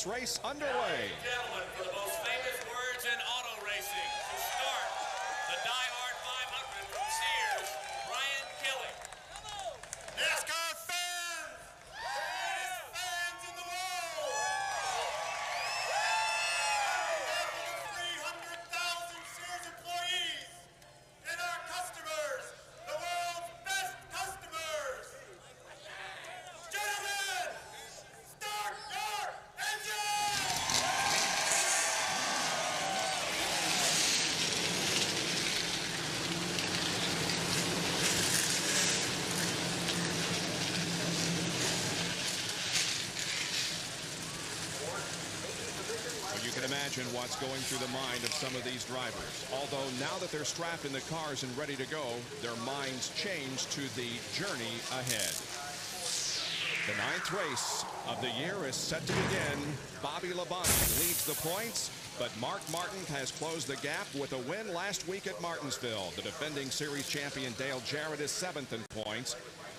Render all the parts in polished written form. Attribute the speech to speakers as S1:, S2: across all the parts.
S1: Race underway.
S2: Gentlemen, for the most famous words in auto racing, to start the DieHard 500 from Sears, Brian Kelly. NASCAR fans! Greatest fans in the world! On behalf of the 300,000 Sears employees and our customers, the world's best customers! Gentlemen, start your engine!
S1: You can imagine what's going through the mind of some of these drivers. Although now that they're strapped in the cars and ready to go, their minds change to the journey ahead. The 9th race of the year is set to begin. Bobby Labonte leads the points, but Mark Martin has closed the gap with a win last week at Martinsville. The defending series champion Dale Jarrett is 7th in points.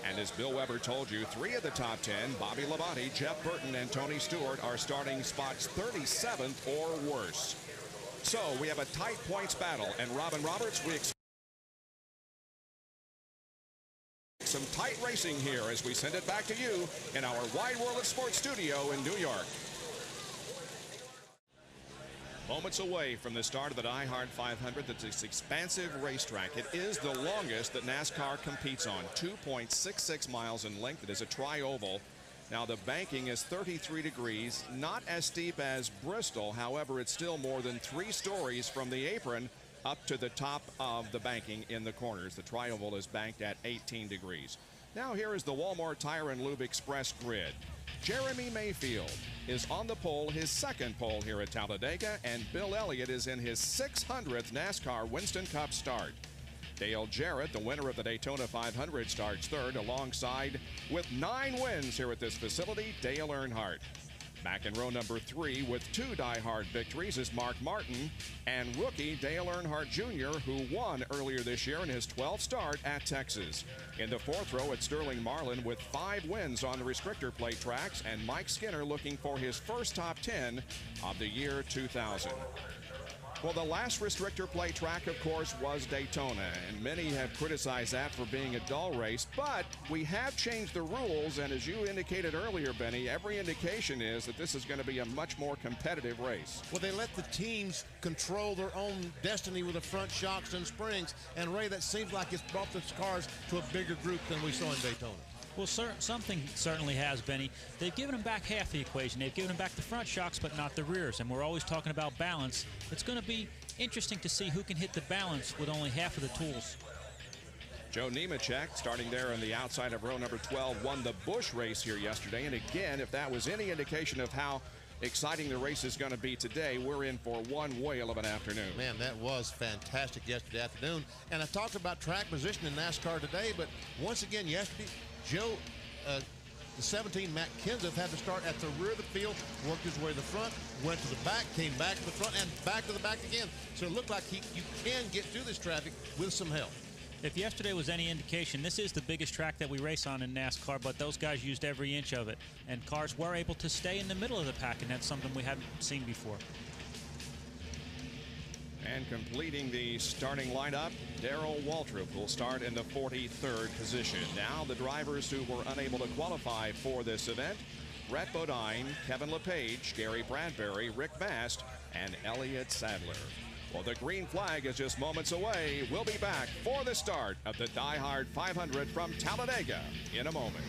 S1: And as Bill Weber told you, 3 of the top 10, Bobby Labonte, Jeff Burton, and Tony Stewart, are starting spots 37th or worse. So we have a tight points battle, and Robin Roberts, we expect some tight racing here as we send it back to you in our Wide World of Sports studio in New York. Moments away from the start of the DieHard 500, that's this expansive racetrack. It is the longest that NASCAR competes on, 2.66 miles in length. It is a tri-oval. Now the banking is 33 degrees, not as steep as Bristol. However, it's still more than 3 stories from the apron up to the top of the banking in the corners. The tri-oval is banked at 18 degrees. Now here is the Walmart Tire and Lube Express grid. Jeremy Mayfield is on the pole, his 2nd pole here at Talladega, and Bill Elliott is in his 600th NASCAR Winston Cup start. Dale Jarrett, the winner of the Daytona 500, starts 3rd, alongside, with 9 wins here at this facility, Dale Earnhardt. Back in row number 3 with 2 DieHard victories is Mark Martin and rookie Dale Earnhardt Jr., who won earlier this year in his 12th start at Texas. In the 4th row, it's Sterling Marlin with 5 wins on the restrictor plate tracks, and Mike Skinner looking for his first top 10 of the year 2000. Well, the last restrictor plate track, of course, was Daytona, and many have criticized that for being a dull race, but we have changed the rules, and as you indicated earlier, Benny, every indication is that this is going to be a much more competitive race.
S3: Well, they let the teams control their own destiny with the front shocks and springs, and Ray, that seems like it's brought the cars to a bigger group than we saw in Daytona.
S4: Well, something certainly has, Benny. They've given them back half the equation. They've given them back the front shocks, but not the rears. And we're always talking about balance. It's going to be interesting to see who can hit the balance with only half of the tools.
S1: Joe Nemechek, starting there on the outside of row number 12, won the Busch race here yesterday. And again, if that was any indication of how exciting the race is going to be today, we're in for one whale of an afternoon.
S3: Man, that was fantastic yesterday afternoon. And I talked about track position in NASCAR today, but once again yesterday, Joe, the 17, Matt Kenseth, had to start at the rear of the field, worked his way to the front, went to the back, came back to the front, and back to the back again. So it looked like you can get through this traffic with some help.
S4: If yesterday was any indication, this is the biggest track that we race on in NASCAR, but those guys used every inch of it. And cars were able to stay in the middle of the pack, and that's something we hadn't seen before.
S1: And completing the starting lineup, Darrell Waltrip will start in the 43rd position. Now the drivers who were unable to qualify for this event: Brett Bodine, Kevin LePage, Gary Bradbury, Rick Mast, and Elliott Sadler. Well, the green flag is just moments away. We'll be back for the start of the DieHard 500 from Talladega in a moment.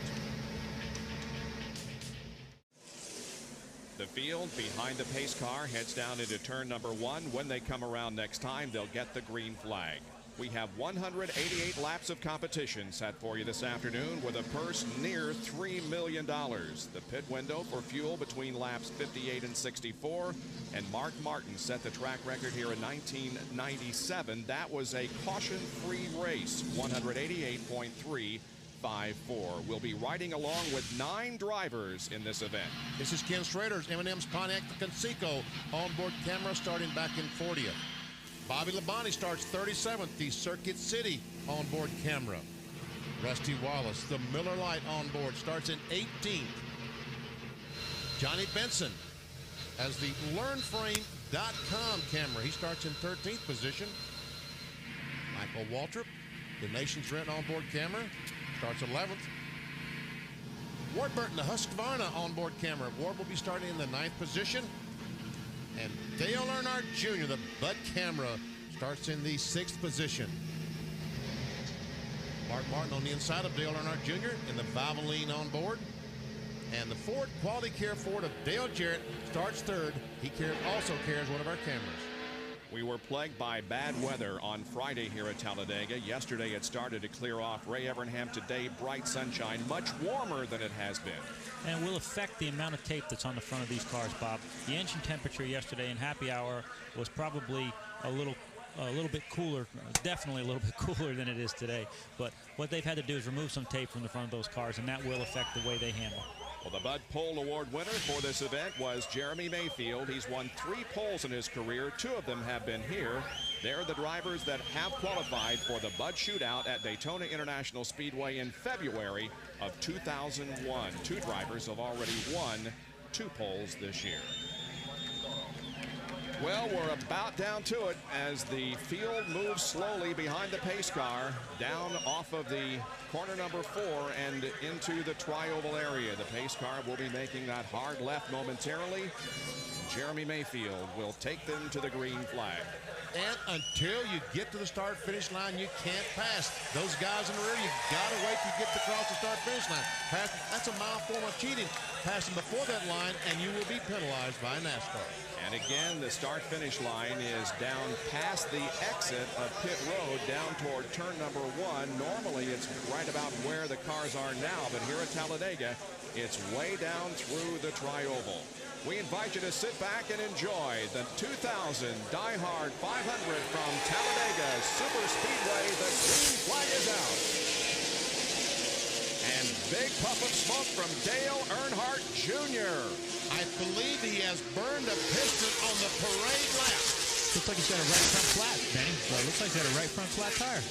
S1: The field behind the pace car heads down into turn number 1. When they come around next time, they'll get the green flag. We have 188 laps of competition set for you this afternoon, with a purse near $3 million. The pit window for fuel between laps 58 and 64. And Mark Martin set the track record here in 1997. That was a caution-free race, 188.354. We'll be riding along with 9 drivers in this event.
S3: This is Ken Schrader's M&M's Pontiac Conseco onboard camera starting back in 40th. Bobby Labonte starts 37th, the Circuit City onboard camera. Rusty Wallace, the Miller Lite onboard, starts in 18th. Johnny Benson, as the LearnFrame.com camera. He starts in 13th position. Michael Waltrip, the nation's rent onboard camera, starts 11th. Ward Burton, the Husqvarna onboard camera. Ward will be starting in the 9th position. And Dale Earnhardt Jr., the Bud camera, starts in the 6th position. Mark Martin on the inside of Dale Earnhardt Jr. in the Valvoline onboard. And the Ford Quality Care Ford of Dale Jarrett starts 3rd. He also carries one of our cameras.
S1: We were plagued by bad weather on Friday here at Talladega. Yesterday it started to clear off. Ray Evernham today, bright sunshine, much warmer than it has been.
S4: And it will affect the amount of tape that's on the front of these cars, Bob. The engine temperature yesterday in happy hour was probably a little bit cooler, definitely a little bit cooler than it is today. But what they've had to do is remove some tape from the front of those cars, and that will affect the way they handle.
S1: Well, the Bud Pole Award winner for this event was Jeremy Mayfield. He's won 3 poles in his career. 2 of them have been here. They're the drivers that have qualified for the Bud Shootout at Daytona International Speedway in February of 2001. 2 drivers have already won 2 poles this year. Well, we're about down to it as the field moves slowly behind the pace car, down off of the corner number 4 and into the tri-oval area. The pace car will be making that hard left momentarily. Jeremy Mayfield will take them to the green flag.
S3: And until you get to the start-finish line, you can't pass. Those guys in the rear, you've got to wait to get across the start-finish line. That's a mild form of cheating. Passing before that line, and you will be penalized by NASCAR.
S1: And again, the start-finish line is down past the exit of pit road, down toward turn number 1. Normally, it's right about where the cars are now, but here at Talladega, it's way down through the tri-oval. We invite you to sit back and enjoy the 2000 DieHard 500 from Talladega Super Speedway. The green flag is out. And big puff of smoke from Dale Earnhardt Jr.
S3: I believe he has burned a piston on the parade lap.
S4: Looks like he's got a right front flat, Benny. Well, it looks like he's got a right front flat tire.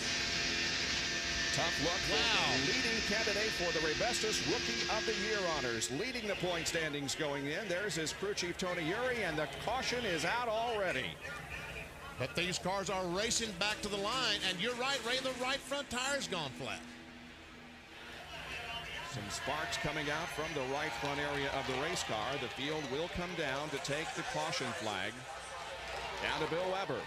S1: Tough look for the leading candidate for the Rebestos Rookie of the Year honors. Leading the point standings going in. There's his crew chief, Tony Uri, and the caution is out already.
S3: But these cars are racing back to the line, and you're right, Ray, the right front tire's gone flat.
S1: Some sparks coming out from the right front area of the race car. The field will come down to take the caution flag. Down to Bill Weber.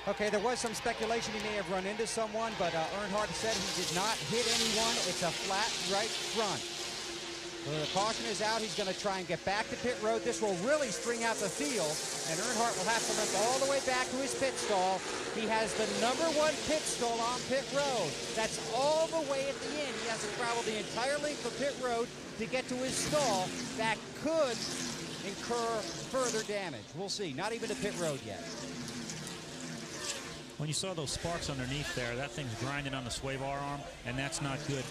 S5: Okay, there was some speculation he may have run into someone, but Earnhardt said he did not hit anyone. It's a flat right front. So the caution is out. He's going to try and get back to pit road. This will really string out the field, and Earnhardt will have to limp all the way back to his pit stall. He has the #1 pit stall on pit road. That's all the way at the end. He has to travel the entire length of pit road to get to his stall. That could incur further damage. We'll see. Not even to pit road yet.
S4: When you saw those sparks underneath there, that thing's grinding on the sway bar arm, and that's not good.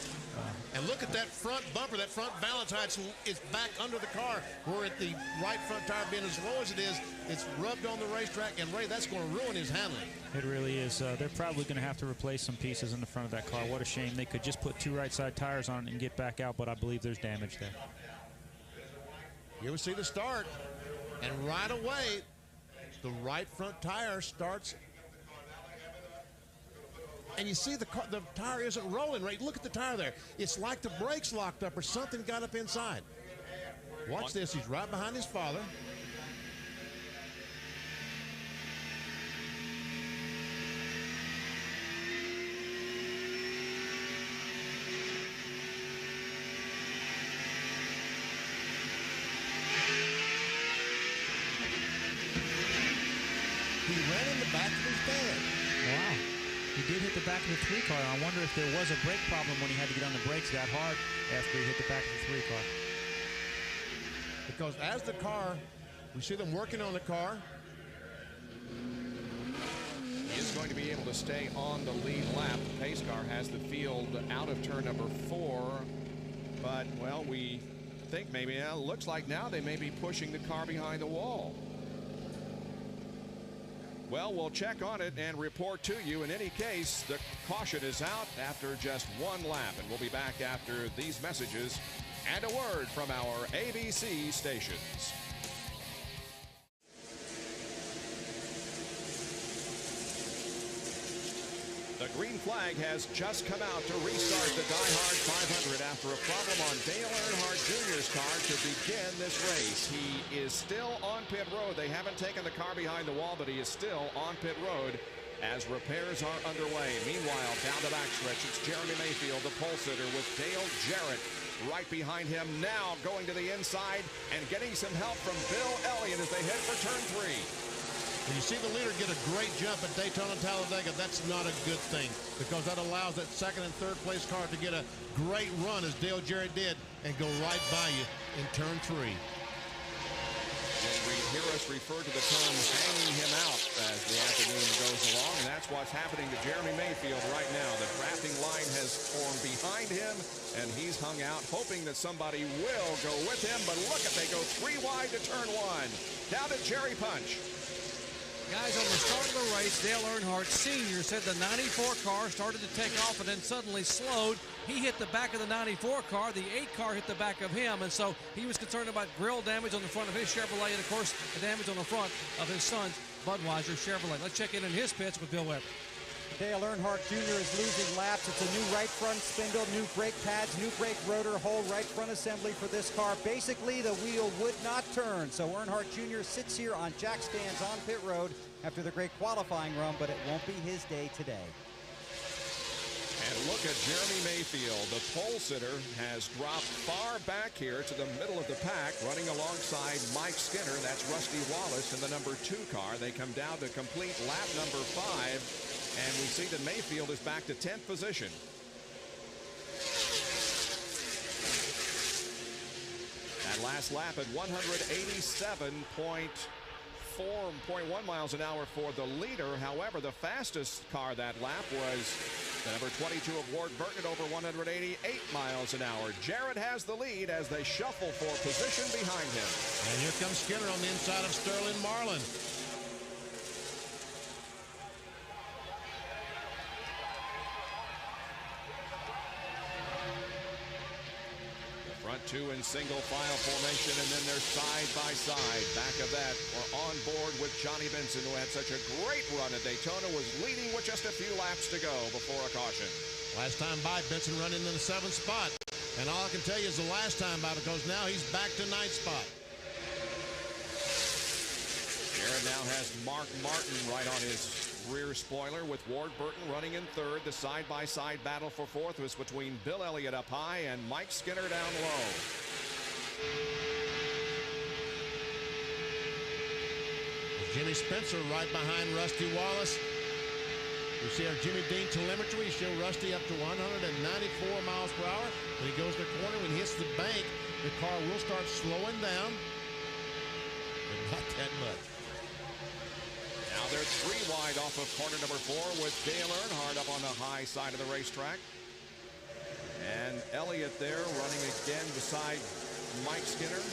S3: And look at that front bumper, that front balance height is back under the car. Where at the right front tire being as low as it is, it's rubbed on the racetrack, and Ray, that's going to ruin his handling.
S4: It really is. They're probably going to have to replace some pieces in the front of that car. What a shame. They could just put 2 right side tires on it and get back out, but I believe there's damage there.
S3: Here we see the start, and right away, the right front tire starts. And you see the tire isn't rolling, right? Look at the tire there. It's like the brakes locked up or something got up inside. Watch this. He's right behind his father. He ran in the back of his dad.
S4: Wow. He did hit the back of the 3 car. I wonder if there was a brake problem when he had to get on the brakes that hard after he hit the back of the 3 car.
S3: Because as the car, we see them working on the car.
S1: He is going to be able to stay on the lead lap. The pace car has the field out of turn number 4. But, well, we think maybe, looks like now they may be pushing the car behind the wall. Well, we'll check on it and report to you. In any case, the caution is out after just 1 lap, and we'll be back after these messages and a word from our ABC stations. The green flag has just come out to restart the DieHard 500 after a problem on Dale Earnhardt Jr.'s car to begin this race. He is still on pit road. They haven't taken the car behind the wall, but he is still on pit road as repairs are underway. Meanwhile, down the backstretch, it's Jeremy Mayfield, the pole sitter, with Dale Jarrett right behind him, now going to the inside and getting some help from Bill Elliott as they head for turn 3.
S3: When you see the leader get a great jump at Daytona Talladega, that's not a good thing, because that allows that second and third place car to get a great run, as Dale Jarrett did, and go right by you in turn 3.
S1: And we hear us refer to the term hanging him out as the afternoon goes along, and that's what's happening to Jeremy Mayfield right now. The drafting line has formed behind him, and he's hung out, hoping that somebody will go with him. But look at, they go 3 wide to turn 1. Down to Jerry Punch.
S6: Guys, on the start of the race, Dale Earnhardt Sr. said the 94 car started to take off and then suddenly slowed. He hit the back of the 94 car. The 8 car hit the back of him, and so he was concerned about grill damage on the front of his Chevrolet and, of course, the damage on the front of his son's Budweiser Chevrolet. Let's check in his pits with Bill Weber.
S5: Dale Earnhardt Jr. is losing laps. It's a new right front spindle, new brake pads, new brake rotor, whole right front assembly for this car. Basically, the wheel would not turn. So Earnhardt Jr. sits here on jack stands on pit road after the great qualifying run, but it won't be his day today.
S1: And look at Jeremy Mayfield. The pole sitter has dropped far back here to the middle of the pack, running alongside Mike Skinner. That's Rusty Wallace in the number 2 car. They come down to complete lap number 5. And we see that Mayfield is back to 10th position. That last lap at 187.1 miles an hour for the leader. However, the fastest car that lap was the number 22 of Ward Burton at over 188 miles an hour. Jarrett has the lead as they shuffle for position behind him.
S3: And here comes Skinner on the inside of Sterling Marlin.
S1: Front 2 in single file formation, and then they're side by side. Back of that, we're on board with Johnny Benson, who had such a great run at Daytona, was leading with just a few laps to go before a caution.
S3: Last time by, Benson running in the 7th spot. And all I can tell you is the last time by, because now he's back to 9th spot.
S1: Jarrett now has Mark Martin right on his rear spoiler, with Ward Burton running in 3rd. The side-by-side battle for 4th was between Bill Elliott up high and Mike Skinner down low.
S3: Jimmy Spencer right behind Rusty Wallace. You see our Jimmy Dean telemetry show Rusty up to 194 miles per hour. When he goes to the corner, when he hits the bank, the car will start slowing down, but not that much.
S1: Now they're 3 wide off of corner number 4 with Dale Earnhardt up on the high side of the racetrack. And Elliott there running again beside Mike Skinner.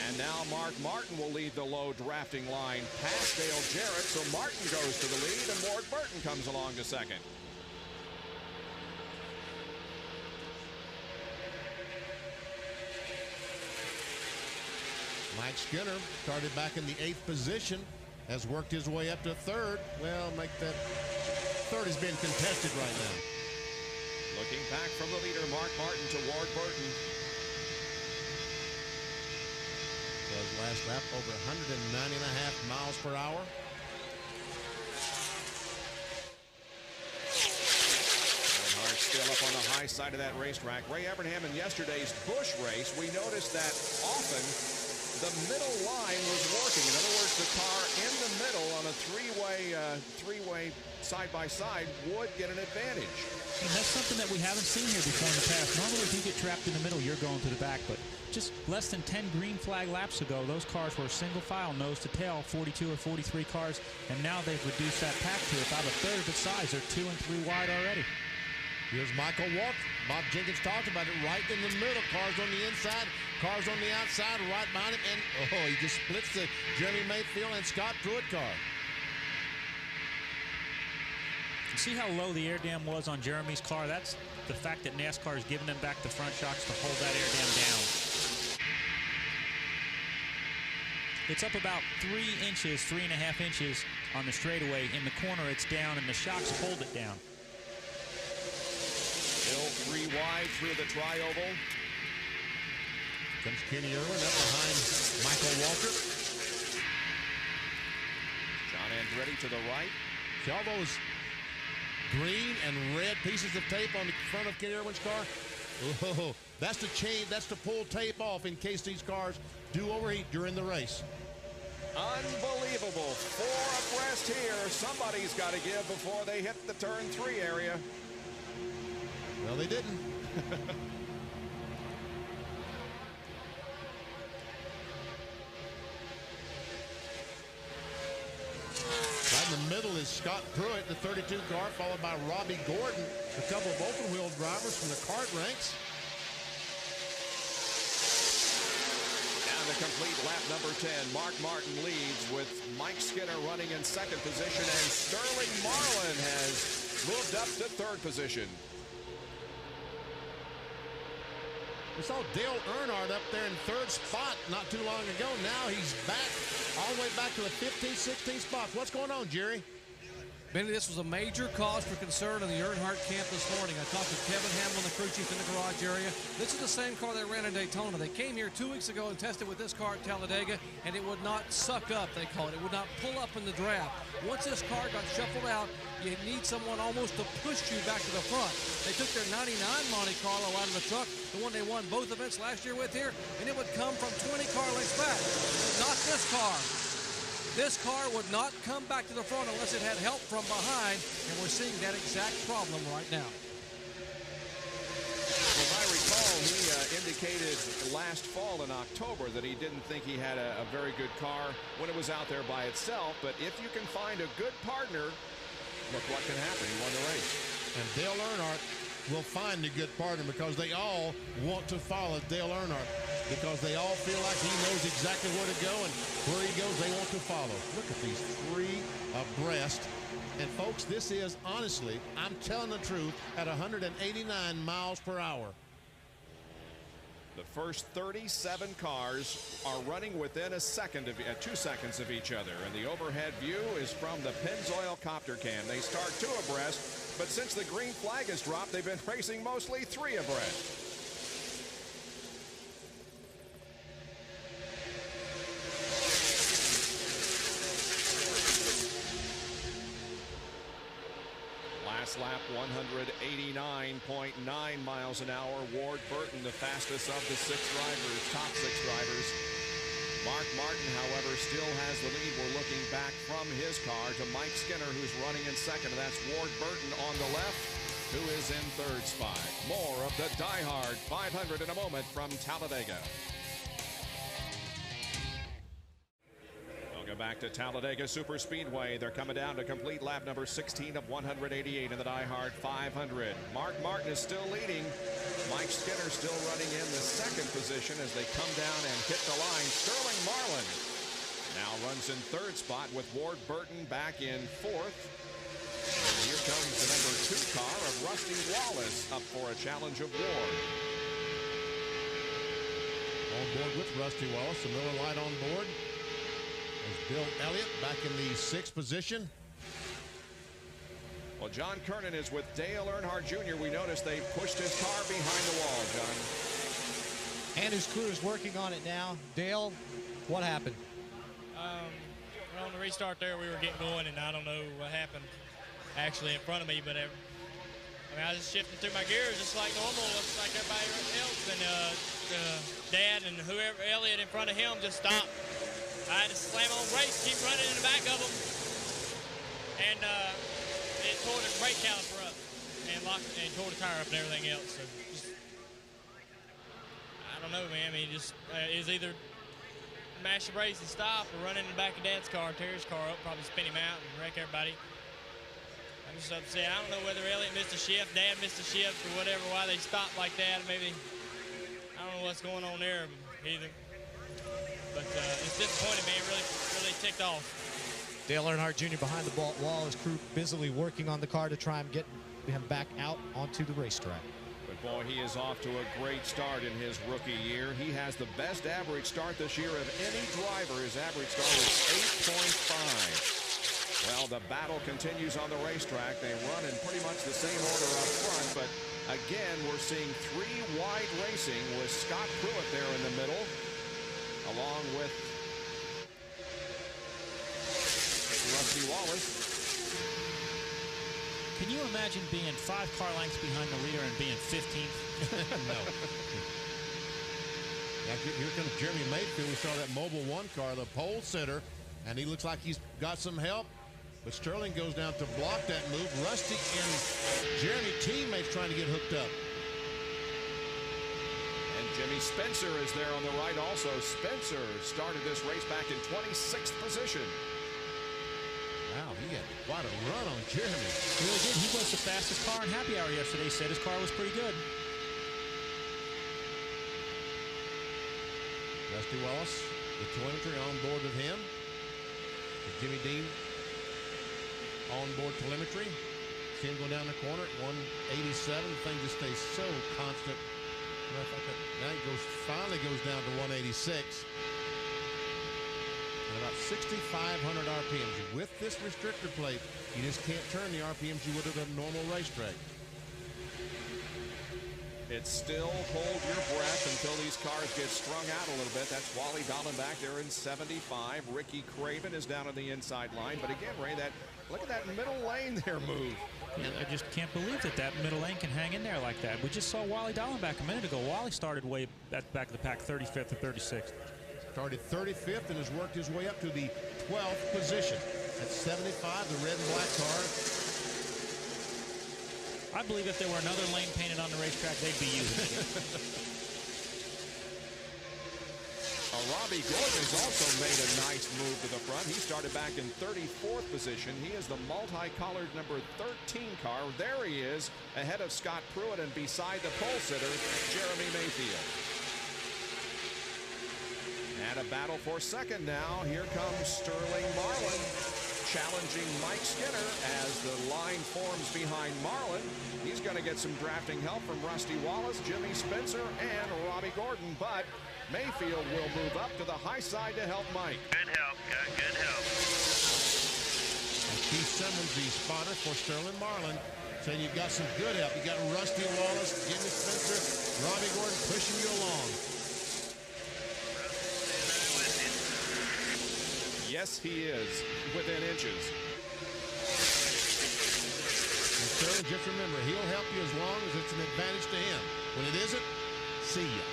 S1: And now Mark Martin will lead the low drafting line past Dale Jarrett, so Martin goes to the lead and Ward Burton comes along to second.
S3: Mike Skinner started back in the 8th position, has worked his way up to 3rd. Well, make that 3rd is being contested right now.
S1: Looking back from the leader, Mark Martin to Ward Burton.
S3: Was last lap over 190.5 miles per hour.
S1: Earnhardt still up on the high side of that racetrack. Ray Evernham in yesterday's Busch race, we noticed that often the middle line was working. In other words, the car in the middle on a three-way side-by-side would get an advantage.
S4: And that's something that we haven't seen here before in the past. Normally, if you get trapped in the middle, you're going to the back. But just less than 10 green flag laps ago, those cars were single file, nose to tail, 42 or 43 cars. And now they've reduced that pack to about a third of its size. They're 2 and 3 wide already.
S3: Here's Michael Walk. Bob Jenkins talked about it, right in the middle. Cars on the inside, cars on the outside, right behind him. And, oh, he just splits the Jeremy Mayfield and Scott Pruitt car.
S4: You see how low the air dam was on Jeremy's car? That's the fact that NASCAR is giving them back the front shocks to hold that air dam down. It's up about 3 inches, 3.5 inches on the straightaway. In the corner, it's down, and the shocks hold it down.
S1: Hill 3 wide through the tri-oval.
S3: Comes Kenny Irwin up behind Michael Walker.
S1: John Andretti to the right.
S3: See all those green and red pieces of tape on the front of Kenny Irwin's car? Oh, that's the chain, that's to pull tape off in case these cars do overheat during the race.
S1: Unbelievable. 4 abreast here. Somebody's got to give before they hit the turn 3 area.
S3: Well, they didn't. Right in the middle is Scott Pruitt, the 32 car, followed by Robbie Gordon, a couple of open-wheel drivers from the kart ranks.
S1: Down to complete lap number 10. Mark Martin leads with Mike Skinner running in 2nd position, and Sterling Marlin has moved up to 3rd position.
S3: We saw Dale Earnhardt up there in 3rd spot not too long ago. Now he's back, all the way back to the 15th, 16th spots. What's going on, Jerry?
S6: Benny, this was a major cause for concern in the Earnhardt camp this morning. I talked to Kevin Hamlin, the crew chief, in the garage area. This is the same car they ran in Daytona. They came here 2 weeks ago and tested with this car at Talladega, and it would not suck up, they call it. It would not pull up in the draft. Once this car got shuffled out, you need someone almost to push you back to the front. They took their 99 Monte Carlo out of the truck, the one they won both events last year with here, and it would come from 20 car lengths back. Not this car. This car would not come back to the front unless it had help from behind, and we're seeing that exact problem right now.
S1: Well, if I recall, he indicated last fall in October that he didn't think he had a very good car when it was out there by itself, but if you can find a good partner, look what can happen. He won the race.
S3: And Dale Earnhardt will find a good partner because they all want to follow Dale Earnhardt, because they all feel like he knows exactly where to go, and where he goes they want to follow. Look at these 3 abreast. And folks, this is honestly, I'm telling the truth, at 189 miles per hour.
S1: The first 37 cars are running within 2 seconds of each other, and the overhead view is from the Pennzoil copter cam. They start 2 abreast, but since the green flag has dropped, they've been racing mostly 3 abreast. Last lap, 189.9 miles an hour. Ward Burton, the fastest of the 6 drivers, top 6 drivers. Mark Martin, however, still has the lead. We're looking back from his car to Mike Skinner, who's running in 2nd. That's Ward Burton on the left, who is in 3rd spot. More of the DieHard 500 in a moment from Talladega. We'll go back to Talladega Superspeedway. They're coming down to complete lap number 16 of 188 in the DieHard 500. Mark Martin is still leading. Mike Skinner still running in the 2nd position as they come down and hit the line. Sterling Marlin now runs in 3rd spot with Ward Burton back in 4th. And here comes the number 2 car of Rusty Wallace up for a challenge of Ward.
S3: On board with Rusty Wallace, the Miller Lite on board. There's Bill Elliott back in the 6th position.
S1: Well, John Kernan is with Dale Earnhardt Jr. We noticed they pushed his car behind the wall, John.
S7: And his crew is working on it now. Dale, what happened?
S8: On the restart there, we were getting going, and I don't know what happened actually in front of me, but I was just shifting through my gears just like normal, looks like everybody else, and Dad and whoever, Elliott in front of him, just stopped. I had to slam on brakes, keep running in the back of them, and it tore the brake caliper up and tore the tire up and everything else. So just, I don't know, man. I mean, just is either mash the brakes and stop, or run in the back of Dad's car, tear his car up, probably spin him out and wreck everybody. I'm just upset. I don't know whether Elliott missed a shift, Dad missed a shift, or whatever. Why they stopped like that? Maybe I don't know what's going on there either. But it's disappointing, man. Really ticked off.
S7: Dale Earnhardt Jr. behind the wall, his crew busily working on the car to try and get him back out onto the racetrack.
S1: But Boy, he is off to a great start in his rookie year. He has the best average start this year of any driver. His average start is 8.5. Well, the battle continues on the racetrack. They run in pretty much the same order up front, but again, we're seeing three wide racing with Scott Pruitt there in the middle, along with Rusty Wallace.
S4: Can you imagine being 5 car lengths behind the leader and being 15th?
S3: No. Now, here comes Jeremy Mayfield. We saw that Mobile 1 car, the pole sitter, and he looks like he's got some help. But Sterling goes down to block that move. Rusty and Jeremy teammates trying to get hooked up.
S1: And Jimmy Spencer is there on the right also. Spencer started this race back in 26th position.
S3: Wow, he had quite a run on Jeremy.
S4: He really did. He was the fastest car in happy hour yesterday. He said his car was pretty good.
S3: Rusty Wallace, the telemetry on board with him. Jimmy Dean on board telemetry. See him go down the corner at 187. The thing just stays so constant. Now it finally goes down to 186. And about 6,500 RPMs. With this restrictor plate, you just can't turn the RPMs you would at a normal racetrack.
S1: It's still hold your breath until these cars get strung out a little bit. That's Wally Dolan back there in 75. Ricky Craven is down on the inside line. But again, Ray, look at that middle lane there move.
S4: Yeah, I just can't believe that middle lane can hang in there like that. We just saw Wally Dolan back a minute ago. Wally started way at the back of the pack, 35th or 36th.
S3: Started 35th and has worked his way up to the 12th position. At 75, the red and black car.
S4: I believe if there were another lane painted on the racetrack, they'd be using it.
S1: Robbie Gordon has also made a nice move to the front. He started back in 34th position. He is the multicolored number 13 car. There he is, ahead of Scott Pruitt, and beside the pole sitter, Jeremy Mayfield. And a battle for second now. Here comes Sterling Marlin, challenging Mike Skinner as the line forms behind Marlin. He's going to get some drafting help from Rusty Wallace, Jimmy Spencer, and Robbie Gordon, but Mayfield will move up to the high side to help Mike.
S2: Good help, got good help.
S3: And Keith Simmons, the spotter for Sterling Marlin, saying you've got some good help. You got Rusty Wallace, Jimmy Spencer, Robbie Gordon pushing you along.
S1: Yes, he is, within inches.
S3: And Sterling, just remember, he'll help you as long as it's an advantage to him. When it isn't, see ya.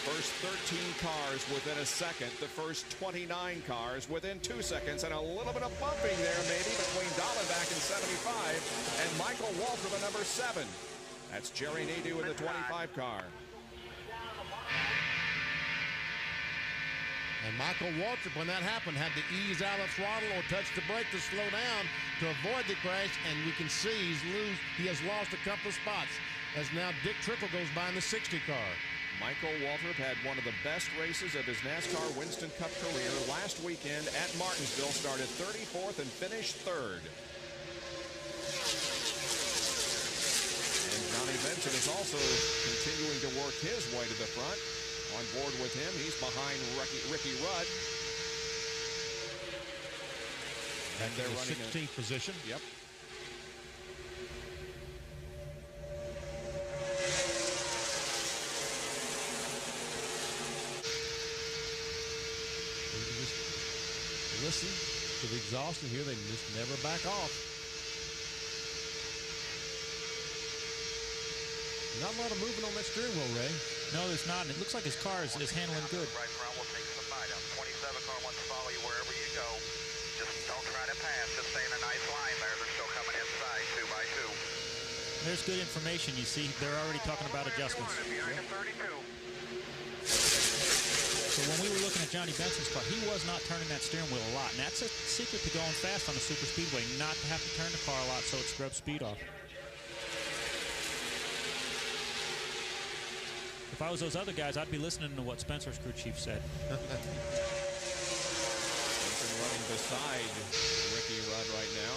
S1: First 13 cars within a second. The first 29 cars within 2 seconds. And a little bit of bumping there maybe between Dallenbach in 75 and Michael Walter, the number 7. That's Jerry Nadeau in the 25 car.
S3: And Michael Waltrip, when that happened, had to ease out of the throttle or touch the brake to slow down to avoid the crash. And we can see he has lost a couple of spots as now Dick Trickle goes by in the 60 car.
S1: Michael Waltrip had one of the best races of his NASCAR Winston Cup career last weekend at Martinsville. Started 34th and finished 3rd. And Johnny Benson is also continuing to work his way to the front. On board with him, he's behind Ricky Rudd.
S3: And they're running 16th position.
S1: Yep.
S3: Just listen to the exhaust and hear they just never back off. Not a lot of movement on that steering wheel, Ray.
S4: No, there's not. It looks like his car is handling good.
S2: Right front will take some bite out. 27 car wants to follow you wherever you go. Just don't try to pass. Just stay in a nice line there. They're still coming inside 2 by 2.
S4: There's good information. You see, they're already talking about adjustments. So when we were looking at Johnny Benson's car, he was not turning that steering wheel a lot. And that's a secret to going fast on a super speedway, not to have to turn the car a lot so it scrubs speed off. If I was those other guys, I'd be listening to what Spencer's crew chief said.
S1: Benson running beside Ricky Rudd right now.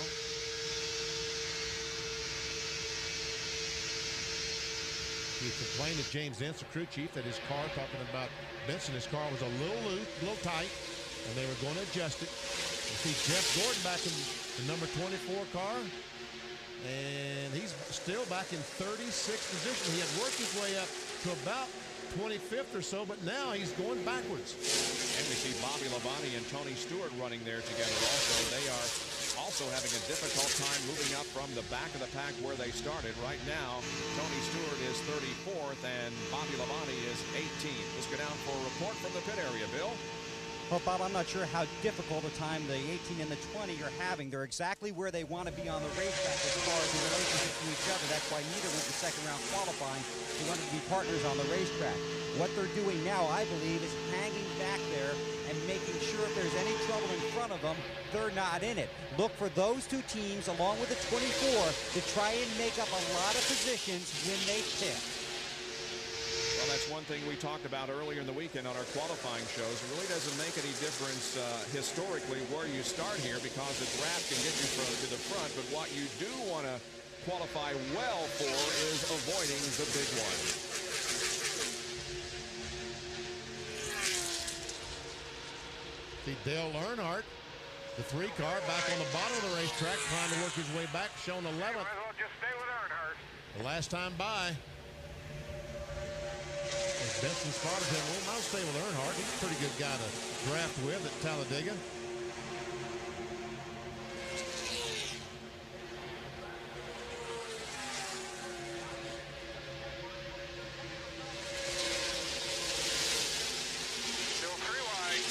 S3: He complained to James Ince, the crew chief, that his car, talking about Benson, his car was a little loose, a little tight, and they were going to adjust it. You see Jeff Gordon back in the number 24 car, and he's still back in 36th position. He had worked his way up to about 25th or so, but now he's going backwards.
S1: And we see Bobby Labonte and Tony Stewart running there together also. They are also having a difficult time moving up from the back of the pack where they started. Right now, Tony Stewart is 34th and Bobby Labonte is 18th. Let's go down for a report from the pit area, Bill.
S5: Well, Bob, I'm not sure how difficult a time the 18 and the 20 are having. They're exactly where they want to be on the racetrack as far as the relationship to each other. That's why neither went to second round qualifying. They wanted to be partners on the racetrack. What they're doing now, I believe, is hanging back there and making sure if there's any trouble in front of them, they're not in it. Look for those two teams, along with the 24, to try and make up a lot of positions when they pit.
S1: Well, that's one thing we talked about earlier in the weekend on our qualifying shows. It really doesn't make any difference historically where you start here, because the draft can get you to the front. But what you do want to qualify well for is avoiding the big one.
S3: See Dale Earnhardt, the 3 car, back on the bottom of the racetrack, trying to work his way back, shown 11th.
S2: Might as well just stay with Earnhardt.
S3: The last time by. As Benson spotted him, well, I'll stay with Earnhardt. He's a pretty good guy to draft with at Talladega.
S2: Still 3 wide.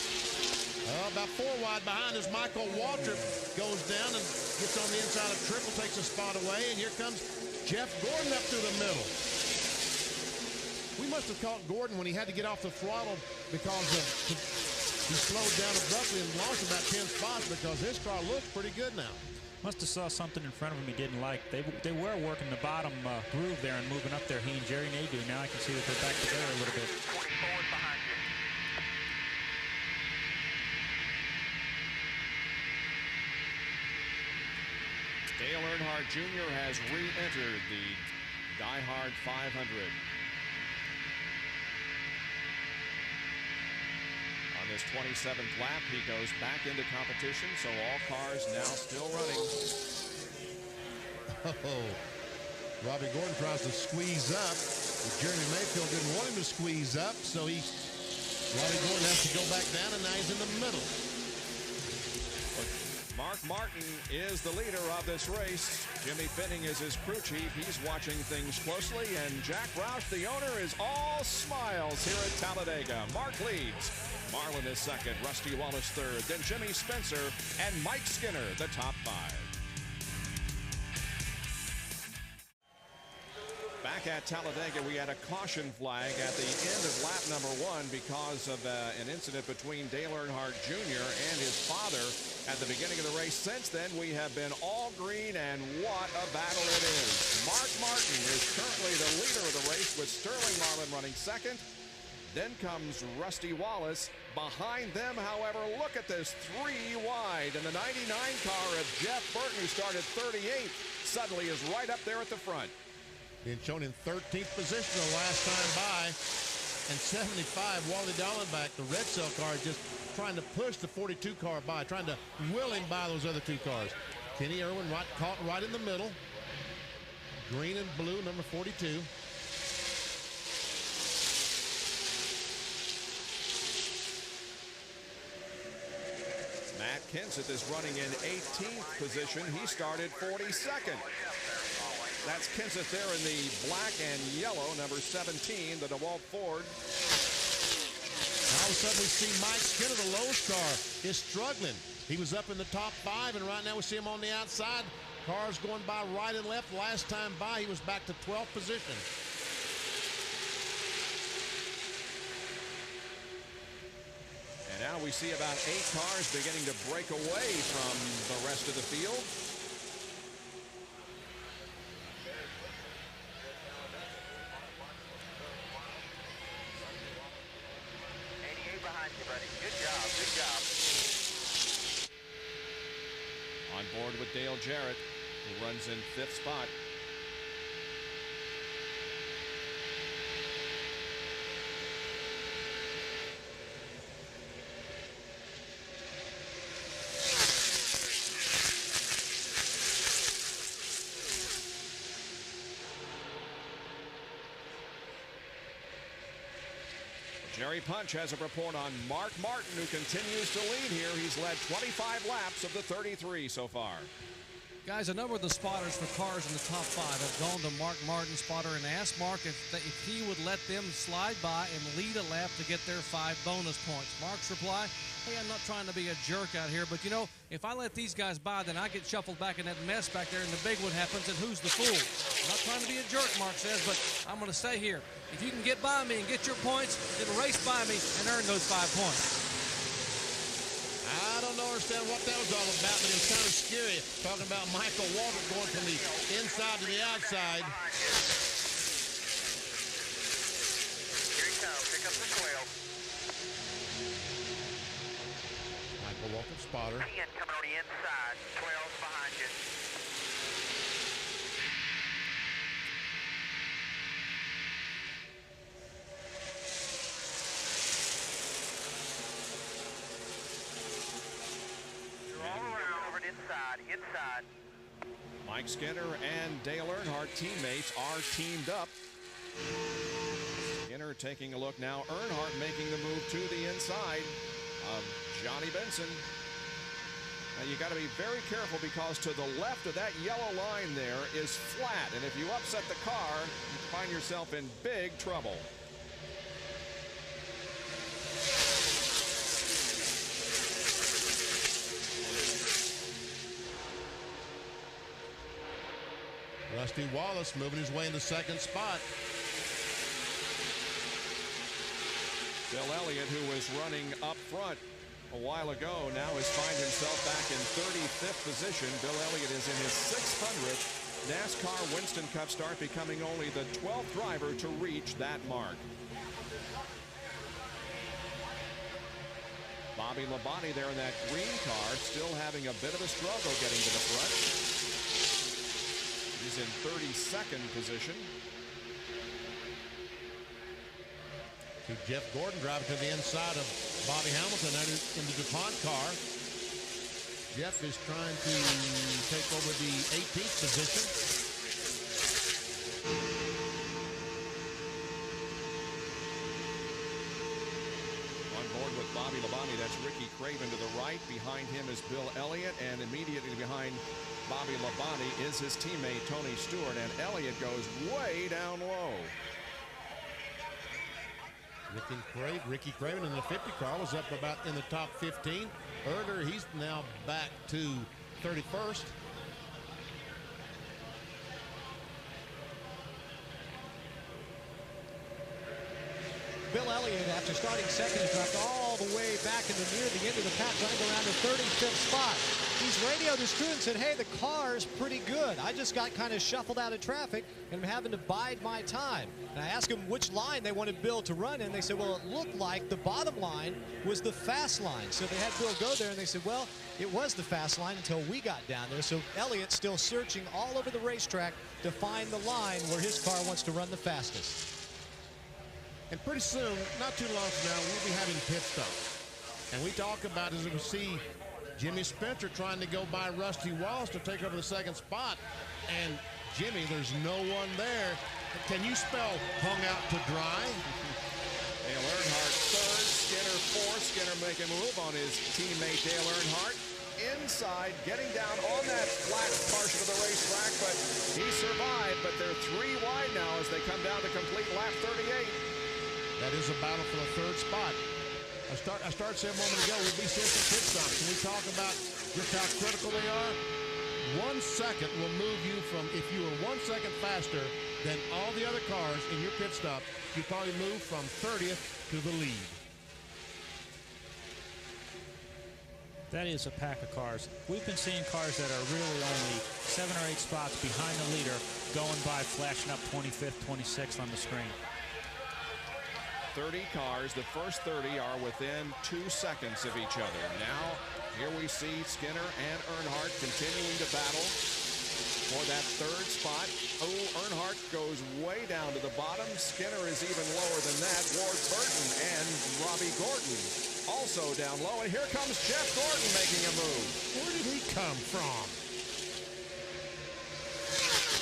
S3: About 4 wide behind as Michael Waltrip goes down and gets on the inside of Triple, takes a spot away, and here comes Jeff Gordon up through the middle. We must have caught Gordon when he had to get off the throttle because he slowed down abruptly and lost about 10 spots, because his car looks pretty good now.
S4: Must have saw something in front of him he didn't like. They were working the bottom groove there and moving up there. He and Jerry Nadeau. Now I can see that they're back together a little bit.
S2: 20 forward behind you.
S1: Dale Earnhardt Jr. has re-entered the DieHard 500. On this 27th lap, he goes back into competition, so all cars now still running.
S3: Oh, Robbie Gordon tries to squeeze up. But Jeremy Mayfield didn't want him to squeeze up, so Robbie Gordon has to go back down, and now he's in the middle.
S1: Mark Martin is the leader of this race. Jimmy Fitting is his crew chief. He's watching things closely, and Jack Roush, the owner, is all smiles here at Talladega. Mark leads. Marlin is second, Rusty Wallace third, then Jimmy Spencer and Mike Skinner, the top 5. Back at Talladega, we had a caution flag at the end of lap number 1 because of an incident between Dale Earnhardt Jr. and his father at the beginning of the race. Since then, we have been all green, and what a battle it is. Mark Martin is currently the leader of the race with Sterling Marlin running second. Then comes Rusty Wallace. Behind them, however, look at this, 3 wide. And the 99 car of Jeff Burton, who started 38th, suddenly is right up there at the front.
S3: Being shown in 13th position the last time by. And 75, Wally Dallenbach, the red cell car, just trying to push the 42 car by, trying to will him by those other 2 cars. Kenny Irwin caught right in the middle. Green and blue, number 42.
S1: Matt Kenseth is running in 18th position. He started 42nd. That's Kenseth there in the black and yellow, number 17, the DeWalt Ford.
S3: All of a sudden we see Mike Skinner, the Lowe's car, is struggling. He was up in the top 5, and right now we see him on the outside. Cars going by right and left. Last time by, he was back to 12th position.
S1: And now we see about 8 cars beginning to break away from the rest of the field.
S2: Behind you, buddy. Good job. Good job.
S1: On board with Dale Jarrett, who runs in 5th spot. Jerry Punch has a report on Mark Martin, who continues to lead here. He's led 25 laps of the 33 so far.
S6: Guys, a number of the spotters for cars in the top 5 have gone to Mark Martin spotter and asked Mark if he would let them slide by and lead a lap to get their 5 bonus points. Mark's reply, hey, I'm not trying to be a jerk out here, but you know, if I let these guys by, then I get shuffled back in that mess back there and the big one happens, and who's the fool? I'm not trying to be a jerk, Mark says, but I'm going to stay here. If you can get by me and get your points, then race by me and earn those 5 points.
S3: I don't understand what that was all about, but it was kind of scary. Talking about Michael Walker going from the inside to the outside.
S2: Here he comes. Pick up the 12.
S3: Michael Walker, spotter.
S2: 10 coming on the inside. 12 behind you. Inside.
S1: Mike Skinner and Dale Earnhardt, teammates, are teamed up. Skinner taking a look now. Earnhardt making the move to the inside of Johnny Benson. Now you got to be very careful, because to the left of that yellow line there is flat, and if you upset the car, you find yourself in big trouble.
S3: Rusty Wallace moving his way in the second spot.
S1: Bill Elliott, who was running up front a while ago, now has found himself back in 35th position. Bill Elliott is in his 600th NASCAR Winston Cup start, becoming only the 12th driver to reach that mark. Bobby Labonte there in that green car, still having a bit of a struggle getting to the front. He's in 32nd position.
S3: To Jeff Gordon driving to the inside of Bobby Hamilton in the DuPont car. Jeff is trying to take over the 18th position.
S1: On board with Bobby Labonte, that's Ricky Craven to the right. Behind him is Bill Elliott, and immediately behind Bobby Labonte is his teammate Tony Stewart, and Elliott goes way down low.
S3: Ricky Craven in the 50 car was up about in the top 15. Earlier, he's now back to 31st.
S7: Bill Elliott, after starting second, has dropped all the way back into near the end of the pack, running around the 35th spot. He's radioed his crew and said, hey, the car's pretty good. I just got kind of shuffled out of traffic, and I'm having to bide my time. And I asked him which line they wanted Bill to run in. They said, well, it looked like the bottom line was the fast line. So they had Bill go there, and they said, well, it was the fast line until we got down there. So Elliott's still searching all over the racetrack to find the line where his car wants to run the fastest.
S3: And pretty soon, not too long from now, we'll be having pit stops. And we talk about, as we see, Jimmy Spencer trying to go by Rusty Wallace to take over the second spot. And Jimmy, there's no one there. Can you spell hung out to dry?
S1: Dale Earnhardt third, Skinner fourth. Skinner making a move on his teammate Dale Earnhardt. Inside, getting down on that flat portion of the racetrack, but he survived. But they're 3 wide now as they come down to complete lap 38.
S3: That is a battle for the third spot. I started saying a moment ago, we'll be seeing some pit stops. Can we talk about just how critical they are? 1 second will move you from, if you were 1 second faster than all the other cars in your pit stop, you probably move from 30th to the lead.
S4: That is a pack of cars. We've been seeing cars that are really only 7 or 8 spots behind the leader, going by, flashing up 25th, 26th on the screen.
S1: 30 cars. The first 30 are within 2 seconds of each other. Now, here we see Skinner and Earnhardt continuing to battle for that third spot. Oh, Earnhardt goes way down to the bottom. Skinner is even lower than that. Ward Burton and Robbie Gordon also down low. And here comes Jeff Gordon making a move.
S3: Where did he come from?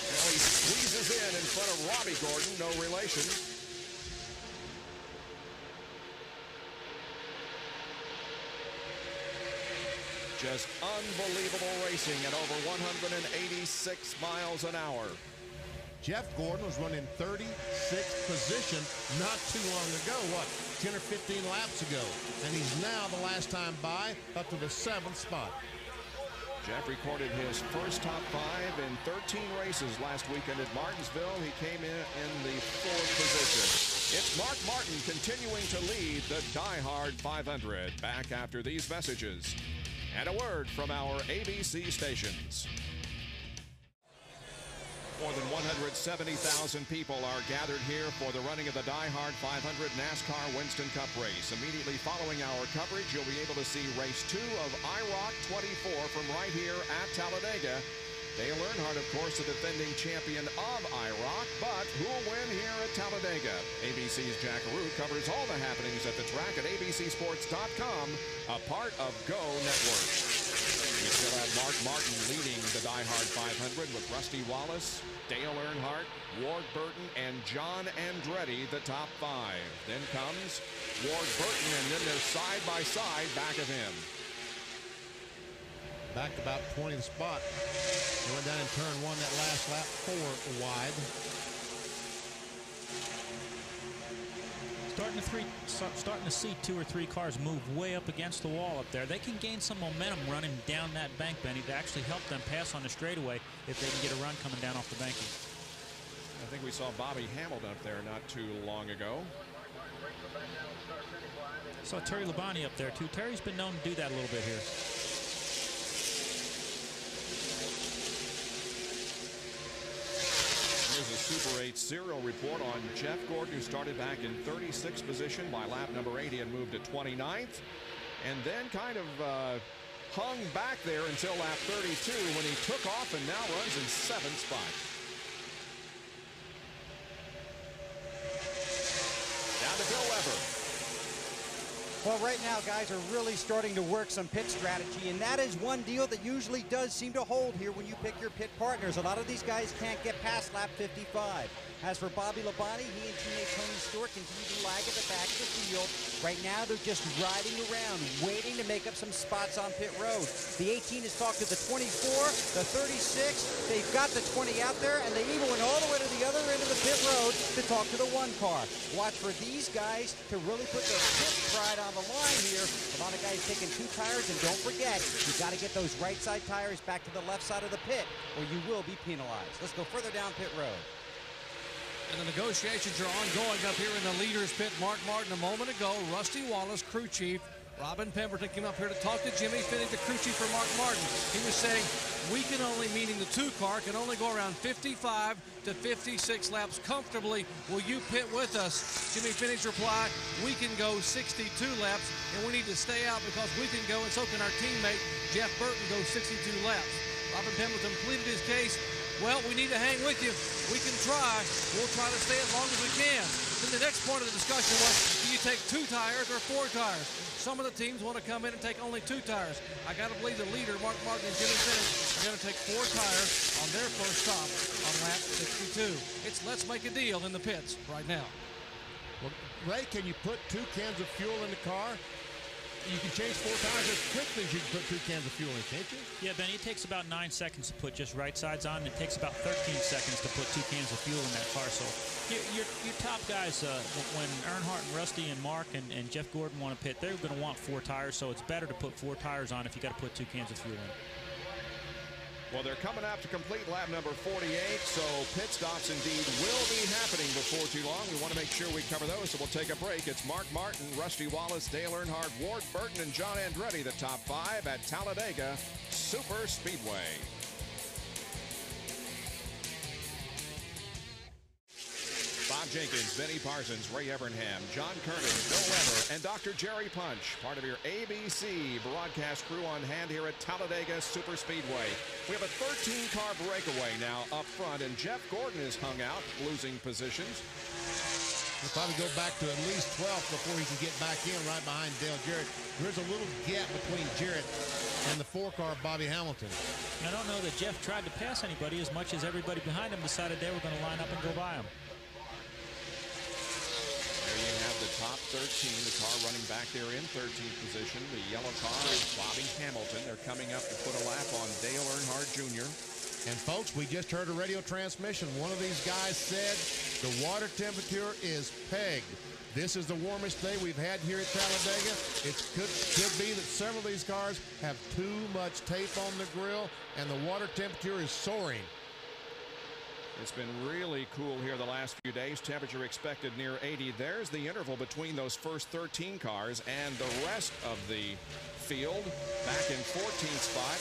S1: Well, he squeezes in front of Robbie Gordon, no relation. Just unbelievable racing at over 186 miles an hour.
S3: Jeff Gordon was running 36th position not too long ago, what, 10 or 15 laps ago. And he's now, the last time by, up to the 7th spot.
S1: Jeff recorded his first top 5 in 13 races last weekend at Martinsville. He came in the 4th position. It's Mark Martin continuing to lead the DieHard 500. Back after these messages and a word from our ABC stations. More than 170,000 people are gathered here for the running of the DieHard 500 NASCAR Winston Cup race. Immediately following our coverage, you'll be able to see race 2 of IROC 24 from right here at Talladega. Dale Earnhardt, of course, the defending champion of IROC, but who will win here at Talladega? ABC's Jack Arute covers all the happenings at the track at abcsports.com, a part of GO Network. We still have Mark Martin leading the DieHard 500 with Rusty Wallace, Dale Earnhardt, Ward Burton, and John Andretti, the top 5. Then comes Ward Burton, and then they're side by side back of him.
S3: Back about 20th spot. They went down in turn 1 that last lap, 4 wide.
S4: Starting to see 2 or 3 cars move way up against the wall up there. They can gain some momentum running down that bank, Benny, to actually help them pass on the straightaway if they can get a run coming down off the banking.
S1: I think we saw Bobby Hamilton up there not too long ago.
S4: Saw Terry Labonte up there too. Terry's been known to do that a little bit here.
S1: Here's a Super 8 serial report on Jeff Gordon, who started back in 36th position by lap number 80 and moved to 29th. And then kind of hung back there until lap 32 when he took off and now runs in 7th spot. Down to Bill Weber.
S5: Well, right now, guys are really starting to work some pit strategy, and that is one deal that usually does seem to hold here when you pick your pit partners. A lot of these guys can't get past lap 55. As for Bobby Labonte, he and teammate Tony Stewart continue to lag at the back of the field. Right now, they're just riding around, waiting to make up some spots on pit road. The 18 has talked to the 24, the 36. They've got the 20 out there, and they even went all the way to the other end of the pit road to talk to the 1 car. Watch for these guys to really put their pit pride on the line here. A lot of guys taking 2 tires, and don't forget, you got to get those right side tires back to the left side of the pit, or you will be penalized. Let's go further down pit road.
S6: And the negotiations are ongoing up here in the leaders pit. Mark Martin a moment ago, Rusty Wallace, crew chief. Robin Pemberton came up here to talk to Jimmy Finney, the crew chief for Mark Martin. He was saying, we can only, meaning the 2 car, can only go around 55 to 56 laps comfortably. Will you pit with us? Jimmy Finney's reply, we can go 62 laps, and we need to stay out because we can go, and so can our teammate, Jeff Burton, go 62 laps. Robin Pemberton pleaded his case. Well, we need to hang with you. We can try. We'll try to stay as long as we can. Then the next part of the discussion was, do you take 2 tires or 4 tires? Some of the teams want to come in and take only 2 tires. I got to believe the leader, Mark Martin and Jimmy Finney, are going to take 4 tires on their first stop on lap 62. It's let's make a deal in the pits right now.
S3: Well, Ray, can you put 2 cans of fuel in the car? You can change 4 tires as quickly as you can put 2 cans of fuel in, can't you?
S4: Yeah, Benny, it takes about 9 seconds to put just right sides on, and it takes about 13 seconds to put 2 cans of fuel in that car. So your top guys, when Earnhardt and Rusty and Mark and Jeff Gordon want to pit, they're going to want 4 tires, so it's better to put 4 tires on if you got to put 2 cans of fuel in.
S1: Well, they're coming up to complete lap number 48, so pit stops indeed will be happening before too long. We want to make sure we cover those, so we'll take a break. It's Mark Martin, Rusty Wallace, Dale Earnhardt, Ward Burton, and John Andretti, the top 5 at Talladega Super Speedway. Bob Jenkins, Benny Parsons, Ray Evernham, John Kernan, Bill Weber, and Dr. Jerry Punch, part of your ABC broadcast crew on hand here at Talladega Super Speedway. We have a 13-car breakaway now up front, and Jeff Gordon is hung out, losing positions.
S3: We'll probably go back to at least 12th before he can get back in right behind Dale Jarrett. There's a little gap between Jarrett and the 4-car Bobby Hamilton.
S4: I don't know that Jeff tried to pass anybody as much as everybody behind him decided they were going to line up and go by him.
S1: There you have the top 13. The car running back there in 13th position. The yellow car is Bobby Hamilton. They're coming up to put a lap on Dale Earnhardt Jr.
S3: And folks, we just heard a radio transmission. One of these guys said the water temperature is pegged. This is the warmest day we've had here at Talladega. It could be that several of these cars have too much tape on the grill, and the water temperature is soaring.
S1: It's been really cool here the last few days. Temperature expected near 80. There's the interval between those first 13 cars and the rest of the field. Back in 14th spot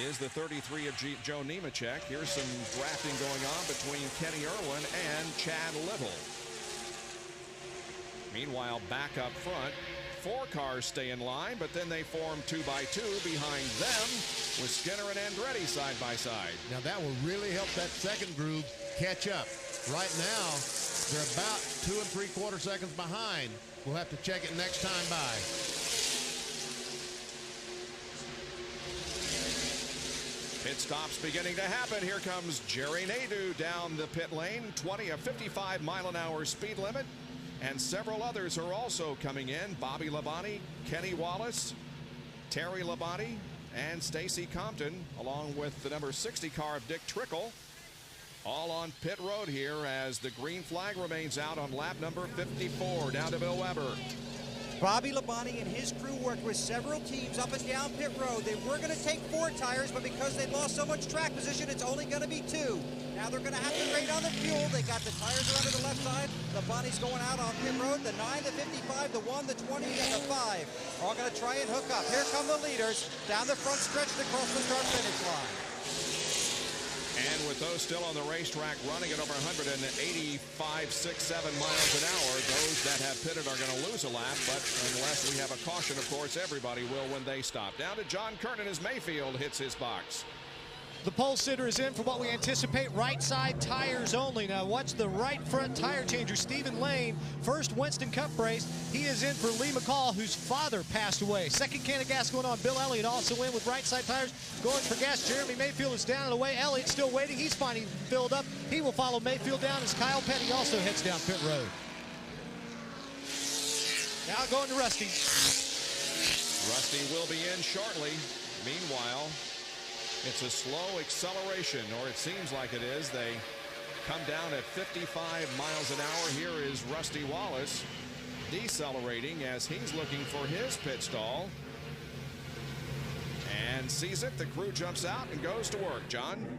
S1: is the 33 of Joe Nemechek. Here's some drafting going on between Kenny Irwin and Chad Little. Meanwhile, back up front, 4 cars stay in line, but then they form 2 by 2 behind them with Skinner and Andretti side by side.
S3: Now that will really help that second group catch up. Right now, they're about 2 3/4 seconds behind. We'll have to check it next time by.
S1: Pit stops beginning to happen. Here comes Jerry Nadeau down the pit lane. 55-mile-an-hour speed limit. And several others are also coming in. Bobby Labonte, Kenny Wallace, Terry Labonte, and Stacy Compton, along with the number 60 car of Dick Trickle, all on pit road here as the green flag remains out on lap number 54. Down to Bill Weber.
S5: Bobby Labonte and his crew worked with several teams up and down pit road. They were going to take 4 tires, but because they lost so much track position, it's only going to be 2. Now they're going to have to rate on the fuel. They got the tires around to the left side. Labonte's going out on pit road. The 9, the 55, the 1, the 20, and the 5 are all going to try and hook up. Here come the leaders down the front stretch across the start-finish line.
S1: And with those still on the racetrack running at over 185, 6, 7 miles an hour, those that have pitted are going to lose a lap, but unless we have a caution, of course, everybody will when they stop. Down to John Kernan as Mayfield hits his box.
S7: The pole sitter is in for what we anticipate right side tires only. Now watch the right front tire changer, Stephen Lane, first Winston Cup race. He is in for Lee McCall, whose father passed away. Second can of gas going on. Bill Elliott also in with right side tires going for gas. Jeremy Mayfield is down and away. Elliott's still waiting. He's finally filled up. He will follow Mayfield down as Kyle Petty also heads down pit road. Now going to Rusty.
S1: Rusty will be in shortly. Meanwhile, it's a slow acceleration, or it seems like it is. They come down at 55 miles an hour. Here is Rusty Wallace decelerating as he's looking for his pit stall. And sees it. The crew jumps out and goes to work. John?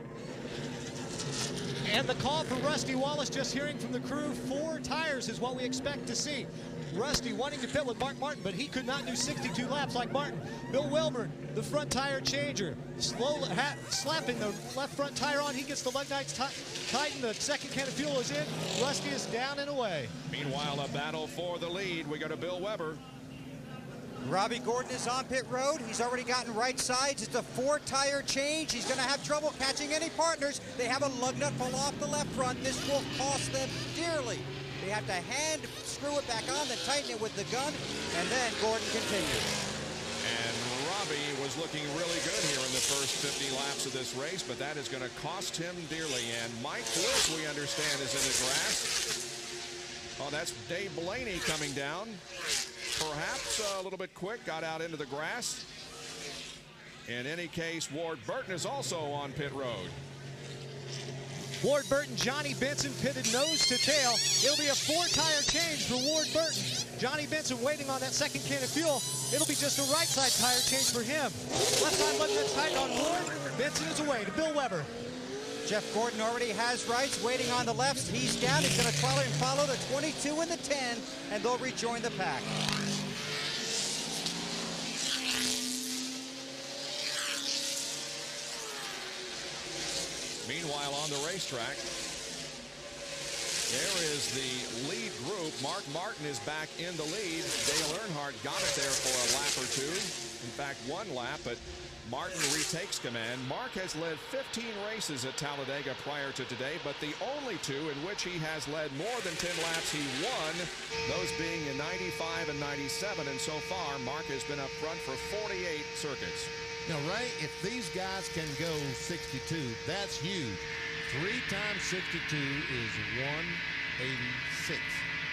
S7: And the call for Rusty Wallace, just hearing from the crew, 4 tires is what we expect to see. Rusty wanting to pit with Mark Martin, but he could not do 62 laps like Martin. Bill Wilburn, the front tire changer, slapping the left front tire on. He gets the lug nuts tightened. The second can of fuel is in. Rusty is down and away.
S1: Meanwhile, a battle for the lead. We go to Bill Weber.
S5: Robbie Gordon is on pit road. He's already gotten right sides. It's a 4-tire change. He's going to have trouble catching any partners. They have a lug nut fall off the left front. This will cost them dearly. They have to hand screw it back on, then tighten it with the gun, and then Gordon continues.
S1: And Robbie was looking really good here in the first 50 laps of this race, but that is going to cost him dearly. And Mike Bliss, we understand, is in the grass. Oh, that's Dave Blaney coming down. Perhaps a little bit quick, got out into the grass. In any case, Ward Burton is also on pit road.
S7: Ward Burton, Johnny Benson pitted nose to tail. It'll be a 4-tire change for Ward Burton. Johnny Benson waiting on that second can of fuel. It'll be just a right side tire change for him. Left side lug nuts tightened on Ward. Benson is away to Bill Weber.
S5: Jeff Gordon already has rights, waiting on the lefts. He's down. He's going to try and follow the 22 and the 10, and they'll rejoin the pack.
S1: Meanwhile, on the racetrack, there is the lead group. Mark Martin is back in the lead. Dale Earnhardt got it there for a lap or 2. In fact, 1 lap, but Martin retakes command. Mark has led 15 races at Talladega prior to today, but the only 2 in which he has led more than 10 laps he won, those being in 95 and 97. And so far, Mark has been up front for 48 circuits.
S3: Now, Ray, if these guys can go 62, that's huge. 3 times 62 is 186.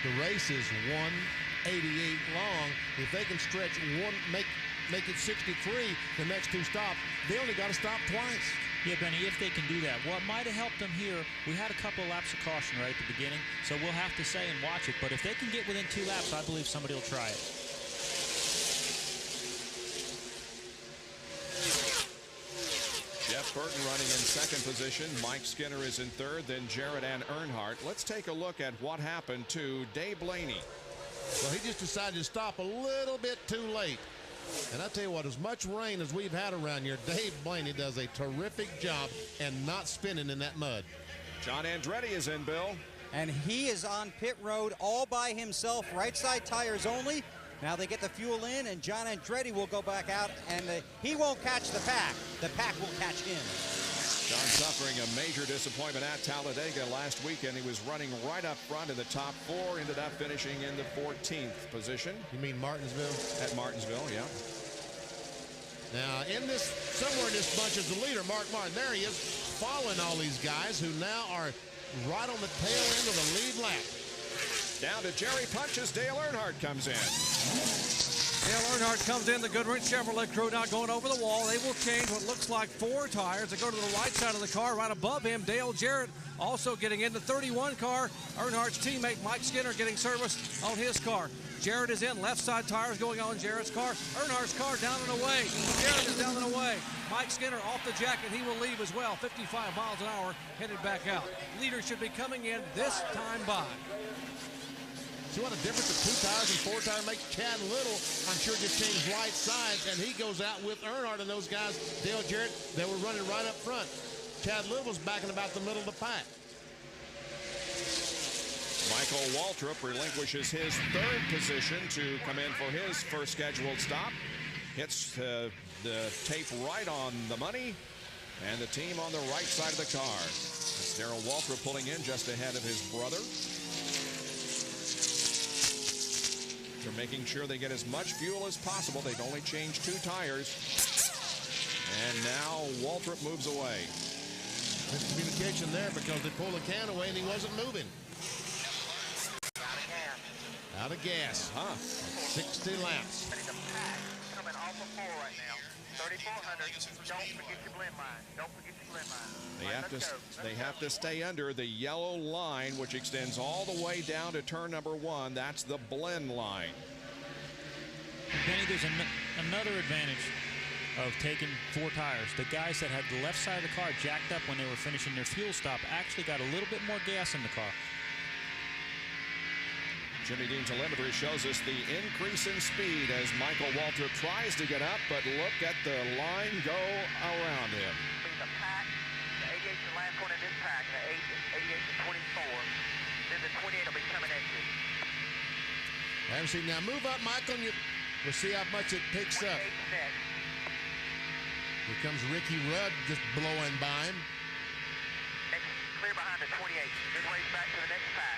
S3: The race is 188 long. If they can stretch make it 63 the next two stops, they only got to stop twice.
S4: Yeah, Benny, if they can do that. What might have helped them here, we had a couple of laps of caution right at the beginning, so we'll have to say and watch it. But if they can get within 2 laps, I believe somebody will try it.
S1: Jeff Burton running in second position. Mike Skinner is in third, then Jarrett and Earnhardt. Let's take a look at what happened to Dave Blaney.
S3: Well, he just decided to stop a little bit too late. And I tell you what, as much rain as we've had around here, Dave Blaney does a terrific job and not spinning in that mud.
S1: John Andretti is in, Bill.
S5: And he is on pit road all by himself, right side tires only. Now they get the fuel in, and John Andretti will go back out, and he won't catch the pack. The pack will catch him.
S1: John suffering a major disappointment at Talladega last weekend. He was running right up front in the top 4, ended up finishing in the 14th position.
S3: You mean Martinsville?
S1: At Martinsville, yeah.
S3: Now, somewhere in this bunch is the leader, Mark Martin. There he is, following all these guys who now are right on the tail end of the lead lap.
S1: Down to Jerry Punches. Dale Earnhardt comes in.
S6: Dale Earnhardt comes in. The Goodrich Chevrolet crew now going over the wall. They will change what looks like 4 tires. They go to the right side of the car. Right above him, Dale Jarrett also getting in the 31 car. Earnhardt's teammate Mike Skinner getting service on his car. Jarrett is in. Left side tires going on Jarrett's car. Earnhardt's car down and away. Jarrett is down and away. Mike Skinner off the jack, and he will leave as well. 55 miles an hour headed back out. Leader should be coming in this time by.
S3: See what a difference a 2 tires and 4 tires makes. Chad Little, I'm sure, just changed right sides, and he goes out with Earnhardt and those guys. Dale Jarrett, they were running right up front. Chad Little was back in about the middle of the pack.
S1: Michael Waltrip relinquishes his 3rd position to come in for his first scheduled stop. Hits the tape right on the money, and the team on the right side of the car. It's Darrell Waltrip pulling in just ahead of his brother. They're making sure they get as much fuel as possible. They've only changed 2 tires. And now Waltrip moves away.
S3: Miscommunication there because they pulled the can away and he wasn't moving. Out of gas. Huh. 60 laps.
S9: Coming off of 4 right now. 3,400. Don't forget your blend line. Don't forget your blend line.
S1: They have to stay under the yellow line, which extends all the way down to turn number 1. That's the blend line.
S4: Benny, there's another advantage of taking 4 tires. The guys that had the left side of the car jacked up when they were finishing their fuel stop actually got a little bit more gas in the car.
S1: Jimmy Dean telemetry shows us the increase in speed as Michael Waltrip tries to get up, but look at the line go around him.
S9: The pack, the 88 is the last one in this pack, the 88 to 24. Then the 28 will be coming at you.
S3: I haven't seen. Now move up, Michael, and we'll see how much it picks up.
S9: Next.
S3: Here comes Ricky Rudd just blowing by him.
S9: Next, clear behind the 28. Good race back to the next pack.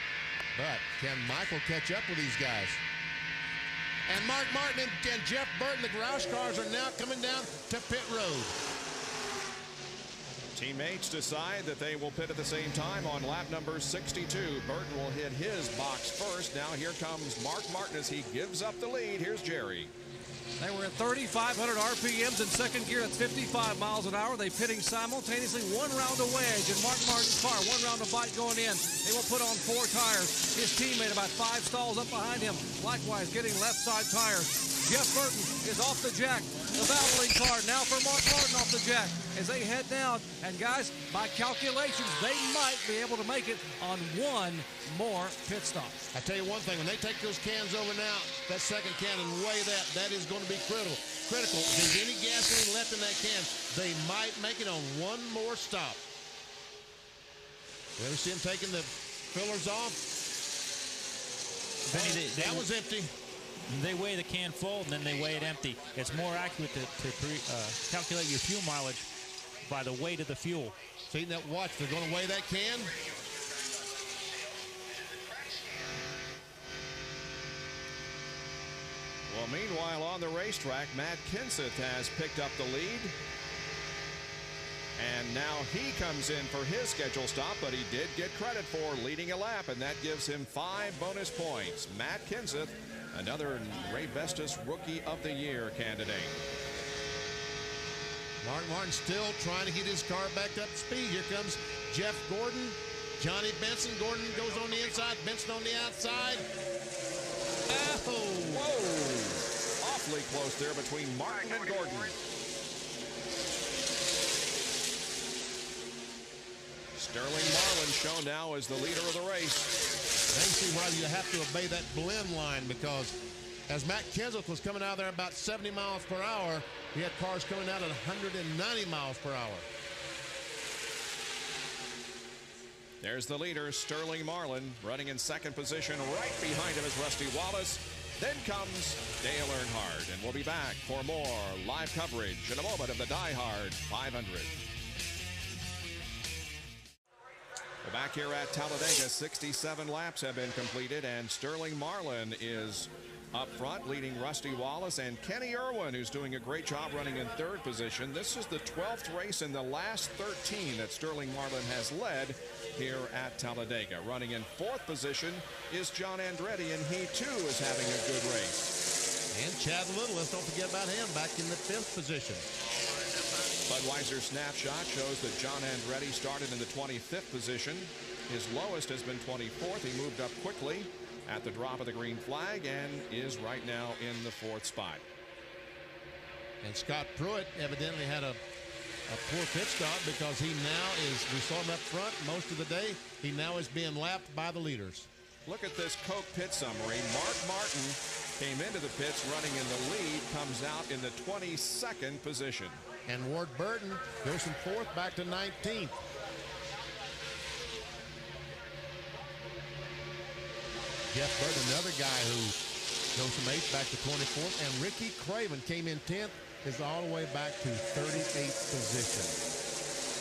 S3: But can Michael catch up with these guys? And Mark Martin and Jeff Burton, the Roush cars, are now coming down to pit road.
S1: Teammates decide that they will pit at the same time on lap number 62. Burton will hit his box first. Now here comes Mark Martin as he gives up the lead. Here's Jerry.
S6: They were at 3,500 RPMs in second gear. That's 55 miles an hour. They pitting simultaneously. 1 round of wedge in Mark Martin's car. 1 round of bite going in. They will put on 4 tires. His teammate about 5 stalls up behind him. Likewise getting left side tires. Jeff Burton is off the jack. The Valvoline car now for Mark Martin off the jack as they head down. And guys, by calculations, they might be able to make it on 1 more pit stop.
S3: I tell you one thing, when they take those cans over now, that second can and weigh that is going to be critical. If there's any gasoline left in that can, they might make it on 1 more stop. You ever see them taking the fillers off?
S4: Benny,
S3: that was empty.
S4: They weigh the can full, and then they weigh it empty. It's more accurate to calculate your fuel mileage by the weight of the fuel.
S3: See that? Watch, they're going to weigh that can.
S1: Well, meanwhile, on the racetrack, Matt Kenseth has picked up the lead. And now he comes in for his schedule stop, but he did get credit for leading a lap, and that gives him 5 bonus points. Matt Kenseth, another Ray Vestas Rookie of the Year candidate.
S3: Mark Martin still trying to get his car back up to speed. Here comes Jeff Gordon, Johnny Benson. Gordon goes on the inside, Benson on the outside. Oh!
S1: Whoa! Awfully close there between Martin and Gordon. Sterling Marlin shown now as the leader of the race.
S3: Now you see why you have to obey that blend line, because as Matt Kenseth was coming out there about 70 miles per hour, he had cars coming out at 190 miles per hour.
S1: There's the leader, Sterling Marlin, running in second position. Right behind him is Rusty Wallace. Then comes Dale Earnhardt, and we'll be back for more live coverage in a moment of the DieHard 500. We're back here at Talladega. 67 laps have been completed, and Sterling Marlin is up front, leading Rusty Wallace and Kenny Irwin, who's doing a great job running in third position. This is the 12th race in the last 13 that Sterling Marlin has led here at Talladega. Running in fourth position is John Andretti, and he too is having a good race.
S3: And Chad Little, let's don't forget about him, back in the 5th position.
S1: Budweiser snapshot shows that John Andretti started in the 25th position. His lowest has been 24th. He moved up quickly at the drop of the green flag and is right now in the 4th spot.
S3: And Scott Pruitt evidently had a poor pit stop, because he now is, we saw him up front most of the day, he now is being lapped by the leaders.
S1: Look at this Coke pit summary. Mark Martin came into the pits running in the lead, comes out in the 22nd position.
S3: And Ward Burton goes from 4th back to 19th. Jeff Burton, another guy who goes from 8th back to 24th. And Ricky Craven came in 10th, is all the way back to 38th position.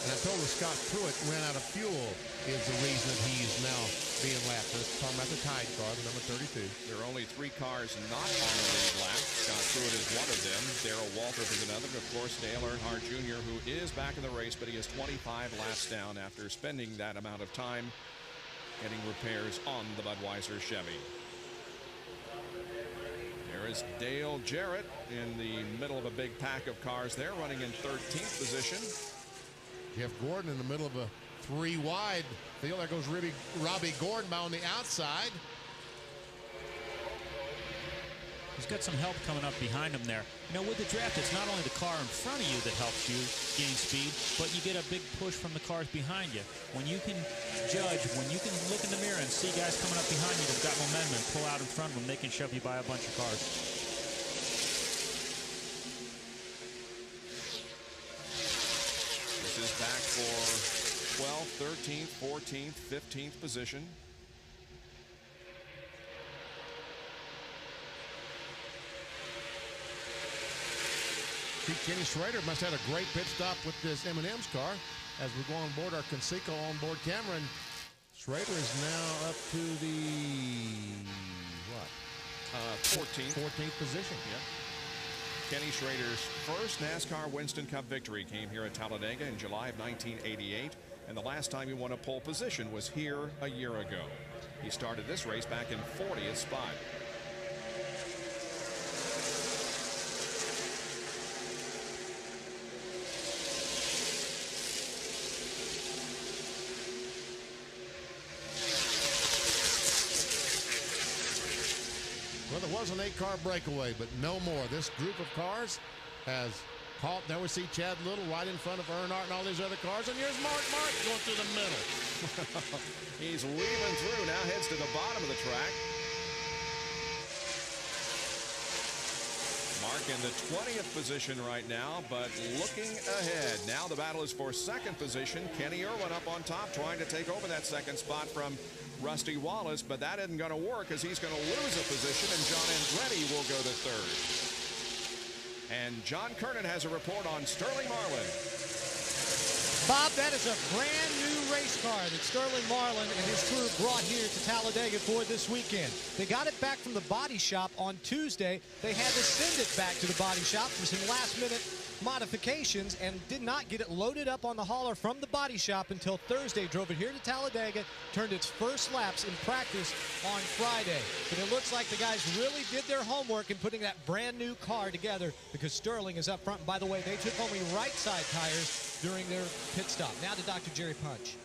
S3: And I told you Scott Pruitt ran out of fuel is the reason that he is now being lapped. We're talking about the Tide car, the number 32.
S1: There are only 3 cars not on the lead lap. Scott Pruitt is one of them. Darrell Waltrip is another. And of course, Dale Earnhardt Jr., who is back in the race, but he is 25 laps down after spending that amount of time getting repairs on the Budweiser Chevy. There is Dale Jarrett in the middle of a big pack of cars there, running in 13th position.
S3: Jeff Gordon in the middle of a 3 wide field. There goes Robbie Gordon by on the outside.
S4: He's got some help coming up behind him there. You know, with the draft, it's not only the car in front of you that helps you gain speed, but you get a big push from the cars behind you. When you can judge, when you can look in the mirror and see guys coming up behind you that've got momentum and pull out in front of them, they can shove you by a bunch of cars.
S1: This is back for 12th, 13th, 14th, 15th position.
S3: Kenny Schrader must have had a great pit stop with this M&M's car as we go on board our Conseco onboard camera. And Schrader is now up to the, what? 14th position.
S1: Yeah. Kenny Schrader's first NASCAR Winston Cup victory came here at Talladega in July of 1988. And the last time he won a pole position was here a year ago. He started this race back in 40th spot.
S3: Well, there was an 8-car breakaway, but no more. This group of cars has caught. There we see Chad Little right in front of Earnhardt and all these other cars. And here's Mark Martin going through the middle.
S1: He's weaving through, now heads to the bottom of the track. Mark in the 20th position right now, but looking ahead. Now the battle is for second position. Kenny Irwin up on top, trying to take over that second spot from Rusty Wallace, but that isn't going to work as he's going to lose a position, and John Andretti will go to third. And John Kernan has a report on Sterling Marlin.
S7: Bob, that is a brand new race car that Sterling Marlin and his crew brought here to Talladega for this weekend. They got it back from the body shop on Tuesday. They had to send it back to the body shop for some last-minute modifications and did not get it loaded up on the hauler from the body shop until Thursday. Drove it here to Talladega, turned its first laps in practice on Friday. But it looks like the guys really did their homework in putting that brand new car together, because Sterling is up front. And by the way, they took only right side tires during their pit stop. Now to Dr. Jerry Punch.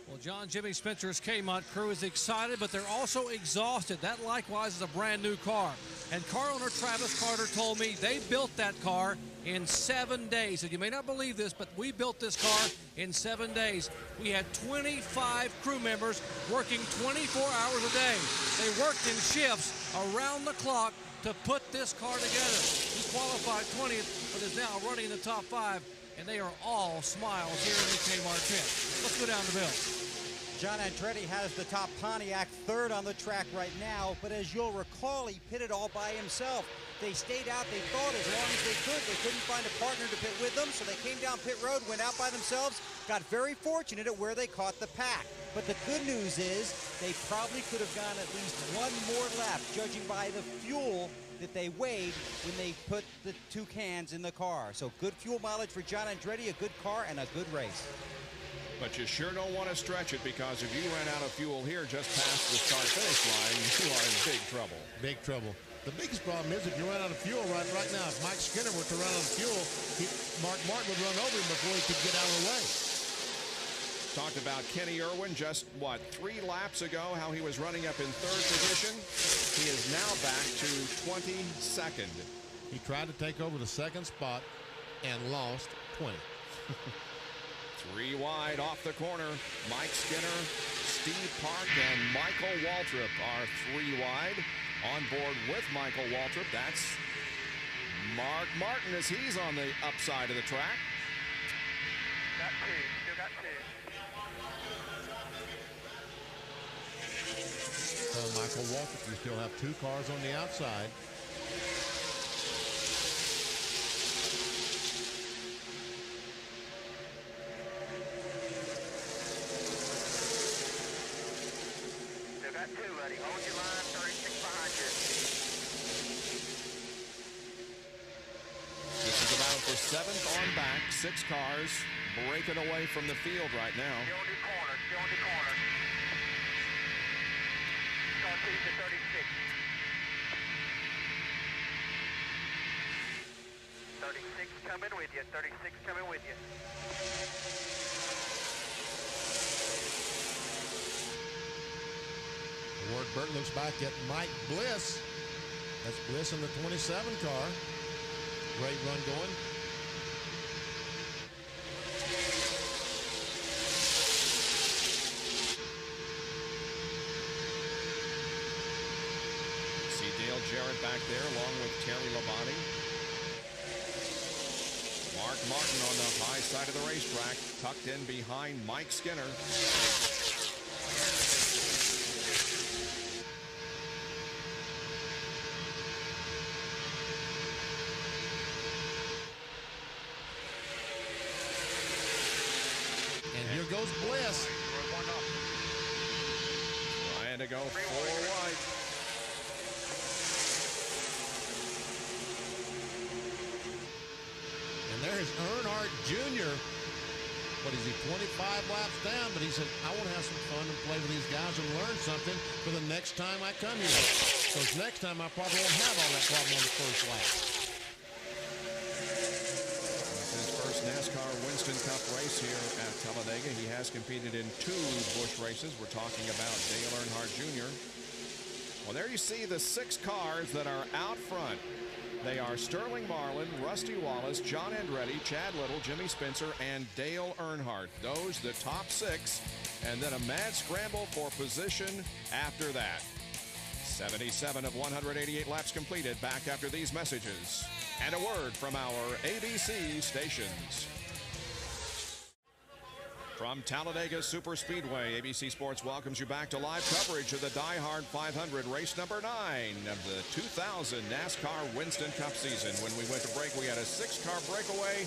S6: Well, John, Jimmy Spencer's Kmart crew is excited, but they're also exhausted. That likewise is a brand new car. And car owner Travis Carter told me they built that car in 7 days. And you may not believe this, but we built this car in 7 days. We had 25 crew members working 24 hours a day. They worked in shifts around the clock to put this car together. He qualified 20th, but is now running in the top 5. And they are all smiles here in the Kmart pit. Let's go down to Bill.
S5: John Andretti has the top Pontiac, third on the track right now, but as you'll recall, he pitted all by himself. They stayed out, they thought, as long as they could. They couldn't find a partner to pit with them, so they came down pit road, went out by themselves, got very fortunate at where they caught the pack. But the good news is they probably could have gone at least one more lap, judging by the fuel that they weighed when they put the 2 cans in the car. So good fuel mileage for John Andretti, a good car, and a good race.
S1: But you sure don't want to stretch it, because if you ran out of fuel here just past the start-finish line, you are in big trouble.
S3: Big trouble. The biggest problem is if you run out of fuel right now, if Mike Skinner were to run out of fuel, Mark Martin would run over him before he could get out of the way.
S1: Talked about Kenny Irwin just, 3 laps ago, how he was running up in 3rd position. He is now back to 22nd.
S3: He tried to take over the 2nd spot and lost 20.
S1: 3 wide off the corner. Mike Skinner, Steve Park, and Michael Waltrip are 3 wide. On board with Michael Waltrip, that's Mark Martin as he's on the upside of the track.
S9: Got 2, still got 2.
S3: So Michael Waltrip, you still have 2 cars on the outside.
S9: Still got 2, buddy. Hold your line, 36 behind you.
S1: This is a battle for 7th on back. 6 cars breaking away from the field right now.
S9: Still on the corner, still on the corner. Car 2 to 36. 36 coming with you, 36 coming with you.
S3: Ward Burton looks back at Mike Bliss. That's Bliss in the 27 car. Great run going.
S1: See Dale Jarrett back there along with Terry Labonte. Mark Martin on the high side of the racetrack, tucked in behind Mike Skinner.
S3: And here goes Bliss.
S1: Trying to go 4 wide.
S3: And there's Earnhardt Jr. What is he, 25 laps down? But he said, I want to have some fun and play with these guys and learn something for the next time I come here. Because next time I probably won't have all that problem on the first lap.
S1: His first NASCAR Winston Cup race here at Talladega. He has competed in 2 Busch races. We're talking about Dale Earnhardt Jr. Well, there you see the 6 cars that are out front. They are Sterling Marlin, Rusty Wallace, John Andretti, Chad Little, Jimmy Spencer, and Dale Earnhardt. Those the top 6, and then a mad scramble for position after that. 77 of 188 laps completed. Back after these messages and a word from our ABC stations. From Talladega Superspeedway, ABC Sports welcomes you back to live coverage of the DieHard 500, race number 9 of the 2000 NASCAR Winston Cup season. When we went to break, we had a 6-car breakaway.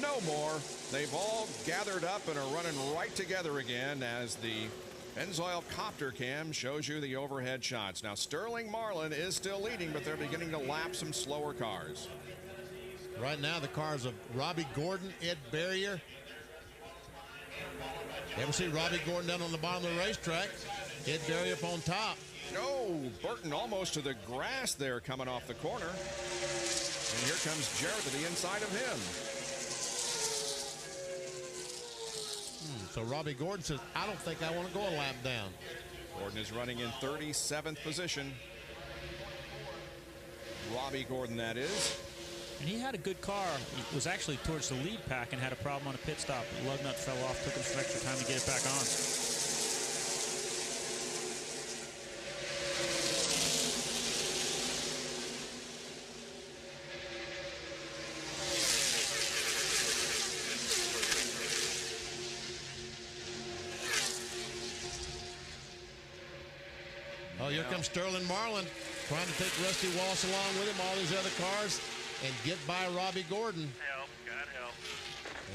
S1: No more. They've all gathered up and are running right together again as the Pennzoil Copter Cam shows you the overhead shots. Now, Sterling Marlin is still leading, but they're beginning to lap some slower cars.
S3: Right now, the cars of Robbie Gordon, Ed Barrier. You ever see Robbie Gordon down on the bottom of the racetrack? Ed Barrier up on top.
S1: No, Burton almost to the grass there coming off the corner. And here comes Jarrett to the inside of him.
S3: So Robbie Gordon says, I don't think I want to go a lap down.
S1: Gordon is running in 37th position. Robbie Gordon, that is.
S4: And he had a good car. He was actually towards the lead pack and had a problem on a pit stop. The lug nut fell off, took him some extra time to get it back on.
S3: Oh, here comes Sterling Marlin trying to take Rusty Wallace along with him, all these other cars, and get by Robbie Gordon.
S9: Help, got help.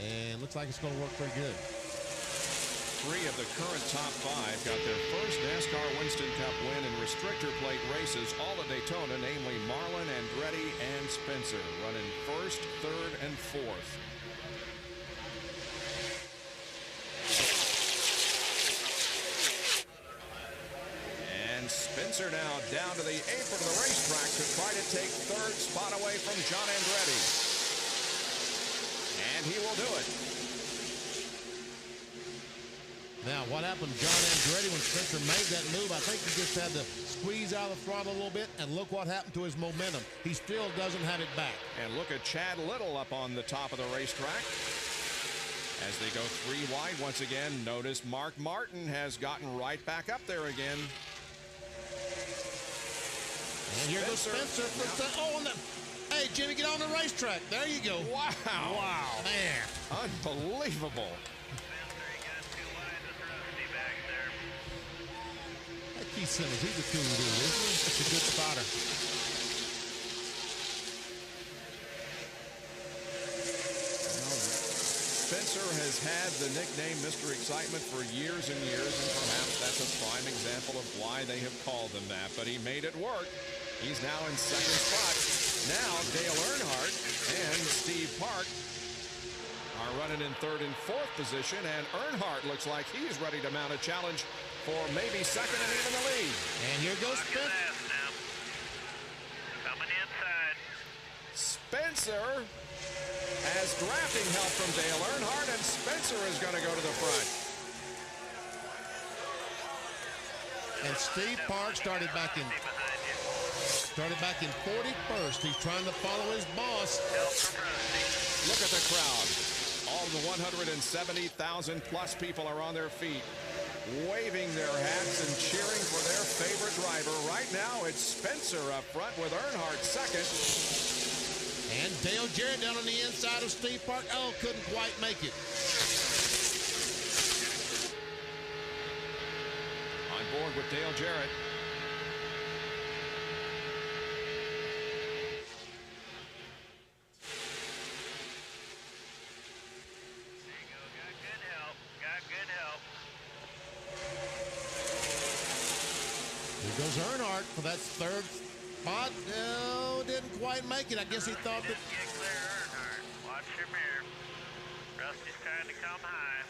S3: And looks like it's going to work pretty good.
S1: 3 of the current top 5 got their first NASCAR Winston Cup win in restrictor plate races, all at Daytona, namely Marlin, Andretti, and Spencer, running 1st, 3rd, and 4th. Spencer now down to the apron of the racetrack to try to take 3rd spot away from John Andretti. And he will do it.
S3: Now, what happened to John Andretti when Spencer made that move? I think he just had to squeeze out of the throttle a little bit, and look what happened to his momentum. He still doesn't have it back.
S1: And look at Chad Little up on the top of the racetrack. As they go 3 wide once again, notice Mark Martin has gotten right back up there again.
S3: And here goes Spencer. Hey, Jimmy, get on the racetrack. There you go.
S1: Wow.
S3: Wow. Man.
S1: Unbelievable.
S3: That Keith Simmons, he's a cool dude, isn't he? That's a good spotter.
S1: Spencer has had the nickname Mr. Excitement for years and years, and perhaps that's a prime example of why they have called him that, but he made it work. He's now in 2nd spot. Now Dale Earnhardt and Steve Park are running in 3rd and 4th position, and Earnhardt looks like he's ready to mount a challenge for maybe 2nd and even the lead.
S3: And here goes Spencer.
S9: Coming inside.
S1: Spencer has drafting help from Dale Earnhardt, and Spencer is going to go to the front.
S3: And Steve Park started back in 41st. He's trying to follow his boss.
S1: Look at the crowd. All the 170,000 plus people are on their feet, waving their hats and cheering for their favorite driver. Right now, it's Spencer up front with Earnhardt 2nd.
S3: And Dale Jarrett down on the inside of Steve Park. Oh, couldn't quite make it.
S1: On board with Dale Jarrett.
S9: There you go. Got good help. Got good help.
S3: Here goes Earnhardt for that 3rd spot. No, didn't quite make it. I guess he thought that.
S9: Get clear, Earnhardt. Watch your mirror. Rusty's trying to come high.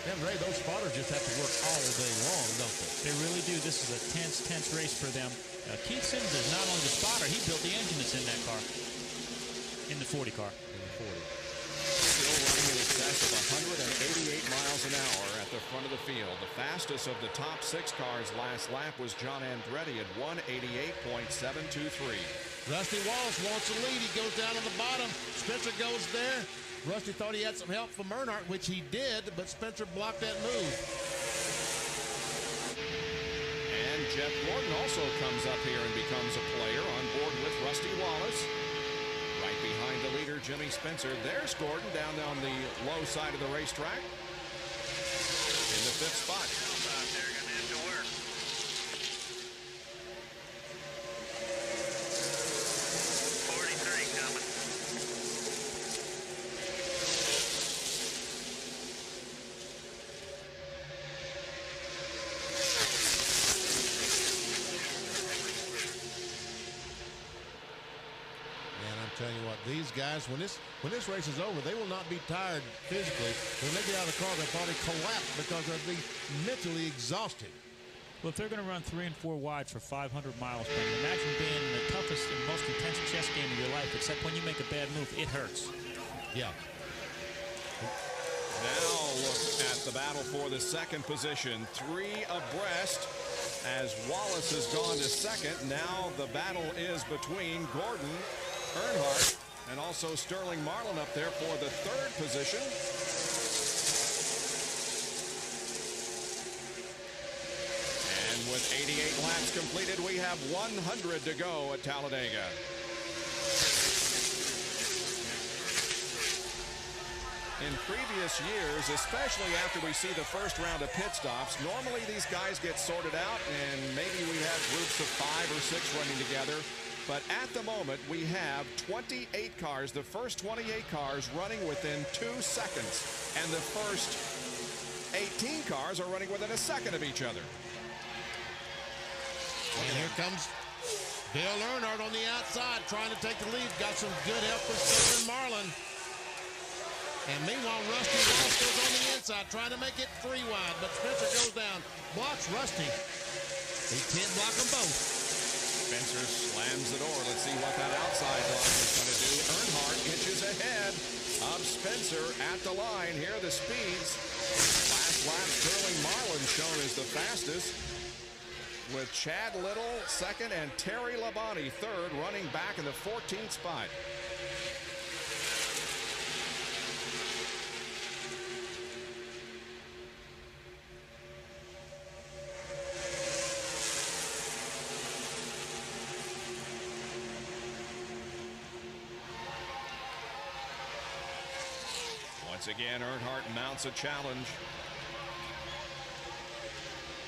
S3: And Ray, those spotters just have to work all day long, don't they?
S4: They really do. This is a tense race for them. Keith Simmons is not only the spotter, he built the engine that's in that car, in the 40 car.
S3: In the 40.
S1: Still running in excess of 188 miles an hour at the front of the field. The fastest of the top 6 cars last lap was John Andretti at 188.723.
S3: Rusty Wallace wants the lead. He goes down on the bottom. Spencer goes there. Rusty thought he had some help from Earnhardt, which he did, but Spencer blocked that move.
S1: And Jeff Gordon also comes up here and becomes a player on board with Rusty Wallace. Right behind the leader, Jimmy Spencer. There's Gordon down on the low side of the racetrack in the 5th spot.
S9: They're going to have to work. Coming.
S3: guys, when this race is over, they will not be tired physically. When they get out of the car, they'll probably collapse because they'll be mentally exhausted.
S4: Well, if they're going to run 3 and 4 wide for 500 miles, then imagine being in the toughest and most intense chess game of your life, except when you make a bad move, it hurts.
S3: Yeah.
S1: Now look at the battle for the second position. 3 abreast as Wallace has gone to second. Now the battle is between Gordon, Earnhardt, and also Sterling Marlin up there for the third position. And with 88 laps completed, we have 100 to go at Talladega. In previous years, especially after we see the first round of pit stops, normally these guys get sorted out and maybe we have groups of 5 or 6 running together. But at the moment, we have 28 cars, the first 28 cars running within 2 seconds. And the first 18 cars are running within a second of each other.
S3: And here comes Dale Earnhardt on the outside trying to take the lead. Got some good help from Sterling Marlin. And meanwhile, Rusty Ross goes on the inside, trying to make it 3 wide, but Spencer goes down, blocks Rusty. He can't block them both.
S1: Spencer slams the door. Let's see what that outside line is going to do. Earnhardt inches ahead of Spencer at the line. Here are the speeds. Last lap, Sterling Marlin shown as the fastest, with Chad Little second and Terry Labonte third, running back in the 14th spot. Once again, Earnhardt mounts a challenge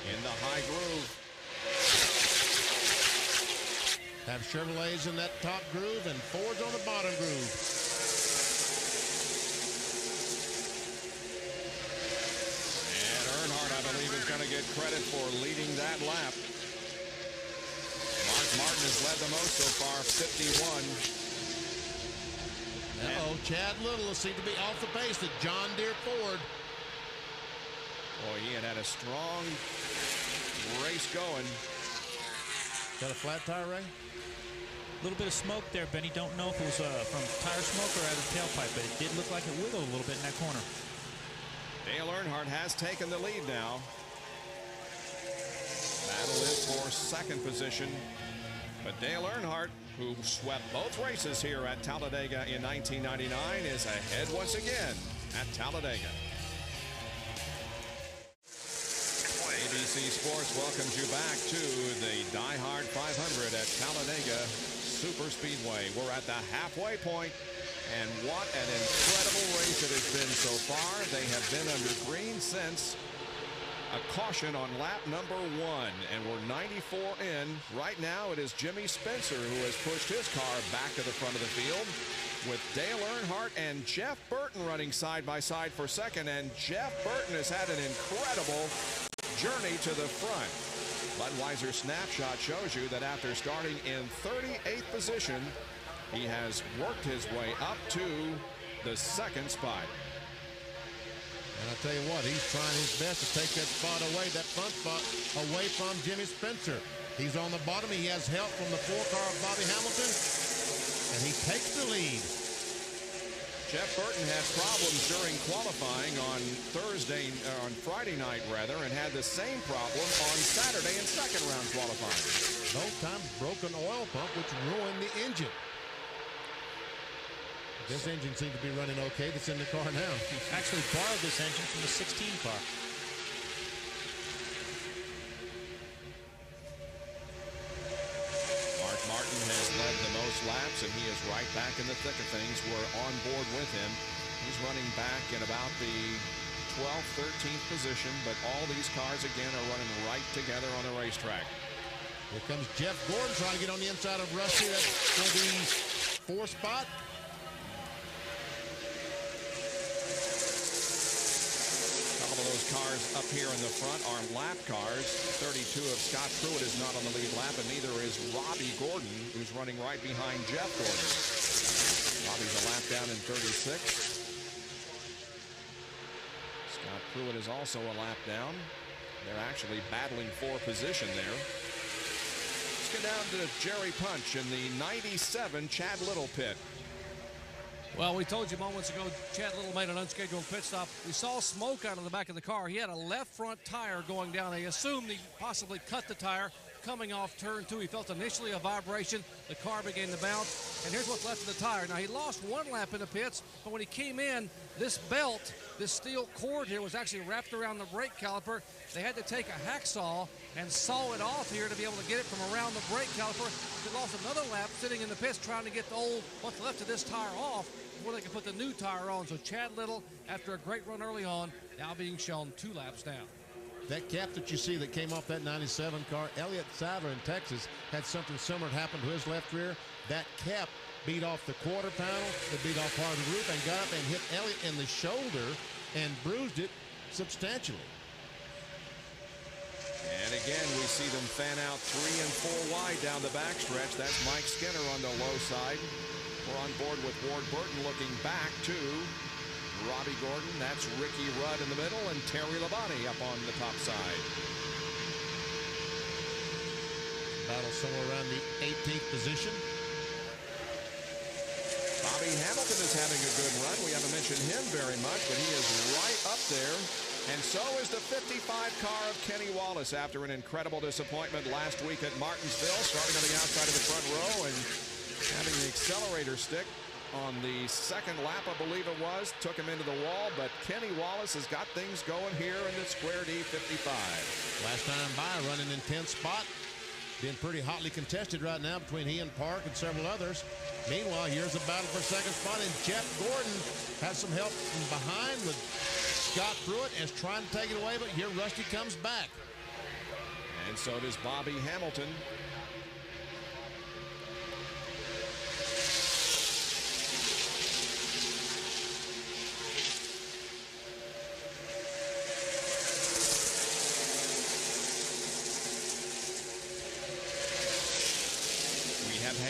S1: in the high groove.
S3: Have Chevrolets in that top groove and Fords on the bottom groove.
S1: And Earnhardt, I believe, is going to get credit for leading that lap. Mark Martin has led the most so far, 51.
S3: Uh-oh, Chad Little seemed to be off the pace at John Deere Ford.
S1: Boy, he had a strong race going.
S3: Got a flat tire, Ray?
S4: A little bit of smoke there, Benny. Don't know if it was from tire smoke or out of the tailpipe, but it did look like it wiggled a little bit in that corner.
S1: Dale Earnhardt has taken the lead now. Battle is for second position. But Dale Earnhardt, who swept both races here at Talladega in 1999, is ahead once again at Talladega. ABC Sports welcomes you back to the DieHard 500 at Talladega Superspeedway. We're at the halfway point, and what an incredible race it has been so far. They have been under green since a caution on lap number 1, and we're 94 in. Right now, it is Jimmy Spencer who has pushed his car back to the front of the field, with Dale Earnhardt and Jeff Burton running side by side for second, and Jeff Burton has had an incredible journey to the front. Budweiser Snapshot shows you that after starting in 38th position, he has worked his way up to the second spot.
S3: And I tell you what, he's trying his best to take that spot away, that front spot, away from Jimmy Spencer. He's on the bottom. He has help from the 4-car of Bobby Hamilton, and he takes the lead.
S1: Jeff Burton had problems during qualifying on Friday night, and had the same problem on Saturday in second round qualifying.
S3: Both times broken oil pump, which ruined the engine. This engine seems to be running okay. That's in the car now.
S4: Actually borrowed this engine from the 16 car.
S1: Mark Martin has led the most laps, and he is right back in the thick of things. We're on board with him. He's running back in about the 12th, 13th position, but all these cars, again, are running right together on the racetrack.
S3: Here comes Jeff Gordon trying to get on the inside of Rusty. That's for the 4th spot.
S1: Those cars up here in the front are lap cars. 32 of Scott Pruitt is not on the lead lap, and neither is Robbie Gordon, who's running right behind Jeff Gordon. Bobby's a lap down in 36. Scott Pruitt is also a lap down. They're actually battling for position there. Let's get down to Jerry Punch in the 97 Chad Little pit.
S6: Well, we told you moments ago, Chad Little made an unscheduled pit stop. We saw smoke out of the back of the car. He had a left front tire going down. They assumed he possibly cut the tire coming off turn 2. He felt initially a vibration. The car began to bounce, and here's what's left of the tire. Now, he lost one lap in the pits, but when he came in, this belt, this steel cord here, was actually wrapped around the brake caliper. They had to take a hacksaw and saw it off here to be able to get it from around the brake caliper. They lost another lap sitting in the pits trying to get the old, what's left of this tire off before they can put the new tire on. So Chad Little, after a great run early on, now being shown 2 laps down.
S3: That cap that you see that came off that 97 car, Elliott Sadler in Texas had something similar happen to his left rear. That cap beat off the quarter panel, it beat off part of the roof, and got up and hit Elliott in the shoulder and bruised it substantially.
S1: And again, we see them fan out 3 and 4 wide down the backstretch. That's Mike Skinner on the low side. We're on board with Ward Burton looking back to Robbie Gordon. That's Ricky Rudd in the middle and Terry Labonte up on the top side.
S3: Battle somewhere around the 18th position.
S1: Bobby Hamilton is having a good run. We haven't mentioned him very much, but he is right up there. And so is the 55 car of Kenny Wallace after an incredible disappointment last week at Martinsville, starting on the outside of the front row and having the accelerator stick on the second lap, I believe it was, took him into the wall, but Kenny Wallace has got things going here in the Square D 55.
S3: Last time by, running in 10th spot. Been pretty hotly contested right now between he and Park and several others. Meanwhile, here's a battle for second spot, and Jeff Gordon has some help from behind with Scott Pruitt and is trying to take it away, but here Rusty comes back.
S1: And so does Bobby Hamilton.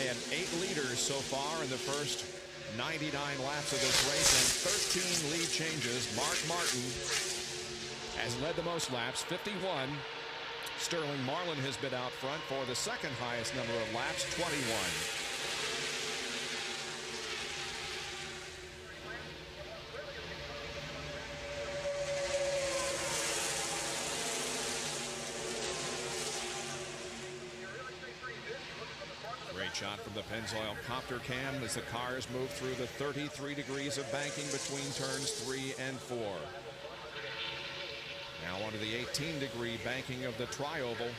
S1: Had 8 leaders so far in the first 99 laps of this race and 13 lead changes. Mark Martin has led the most laps, 51. Sterling Marlin has been out front for the second highest number of laps, 21. Shot from the Pennzoil copter cam as the cars move through the 33 degrees of banking between turns 3 and 4. Now onto the 18-degree banking of the tri-oval.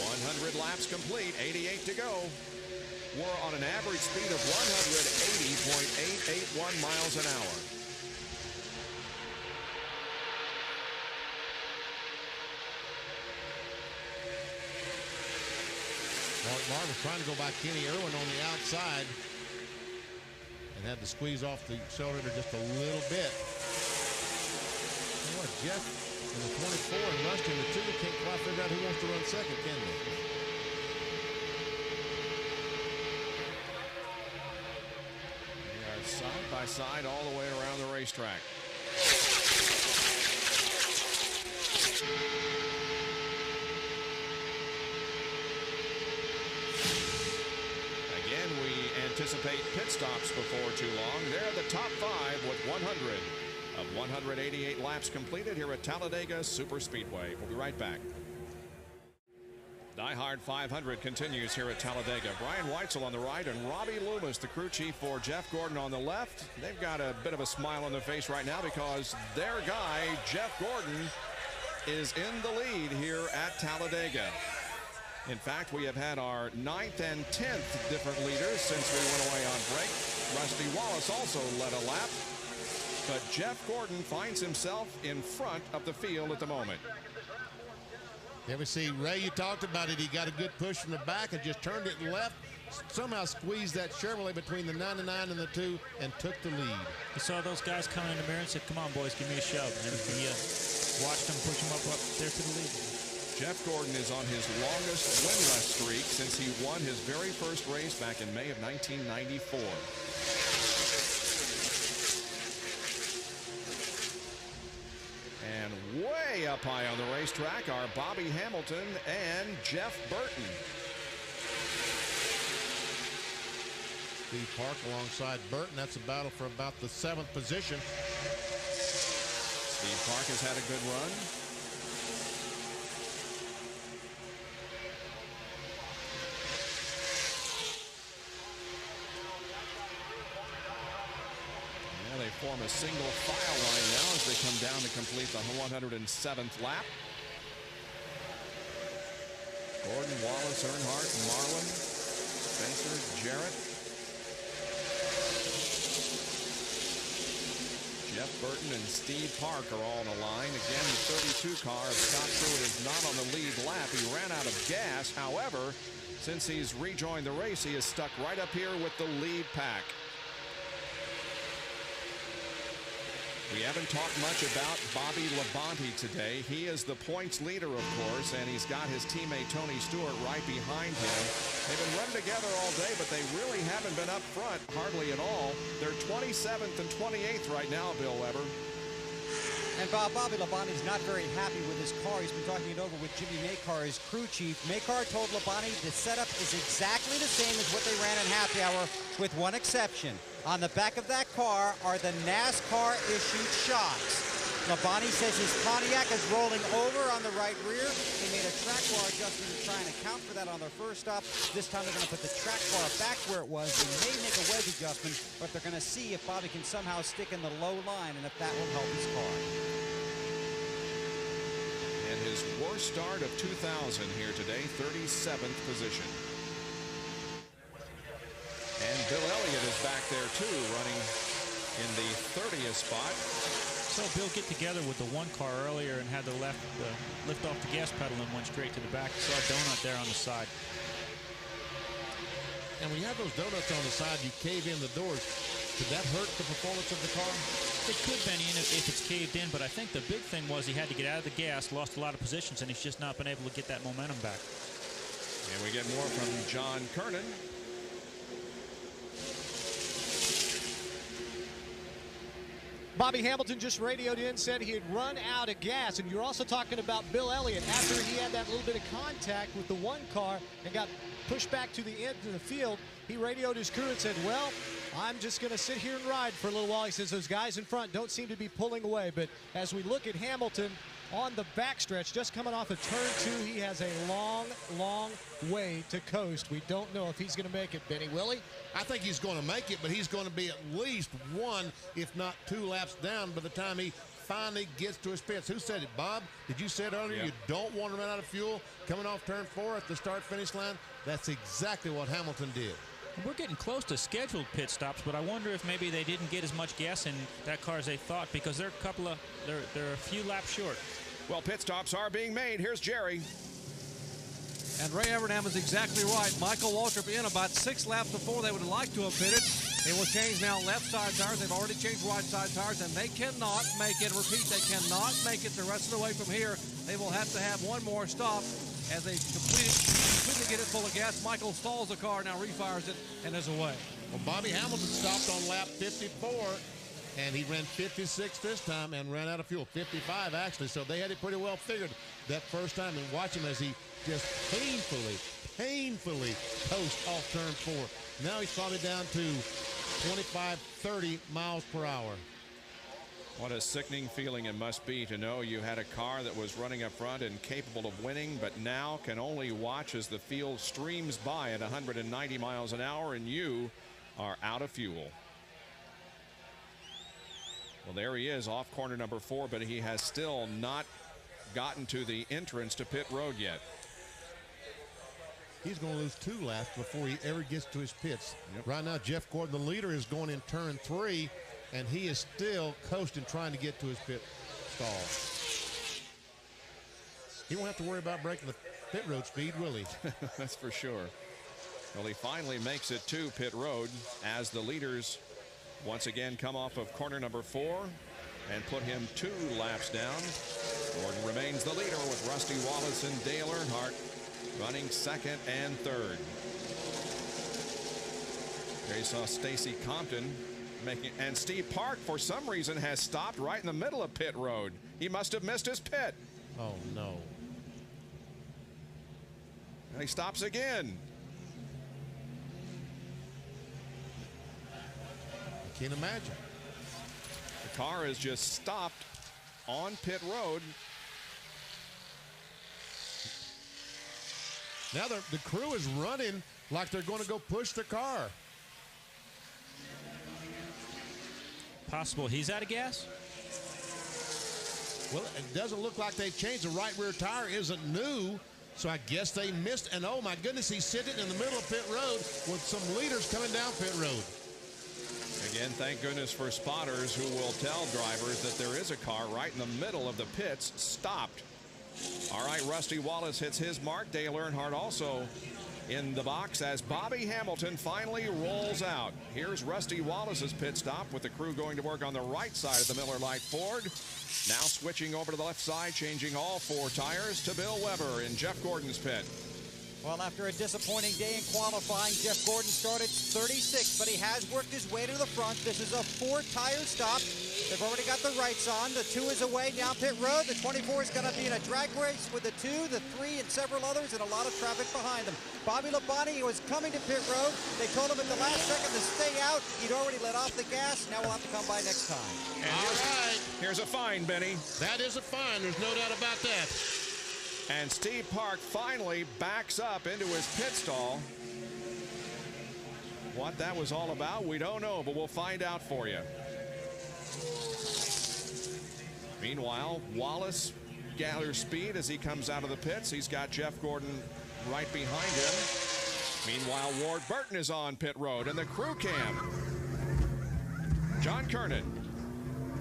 S1: 100 laps complete, 88 to go. We're on an average speed of 180.881 miles an hour.
S3: Mark was trying to go by Kenny Irwin on the outside and had to squeeze off the accelerator just a little bit. You know what, Jeff in the 24 and Rusty in the 2 can't quite figure out who wants to run second, can they?
S1: They are side by side all the way around the racetrack. Anticipate pit stops before too long. They're the top 5 with 100 of 188 laps completed here at Talladega Superspeedway. We'll be right back. DieHard 500 continues here at Talladega. Brian Weitzel on the right and Robbie Loomis, the crew chief for Jeff Gordon, on the left. They've got a bit of a smile on their face right now because their guy, Jeff Gordon, is in the lead here at Talladega. In fact, we have had our 9th and 10th different leaders since we went away on break. Rusty Wallace also led a lap, but Jeff Gordon finds himself in front of the field at the moment.
S3: Yeah, we see Ray, you talked about it. He got a good push from the back and just turned it left. Somehow squeezed that Chevrolet between the 99 and the 2 and took the lead.
S4: You saw those guys coming in the mirror and said, come on, boys, give me a shove. And he watched him push him up there to the lead.
S1: Jeff Gordon is on his longest winless streak since he won his very first race back in May of 1994. And way up high on the racetrack are Bobby Hamilton and Jeff Burton.
S3: Steve Park alongside Burton. That's a battle for about the 7th position.
S1: Steve Park has had a good run. Yeah, they form a single file line now as they come down to complete the 107th lap. Gordon, Wallace, Earnhardt, Marlin, Spencer, Jarrett, Jeff Burton and Steve Park are all on the line. Again, the 32 car of Scott Pruitt is not on the lead lap. He ran out of gas. However, since he's rejoined the race, he is stuck right up here with the lead pack. We haven't talked much about Bobby Labonte today. He is the points leader, of course, and he's got his teammate Tony Stewart right behind him. They've been running together all day, but they really haven't been up front hardly at all. They're 27th and 28th right now, Bill Weber.
S5: And Bobby Labonte's not very happy with his car. He's been talking it over with Jimmy Makar, his crew chief. Makar told Labonte the setup is exactly the same as what they ran in happy hour, with one exception. On the back of that car are the NASCAR-issued shocks. Labonte says his Pontiac is rolling over on the right rear. They made a track bar adjustment to try and account for that on their first stop. This time they're going to put the track bar back where it was. They may make a wedge adjustment, but they're going to see if Bobby can somehow stick in the low line and if that will help his car.
S1: And his worst start of 2000 here today, 37th position. And Bill Elliott is back there too, running in the 30th spot.
S4: So Bill get together with the one car earlier and had the lift off the gas pedal and went straight to the back. Saw a donut there on the side.
S3: And when you have those donuts on the side, you cave in the doors. Could that hurt the performance of the car?
S4: It could, Benny, if it's caved in, but I think the big thing was he had to get out of the gas, lost a lot of positions, and he's just not been able to get that momentum back.
S1: And we get more from John Kernan.
S7: Bobby Hamilton just radioed in, said he had run out of gas. And you're also talking about Bill Elliott. After he had that little bit of contact with the one car and got pushed back to the end of the field, he radioed his crew and said, well, I'm just going to sit here and ride for a little while. He says those guys in front don't seem to be pulling away. But as we look at Hamilton on the backstretch, just coming off of turn 2, he has a long, long way to coast. We don't know if he's going to make it, Benny. Will he?
S3: I think he's going to make it, but he's going to be at least 1, if not 2 laps down by the time he finally gets to his pits. Who said it, Bob? Did you say it earlier?
S1: Yeah.
S3: You don't want to run out of fuel coming off turn 4 at the start-finish line? That's exactly what Hamilton did.
S4: We're getting close to scheduled pit stops, but I wonder if maybe they didn't get as much gas in that car as they thought, because they're a few laps short.
S1: Well, pit stops are being made. Here's Jerry.
S6: And Ray Evernham is exactly right. Michael Waltrip in about 6 laps before they would have liked to have pitted. They will change now left side tires. They've already changed right side tires, and they cannot make it. Repeat, they cannot make it the rest of the way from here. They will have to have one more stop as they completely get it full of gas. Michael stalls the car, now refires it, and is away.
S3: Well, Bobby Hamilton stopped on lap 54, and he ran 56 this time and ran out of fuel. 55, actually, so they had it pretty well figured that first time. And watch him as he just painfully coast off turn 4. Now he's probably down to 25, 30 miles per hour.
S1: What a sickening feeling it must be to know you had a car that was running up front and capable of winning, but now can only watch as the field streams by at 190 miles an hour and you are out of fuel. Well, there he is off corner number 4, but he has still not gotten to the entrance to pit road yet.
S3: He's going to lose 2 laps before he ever gets to his pits.
S1: Yep.
S3: Right now, Jeff Gordon, the leader, is going in turn 3, and he is still coasting, trying to get to his pit stall. He won't have to worry about breaking the pit road speed, will he?
S1: That's for sure. Well, he finally makes it to pit road as the leaders once again come off of corner number 4 and put him 2 laps down. Gordon remains the leader with Rusty Wallace and Dale Earnhardt running second and third. There you saw Stacy Compton making, and Steve Park for some reason has stopped right in the middle of pit road. He must have missed his pit.
S3: Oh no.
S1: And he stops again.
S3: I can't imagine.
S1: The car is just stopped on pit road.
S3: Now the crew is running like they're going to go push the car.
S4: Possible he's out of gas?
S3: Well, it doesn't look like they've changed. The right rear tire isn't new, so I guess they missed. And oh my goodness, he's sitting in the middle of pit road with some leaders coming down pit road.
S1: Again, thank goodness for spotters who will tell drivers that there is a car right in the middle of the pits stopped. All right, Rusty Wallace hits his mark. Dale Earnhardt also in the box as Bobby Hamilton finally rolls out. Here's Rusty Wallace's pit stop with the crew going to work on the right side of the Miller Lite Ford. Now switching over to the left side, changing all four tires to Bill Weber in Jeff Gordon's pit.
S5: Well, after a disappointing day in qualifying, Jeff Gordon started 36, but he has worked his way to the front. This is a four-tire stop. They've already got the rights on. The 2 is away down pit road. The 24 is going to be in a drag race with the 2, the 3, and several others, and a lot of traffic behind them. Bobby Labonte was coming to pit road. They told him at the last second to stay out. He'd already let off the gas. Now we'll have to come by next time.
S1: And here's a fine, Benny.
S3: That is a fine. There's no doubt about that.
S1: And Steve Park finally backs up into his pit stall. What that was all about, we don't know, but we'll find out for you. Meanwhile, Wallace gathers speed as he comes out of the pits. He's got Jeff Gordon right behind him. Meanwhile, Ward Burton is on pit road and the crew cam. John Kernan.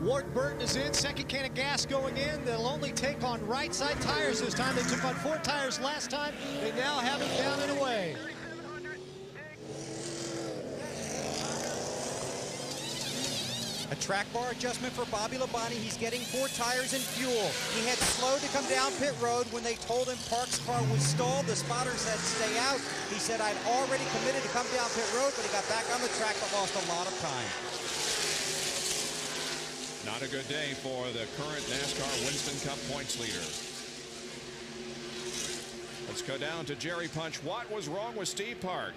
S7: Ward Burton is in, second can of gas going in. They'll only take on right side tires this time. They took on 4 tires last time. They now have it down and away.
S5: A track bar adjustment for Bobby Labonte. He's getting 4 tires and fuel. He had slowed to come down pit road when they told him Park's car was stalled. The spotter said stay out. He said I'd already committed to come down pit road, but he got back on the track but lost a lot of time.
S1: Not a good day for the current NASCAR Winston Cup points leader. Let's go down to Jerry Punch. What was wrong with Steve Park?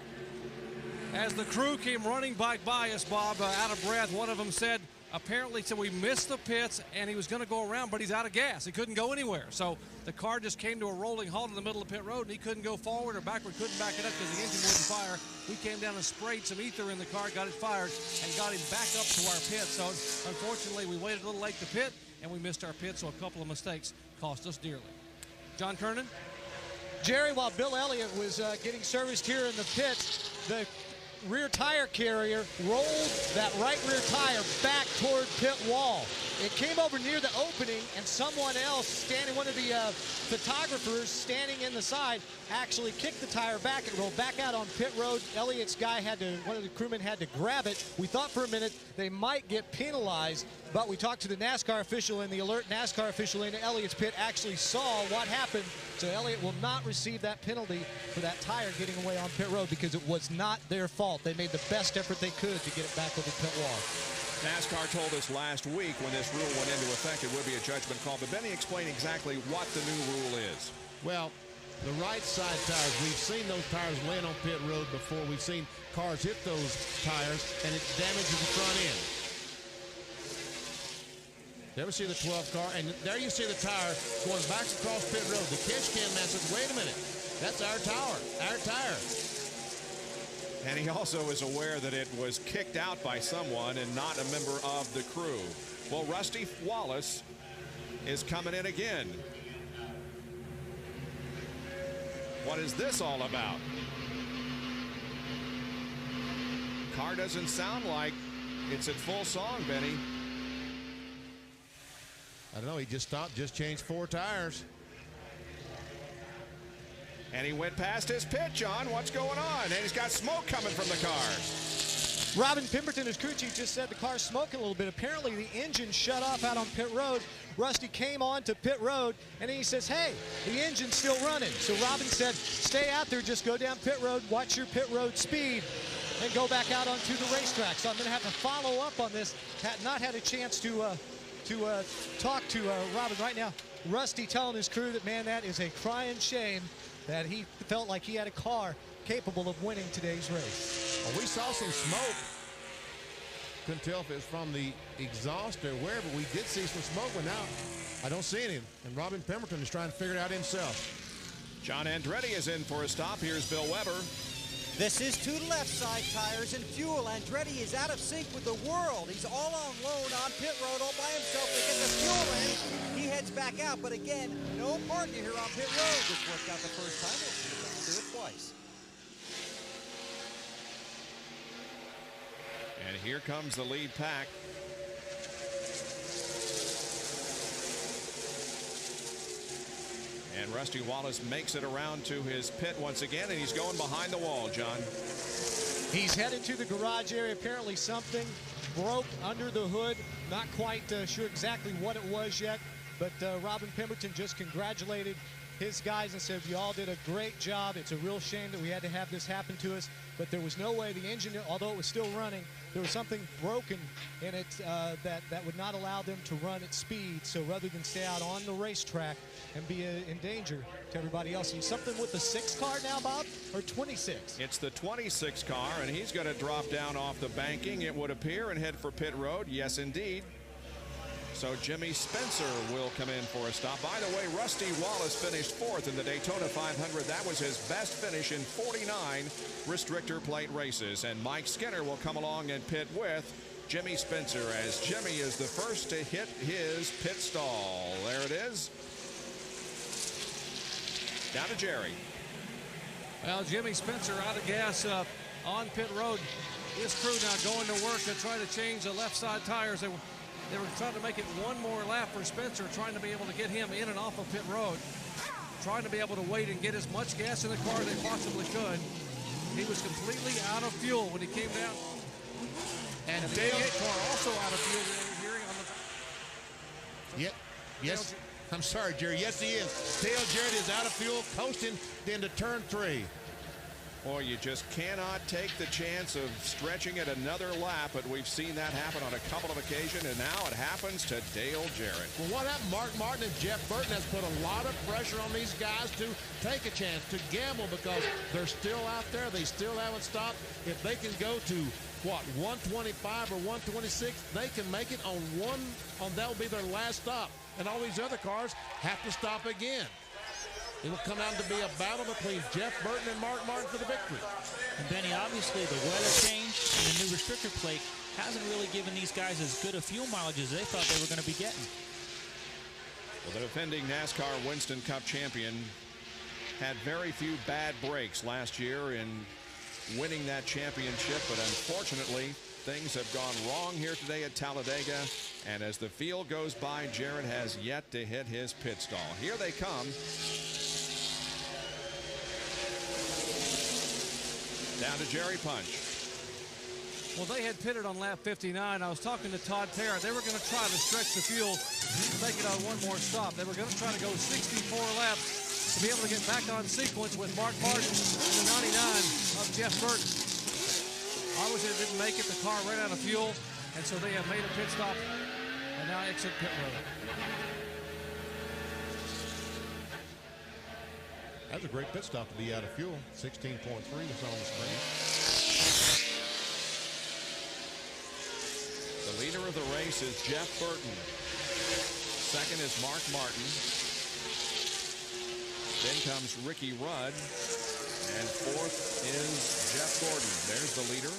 S6: As the crew came running back by us, Bob, out of breath, one of them said, apparently said we missed the pits and he was going to go around, but he's out of gas. He couldn't go anywhere. So the car just came to a rolling halt in the middle of pit road and he couldn't go forward or backward, couldn't back it up because the engine wouldn't fire. We came down and sprayed some ether in the car, got it fired, and got him back up to our pit. So unfortunately, we waited a little late to pit and we missed our pit, so a couple of mistakes cost us dearly. John Kernan?
S7: Jerry, while Bill Elliott was getting serviced here in the pits, the rear tire carrier rolled that right rear tire back toward pit wall. It came over near the opening, and someone else standing, one of the photographers standing in the side, actually kicked the tire back and rolled back out on pit road. Elliott's guy had to, one of the crewmen had to grab it. We thought for a minute they might get penalized, but we talked to the NASCAR official, and the alert NASCAR official in Elliott's pit actually saw what happened. So Elliott will not receive that penalty for that tire getting away on pit road because it was not their fault. They made the best effort they could to get it back over pit wall.
S1: NASCAR told us last week when this rule went into effect it would be a judgment call, but Benny explained exactly what the new rule is.
S3: Well, the right side tires, we've seen those tires laying on pit road before. We've seen cars hit those tires and it damages the front end. You ever see the 12 car? And there you see the tire going back across pit road. The catch can man says, wait a minute, that's our tire.
S1: And he also is aware that it was kicked out by someone and not a member of the crew. Well, Rusty Wallace is coming in again. What is this all about? Car doesn't sound like it's at full song, Benny.
S3: I don't know, he just stopped, just changed 4 tires.
S1: And he went past his pit, John. What's going on? And he's got smoke coming from the car.
S7: Robin Pemberton, as crew chief just said, the car's smoking a little bit. Apparently the engine shut off out on pit road. Rusty came on to pit road, and then he says, hey, the engine's still running. So Robin said, stay out there, just go down pit road, watch your pit road speed, and go back out onto the racetrack. So I'm going to have to follow up on this. Had not had a chance to talk to Robin right now. Rusty telling his crew that, man, that is a crying shame that he felt like he had a car capable of winning today's race.
S3: Well, we saw some smoke. Couldn't tell if it was from the exhaust or wherever. We did see some smoke, but now I don't see any. And Robin Pemberton is trying to figure it out himself.
S1: John Andretti is in for a stop. Here's Bill Weber.
S5: This is two left side tires and fuel. Andretti is out of sync with the world. He's all on loan on pit road all by himself to get the fuel in. He heads back out, but again, no partner here on pit road. This worked out the first time. We'll see if they can do it twice.
S1: And here comes the lead pack. And Rusty Wallace makes it around to his pit once again, and he's going behind the wall, John.
S7: He's headed to the garage area. Apparently something broke under the hood. Not quite sure exactly what it was yet, but Robin Pemberton just congratulated his guys and said, you all did a great job. It's a real shame that we had to have this happen to us, but there was no way the engine, although it was still running, there was something broken in it that would not allow them to run at speed. So rather than stay out on the racetrack and be in danger to everybody else. And something with the 6 car now, Bob, or 26?
S1: It's the 26 car, and he's going to drop down off the banking, it would appear, and head for pit road. Yes, indeed. So Jimmy Spencer will come in for a stop. By the way, Rusty Wallace finished 4th in the Daytona 500. That was his best finish in 49 restrictor plate races. And Mike Skinner will come along and pit with Jimmy Spencer, as Jimmy is the first to hit his pit stall. There it is. Down to Jerry.
S6: Well, Jimmy Spencer out of gas on pit road. His crew now going to work to try to change the left side tires. They were trying to make it one more lap for Spencer, trying to be able to get him in and off of pit road, trying to be able to wait and get as much gas in the car as they possibly could. He was completely out of fuel when he came down. And the Dale car also out of fuel.
S3: Yes. I'm sorry, Jerry. Yes, he is. Dale Jarrett is out of fuel, coasting into turn 3.
S1: Boy, you just cannot take the chance of stretching it another lap, but we've seen that happen on a couple of occasions, and now it happens to Dale Jarrett.
S3: Well, what happened? Mark Martin and Jeff Burton has put a lot of pressure on these guys to take a chance, to gamble, because they're still out there. They still haven't stopped. If they can go to, what, 125 or 126, they can make it on that will be their last stop. And all these other cars have to stop again. It will come out to be a battle between Jeff Burton and Mark Martin for the victory.
S4: And Benny, obviously the weather change and the new restrictor plate hasn't really given these guys as good a fuel mileage as they thought they were going to be getting.
S1: Well, the defending NASCAR Winston Cup champion had very few bad breaks last year in winning that championship, but unfortunately things have gone wrong here today at Talladega, and as the field goes by, Jarrett has yet to hit his pit stall. Here they come. Down to Jerry Punch.
S6: Well, they had pitted on lap 59. I was talking to Todd Terra. They were going to try to stretch the fuel to make it on one more stop. They were going to try to go 64 laps to be able to get back on sequence with Mark Martin and the 99 of Jeff Burton. Obviously, it didn't make it. The car ran out of fuel, and so they have made a pit stop and now exit pit road.
S3: That was a great pit stop to be out of fuel. 16.3 is on the screen.
S1: The leader of the race is Jeff Burton. Second is Mark Martin. Then comes Ricky Rudd. And fourth is Jeff Gordon. There's the leader.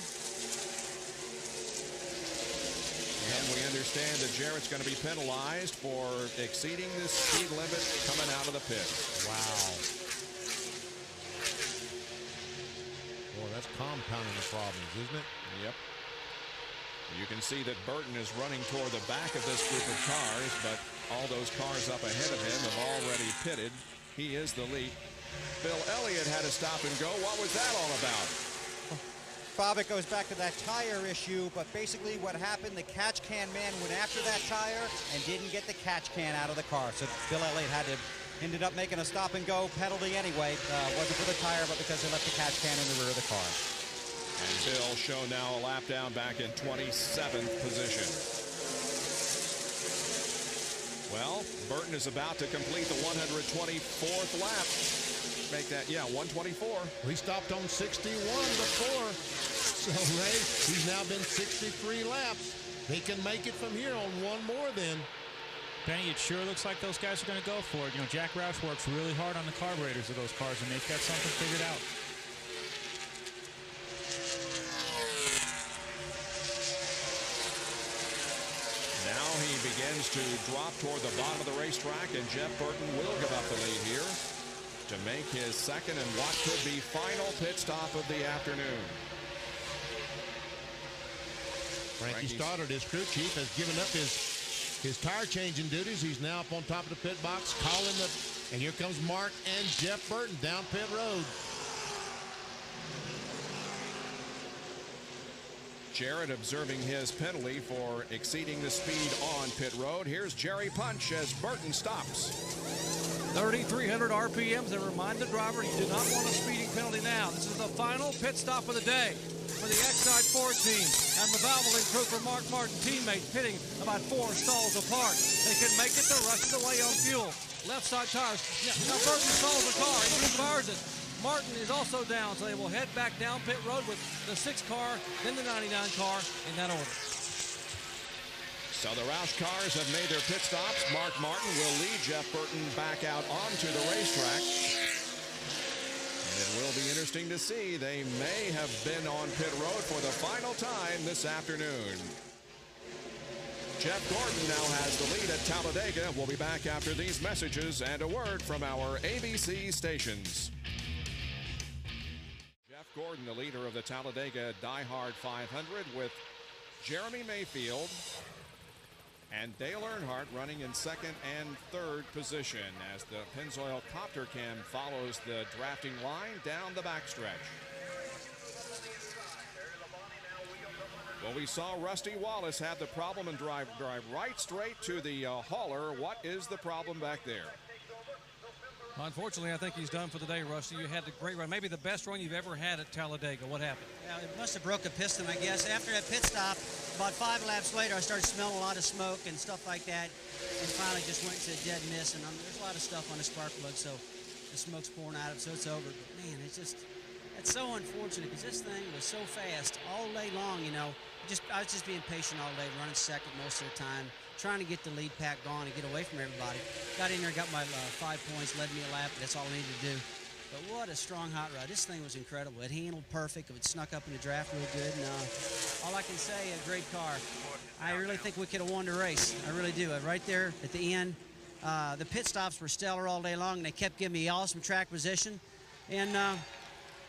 S1: And we understand that Jarrett's going to be penalized for exceeding the speed limit coming out of the pit.
S3: Wow. Boy, that's compounding the problems, isn't it?
S1: Yep. You can see that Burton is running toward the back of this group of cars, but all those cars up ahead of him have already pitted. He is the lead. Bill Elliott had to stop and go. What was that all about?
S5: Bob, it goes back to that tire issue, but basically what happened, the catch can man went after that tire and didn't get the catch can out of the car. So Bill Elliott ended up making a stop and go penalty anyway. Wasn't for the tire, but because they left the catch can in the rear of the car.
S1: And Bill shown now a lap down back in 27th position. Well, Burton is about to complete the 124th lap. Make that, yeah, 124.
S3: He stopped on 61 before. So, Ray, he's now been 63 laps. He can make it from here on one more then.
S4: Benny, it sure looks like those guys are going to go for it. You know, Jack Roush works really hard on the carburetors of those cars, and they've got something figured out.
S1: Now he begins to drop toward the bottom of the racetrack, and Jeff Burton will give up the lead here to make his second and what could be final pit stop of the afternoon.
S3: Frankie Stoddard, his crew chief, has given up his tire changing duties. He's now up on top of the pit box calling and here comes Mark and Jeff Burton down pit road.
S1: Jarrett observing his penalty for exceeding the speed on pit road. Here's Jerry Punch as Burton stops.
S6: 3,300 RPMs, and remind the driver you do not want a speeding penalty now. This is the final pit stop of the day for the Exide Ford team and the Valvoline crew for Mark Martin teammates pitting about 4 stalls apart. They can make it the rest of the way on fuel. Left side tires. Now Burton stalls the car. He refires it. Martin is also down, so they will head back down pit road with the 6 car, then the 99 car in that order.
S1: So the Roush cars have made their pit stops. Mark Martin will lead Jeff Burton back out onto the racetrack. And it will be interesting to see. They may have been on pit road for the final time this afternoon. Jeff Gordon now has the lead at Talladega. We'll be back after these messages and a word from our ABC stations. Jeff Gordon, the leader of the Talladega DieHard 500, with Jeremy Mayfield and Dale Earnhardt running in second and third position as the Pennzoil Copter Cam follows the drafting line down the backstretch. Well, we saw Rusty Wallace have the problem and drive right straight to the hauler. What is the problem back there?
S6: Unfortunately, I think he's done for the day, Rusty. You had a great run, maybe the best run you've ever had at Talladega. What happened?
S10: It must have broke a piston, I guess. After that pit stop, about 5 laps later, I started smelling a lot of smoke and stuff like that, and finally just went to a dead miss. And there's a lot of stuff on the spark plug, so the smoke's pouring out of it, so it's over. But man, it's so unfortunate because this thing was so fast all day long. You know, I was just being patient all day, running second most of the time, trying to get the lead pack going and get away from everybody. Got in there, got my 5 points, led me a lap. That's all I needed to do. But what a strong hot rod. This thing was incredible. It handled perfect. It snuck up in the draft real good. And all I can say, a great car. I really think we could have won the race. I really do. Right there at the end, the pit stops were stellar all day long, and they kept giving me awesome track position. And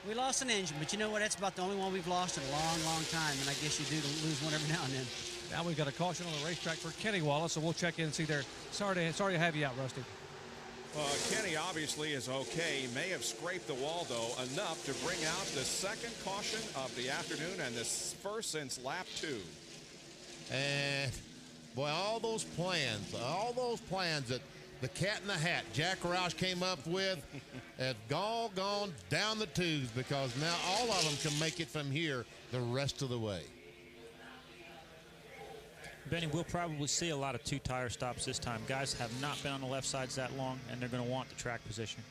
S10: we lost an engine, but you know what? That's about the only one we've lost in a long, long time, and I guess you do lose one every now and then.
S6: Now we've got a caution on the racetrack for Kenny Wallace, so we'll check in and see there. Sorry to have you out, Rusty.
S1: Kenny obviously is okay. May have scraped the wall, though, enough to bring out the second caution of the afternoon and the first since lap 2.
S3: And, boy, all those plans that the cat in the hat Jack Roush came up with have all gone down the tubes because now all of them can make it from here the rest of the way.
S4: Benny, we'll probably see a lot of 2 tire stops this time. Guys have not been on the left sides that long, and they're going to want the track position.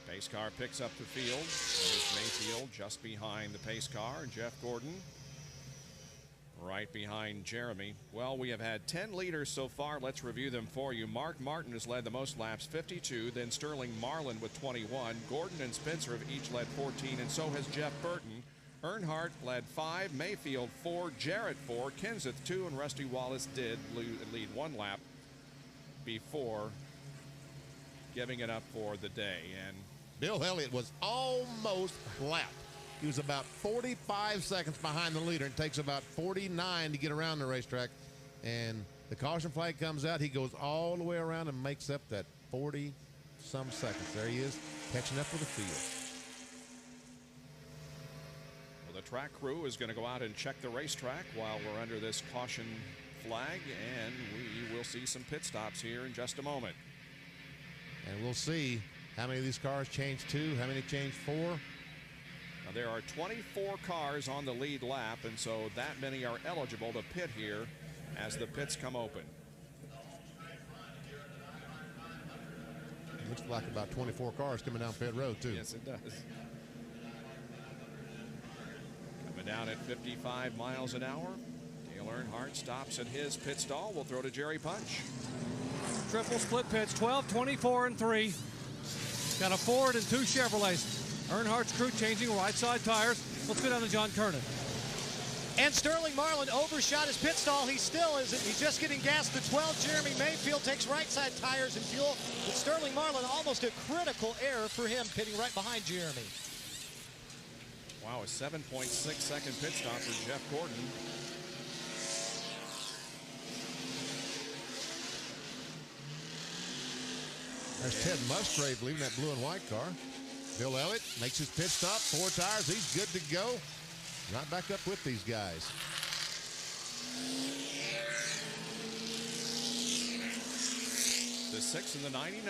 S1: Pace car picks up the field. There's Mayfield just behind the pace car. Jeff Gordon right behind Jeremy. Well, we have had 10 leaders so far. Let's review them for you. Mark Martin has led the most laps, 52. Then Sterling Marlin with 21. Gordon and Spencer have each led 14, and so has Jeff Burton. Earnhardt led 5, Mayfield 4, Jarrett 4, Kenseth 2, and Rusty Wallace did lead 1 lap before giving it up for the day. And
S3: Bill Elliott was almost lapped. He was about 45 seconds behind the leader. It takes about 49 to get around the racetrack. And the caution flag comes out. He goes all the way around and makes up that 40-some seconds. There he is, catching up with the field.
S1: track crew is going to go out and check the racetrack while we're under this caution flag, and we will see some pit stops here in just a moment.
S3: And we'll see how many of these cars change 2, how many change 4.
S1: Now, there are 24 cars on the lead lap, and so that many are eligible to pit here as the pits come open.
S3: Looks like about 24 cars coming down pit road, too.
S1: Yes, it does. Coming down at 55 miles an hour. Dale Earnhardt stops at his pit stall. We'll throw to Jerry Punch.
S6: Triple split pits, 12, 24, and 3. Got a Ford and 2 Chevrolets. Earnhardt's crew changing right side tires. Let's go down to John Kernan.
S7: And Sterling Marlin overshot his pit stall. He still isn't. He's just getting gas. The 12, Jeremy Mayfield, takes right side tires and fuel. But Sterling Marlin, almost a critical error for him, pitting right behind Jeremy.
S1: Wow, a 7.6-second pit stop for Jeff Gordon.
S3: There's Ted Musgrave leaving that blue and white car. Bill Elliott makes his pit stop, 4 tires. He's good to go. Right back up with these guys.
S1: The 6 and the 99,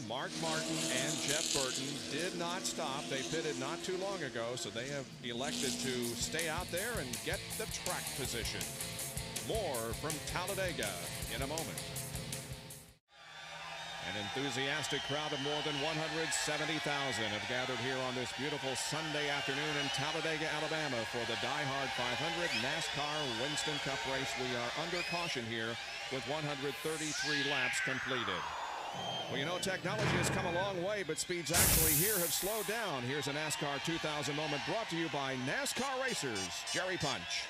S1: Mark Martin and Jeff Burton did not stop. They pitted not too long ago, so they have elected to stay out there and get the track position. More from Talladega in a moment. An enthusiastic crowd of more than 170,000 have gathered here on this beautiful Sunday afternoon in Talladega, Alabama for the DieHard 500 NASCAR Winston Cup race. We are under caution here with 133 laps completed. Well, you know, technology has come a long way, but speeds actually here have slowed down. Here's a NASCAR 2000 moment brought to you by NASCAR Racers. Jerry Punch.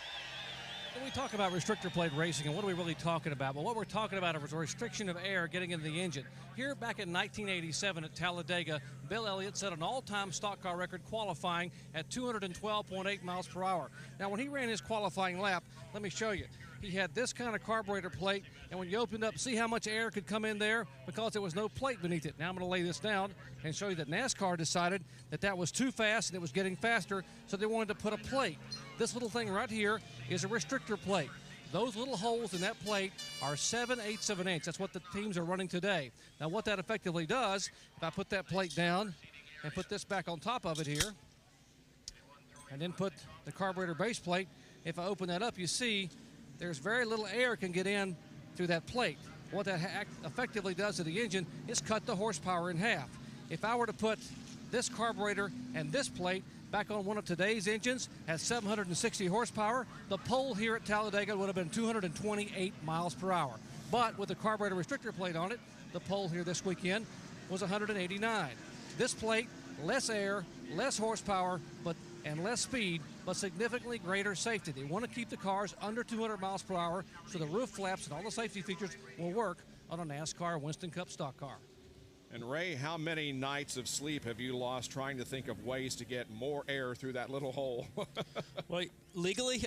S6: When we talk about restrictor plate racing, and what are we really talking about? Well, what we're talking about is a restriction of air getting into the engine. Here back in 1987 at Talladega, Bill Elliott set an all-time stock car record qualifying at 212.8 miles per hour. Now, when he ran his qualifying lap, let me show you. He had this kind of carburetor plate, and when you opened up, see how much air could come in there? Because there was no plate beneath it. Now I'm going to lay this down and show you that NASCAR decided that that was too fast and it was getting faster, so they wanted to put a plate. This little thing right here is a restrictor plate. Those little holes in that plate are 7/8 of an inch. That's what the teams are running today. Now what that effectively does, if I put that plate down and put this back on top of it here, and then put the carburetor base plate, if I open that up, you see there's very little air can get in through that plate. What that effectively does to the engine is cut the horsepower in half. If I were to put this carburetor and this plate back on one of today's engines at 760 horsepower, the pole here at Talladega would have been 228 miles per hour. But with the carburetor restrictor plate on it, the pole here this weekend was 189. This plate, less air, less horsepower, and less speed, but significantly greater safety. They want to keep the cars under 200 miles per hour so the roof flaps and all the safety features will work on a NASCAR Winston Cup stock car.
S1: And Ray, how many nights of sleep have you lost trying to think of ways to get more air through that little hole?
S4: Well, legally,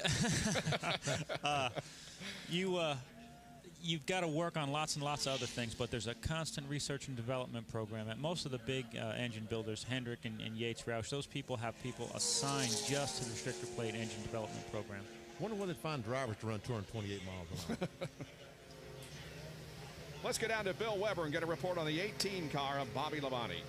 S4: you've got to work on lots and lots of other things, but there's a constant research and development program at most of the big engine builders, Hendrick and Yates Roush. Those people have people assigned just to the restrictor plate engine development program.
S3: Wonder where they'd find drivers to run 228 miles an hour.
S1: Let's get down to Bill Weber and get a report on the 18 car of Bobby Labonte.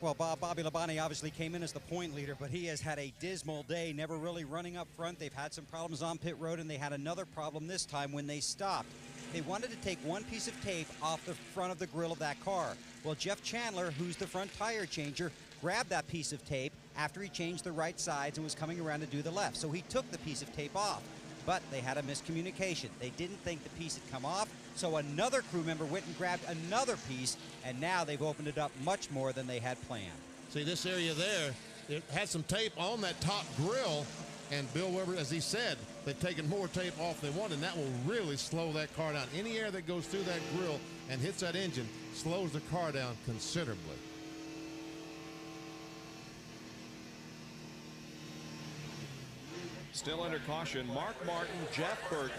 S5: Well, Bobby Labonte obviously came in as the point leader, but he has had a dismal day, never really running up front. They've had some problems on pit road, and they had another problem this time when they stopped. They wanted to take one piece of tape off the front of the grill of that car. Well, Jeff Chandler, who's the front tire changer, grabbed that piece of tape after he changed the right sides and was coming around to do the left. So he took the piece of tape off, but they had a miscommunication. They didn't think the piece had come off, so another crew member went and grabbed another piece, and now they've opened it up much more than they had planned.
S3: See, this area there, it had some tape on that top grill, and Bill Weber, as he said, they've taken more tape off than one, and that will really slow that car down. Any air that goes through that grill and hits that engine slows the car down considerably.
S1: Still under caution, Mark Martin, Jeff Burton,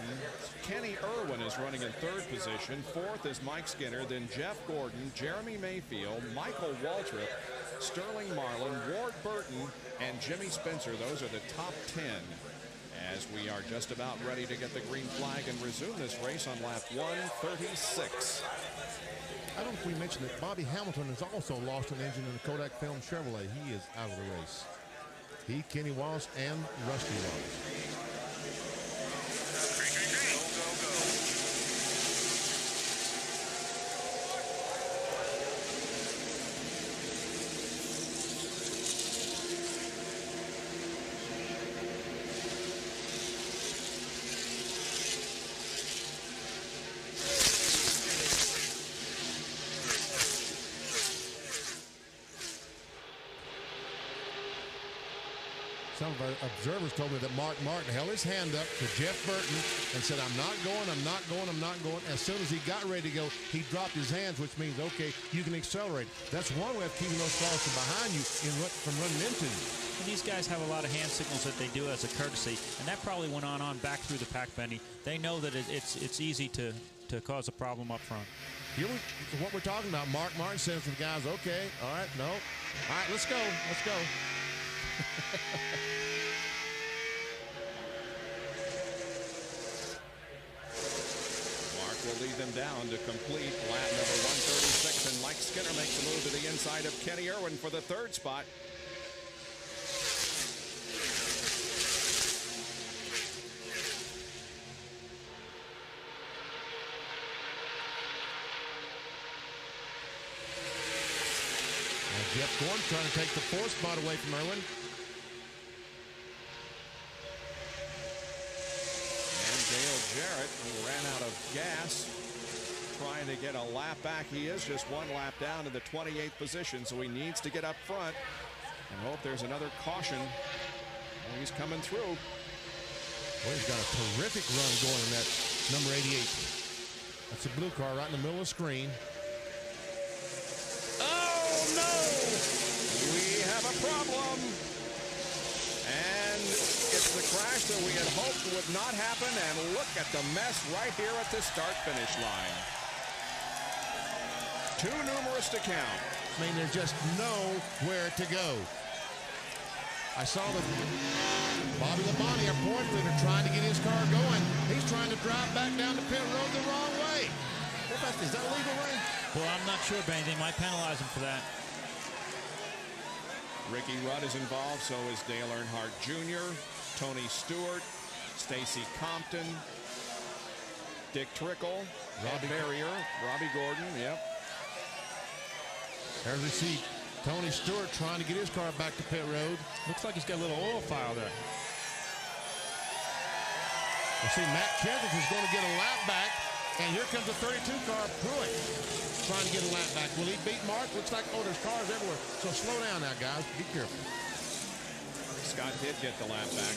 S1: Kenny Irwin is running in third position. Fourth is Mike Skinner, then Jeff Gordon, Jeremy Mayfield, Michael Waltrip, Sterling Marlin, Ward Burton, and and Jimmy Spencer. Those are the top 10 as we are just about ready to get the green flag and resume this race on lap 136.
S3: I don't know if we mentioned that Bobby Hamilton has also lost an engine in the Kodak Film Chevrolet. He is out of the race. He, Kenny Wallace, and Rusty Wallace. Some of our observers told me that Mark Martin held his hand up to Jeff Burton and said, I'm not going, I'm not going, I'm not going. As soon as he got ready to go, he dropped his hands, which means, okay, you can accelerate. That's one way of keeping those cars from behind you from running into you.
S4: And these guys have a lot of hand signals that they do as a courtesy, and that probably went on back through the pack, Benny. They know that it's easy to cause a problem up front.
S3: Here what we're talking about. Mark Martin says to the guys, okay, all right, no. All right, let's go, let's go.
S1: Mark will lead them down to complete lap number 136, and Mike Skinner makes the move to the inside of Kenny Irwin for the third spot.
S3: Jeff Gordon trying to take the fourth spot away from Irwin.
S1: And Dale Jarrett, who ran out of gas, trying to get a lap back. He is just one lap down to the 28th position, so he needs to get up front and hope there's another caution. Well, he's coming through.
S3: Boy, he's got a terrific run going in that number 88. That's a blue car right in the middle of the screen.
S1: We have a problem. And it's the crash that we had hoped would not happen. And look at the mess right here at the start-finish line. Too numerous to count.
S3: I mean, there's just nowhere to go. I saw that Bobby Labonte, our point leader, trying to get his car going. He's trying to drive back down the pit road the wrong way. Is that legal, Ray?
S4: Well, I'm not sure, Benny. They might penalize him for that.
S1: Ricky Rudd is involved, so is Dale Earnhardt Jr., Tony Stewart, Stacy Compton, Dick Trickle, Robbie Barrier, Robbie Gordon, yep.
S3: There's we see Tony Stewart trying to get his car back to pit road.
S4: Looks like he's got a little oil file there.
S3: I see Matt Kenseth is going to get a lap back, and here comes the 32 car, Pruitt, trying to get a lap back. Will he beat Mark? Looks like, oh, there's cars everywhere. So slow down now, guys. Be careful.
S1: Scott did get the lap back.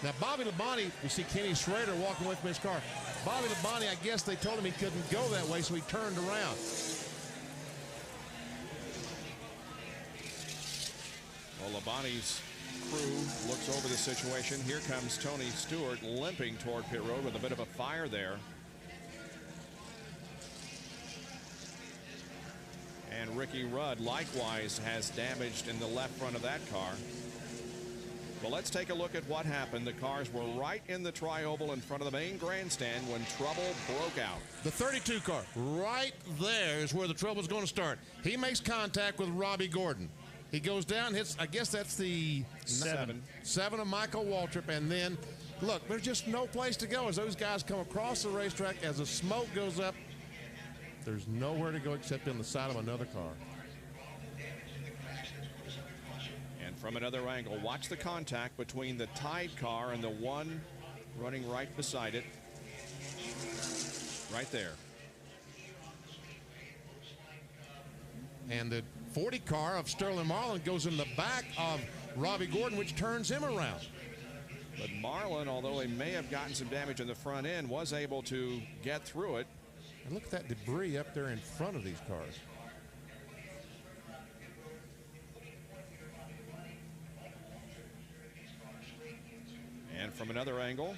S3: Now, Bobby Labonte, we see Kenny Schrader walking away from his car. Bobby Labonte, I guess they told him he couldn't go that way, so he turned around.
S1: Well, Labonte's crew looks over the situation. Here comes Tony Stewart limping toward pit road with a bit of a fire there. And Ricky Rudd likewise has damage in the left front of that car. Well, let's take a look at what happened. The cars were right in the tri-oval in front of the main grandstand when trouble broke out.
S3: The 32 car, right there is where the trouble's going to start. He makes contact with Robbie Gordon. He goes down, hits, I guess that's the seven of Michael Waltrip, and then, look, there's just no place to go as those guys come across the racetrack. As the smoke goes up, there's nowhere to go except in the side of another car.
S1: And from another angle, watch the contact between the tied car and the one running right beside it. Right there.
S3: And the 40 car of Sterling Marlin goes in the back of Robbie Gordon, which turns him around.
S1: But Marlin, although he may have gotten some damage in the front end, was able to get through it.
S3: And look at that debris up there in front of these cars.
S1: And from another angle,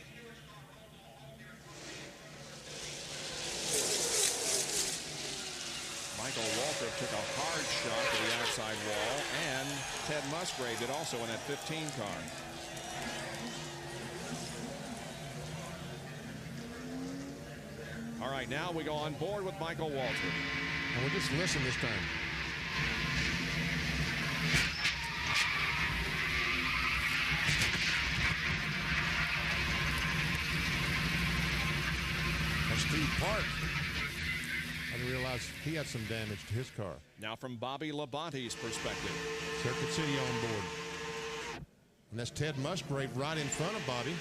S1: Michael Waltrip took a hard shot to the outside wall, and Ted Musgrave did also in that 15 car. All right, now we go on board with Michael Waltrip.
S3: And we'll just listen this time. That's Steve Park. I didn't realize he had some damage to his car.
S1: Now from Bobby Labonte's perspective.
S3: Circuit City on board. And that's Ted Musgrave right in front of Bobby.